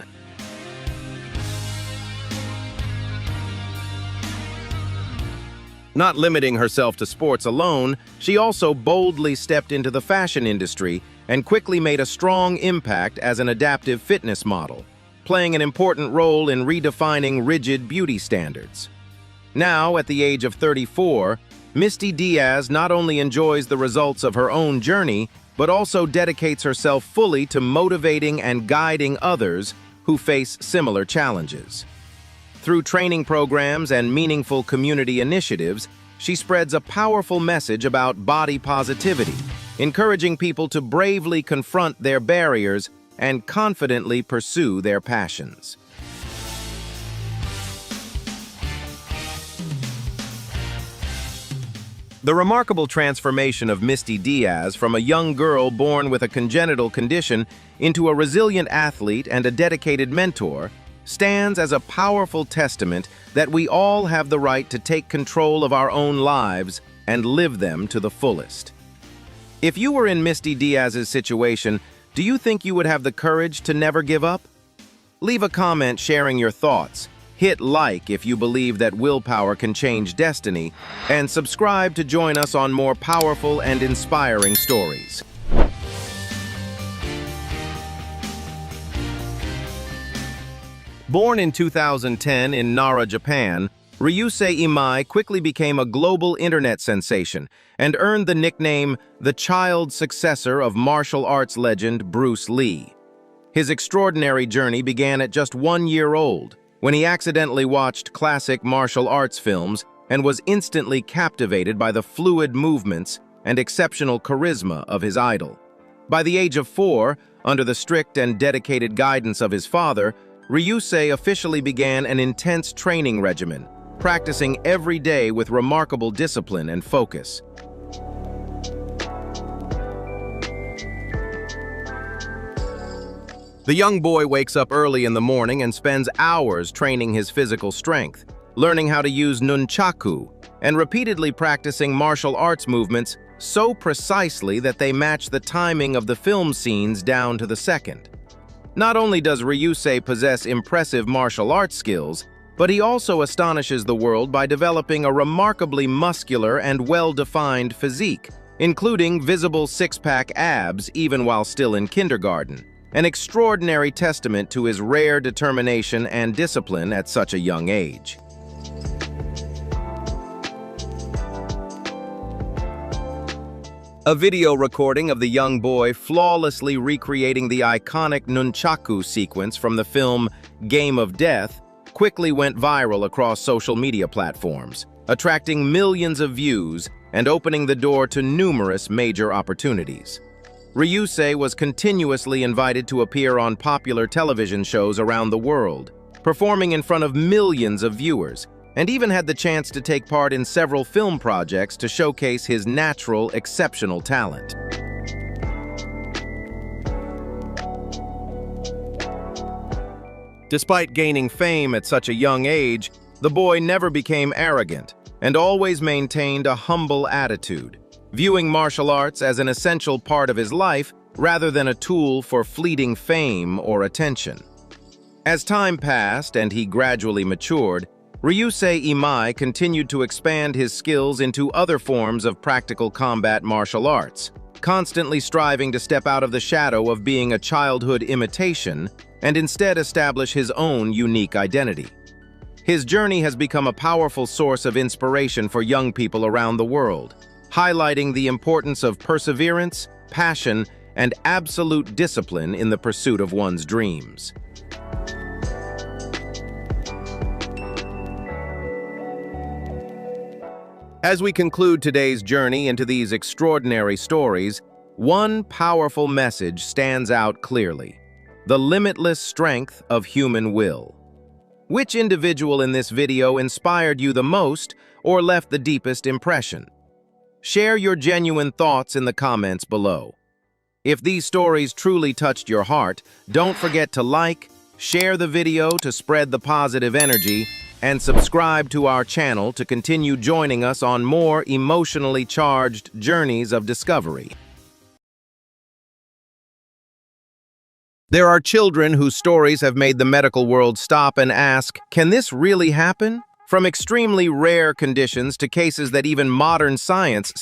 Not limiting herself to sports alone, she also boldly stepped into the fashion industry and quickly made a strong impact as an adaptive fitness model, playing an important role in redefining rigid beauty standards. Now, at the age of 34, Misty Diaz not only enjoys the results of her own journey, but also dedicates herself fully to motivating and guiding others who face similar challenges. Through training programs and meaningful community initiatives, she spreads a powerful message about body positivity, encouraging people to bravely confront their barriers and confidently pursue their passions. The remarkable transformation of Misty Diaz from a young girl born with a congenital condition into a resilient athlete and a dedicated mentor stands as a powerful testament that we all have the right to take control of our own lives and live them to the fullest. If you were in Misty Diaz's situation, do you think you would have the courage to never give up? Leave a comment sharing your thoughts, hit like if you believe that willpower can change destiny, and subscribe to join us on more powerful and inspiring stories. Born in 2010 in Nara, Japan, Ryusei Imai quickly became a global internet sensation and earned the nickname the child successor of martial arts legend Bruce Lee. His extraordinary journey began at just 1 year old, when he accidentally watched classic martial arts films and was instantly captivated by the fluid movements and exceptional charisma of his idol. By the age of 4, under the strict and dedicated guidance of his father, Ryusei officially began an intense training regimen, practicing every day with remarkable discipline and focus. The young boy wakes up early in the morning and spends hours training his physical strength, learning how to use nunchaku, and repeatedly practicing martial arts movements so precisely that they match the timing of the film scenes down to the second. Not only does Ryusei possess impressive martial arts skills, but he also astonishes the world by developing a remarkably muscular and well-defined physique, including visible six-pack abs even while still in kindergarten, an extraordinary testament to his rare determination and discipline at such a young age. A video recording of the young boy flawlessly recreating the iconic nunchaku sequence from the film Game of Death quickly went viral across social media platforms, attracting millions of views and opening the door to numerous major opportunities. Ryusei was continuously invited to appear on popular television shows around the world, performing in front of millions of viewers, and even had the chance to take part in several film projects to showcase his natural, exceptional talent. Despite gaining fame at such a young age, the boy never became arrogant and always maintained a humble attitude, viewing martial arts as an essential part of his life rather than a tool for fleeting fame or attention. As time passed and he gradually matured, Ryusei Imai continued to expand his skills into other forms of practical combat martial arts, constantly striving to step out of the shadow of being a childhood imitation and instead establish his own unique identity. His journey has become a powerful source of inspiration for young people around the world, highlighting the importance of perseverance, passion, and absolute discipline in the pursuit of one's dreams. As we conclude today's journey into these extraordinary stories, one powerful message stands out clearly: the limitless strength of human will. Which individual in this video inspired you the most or left the deepest impression? Share your genuine thoughts in the comments below. If these stories truly touched your heart, don't forget to like, share the video to spread the positive energy, and subscribe to our channel to continue joining us on more emotionally charged journeys of discovery. There are children whose stories have made the medical world stop and ask, can this really happen? From extremely rare conditions to cases that even modern science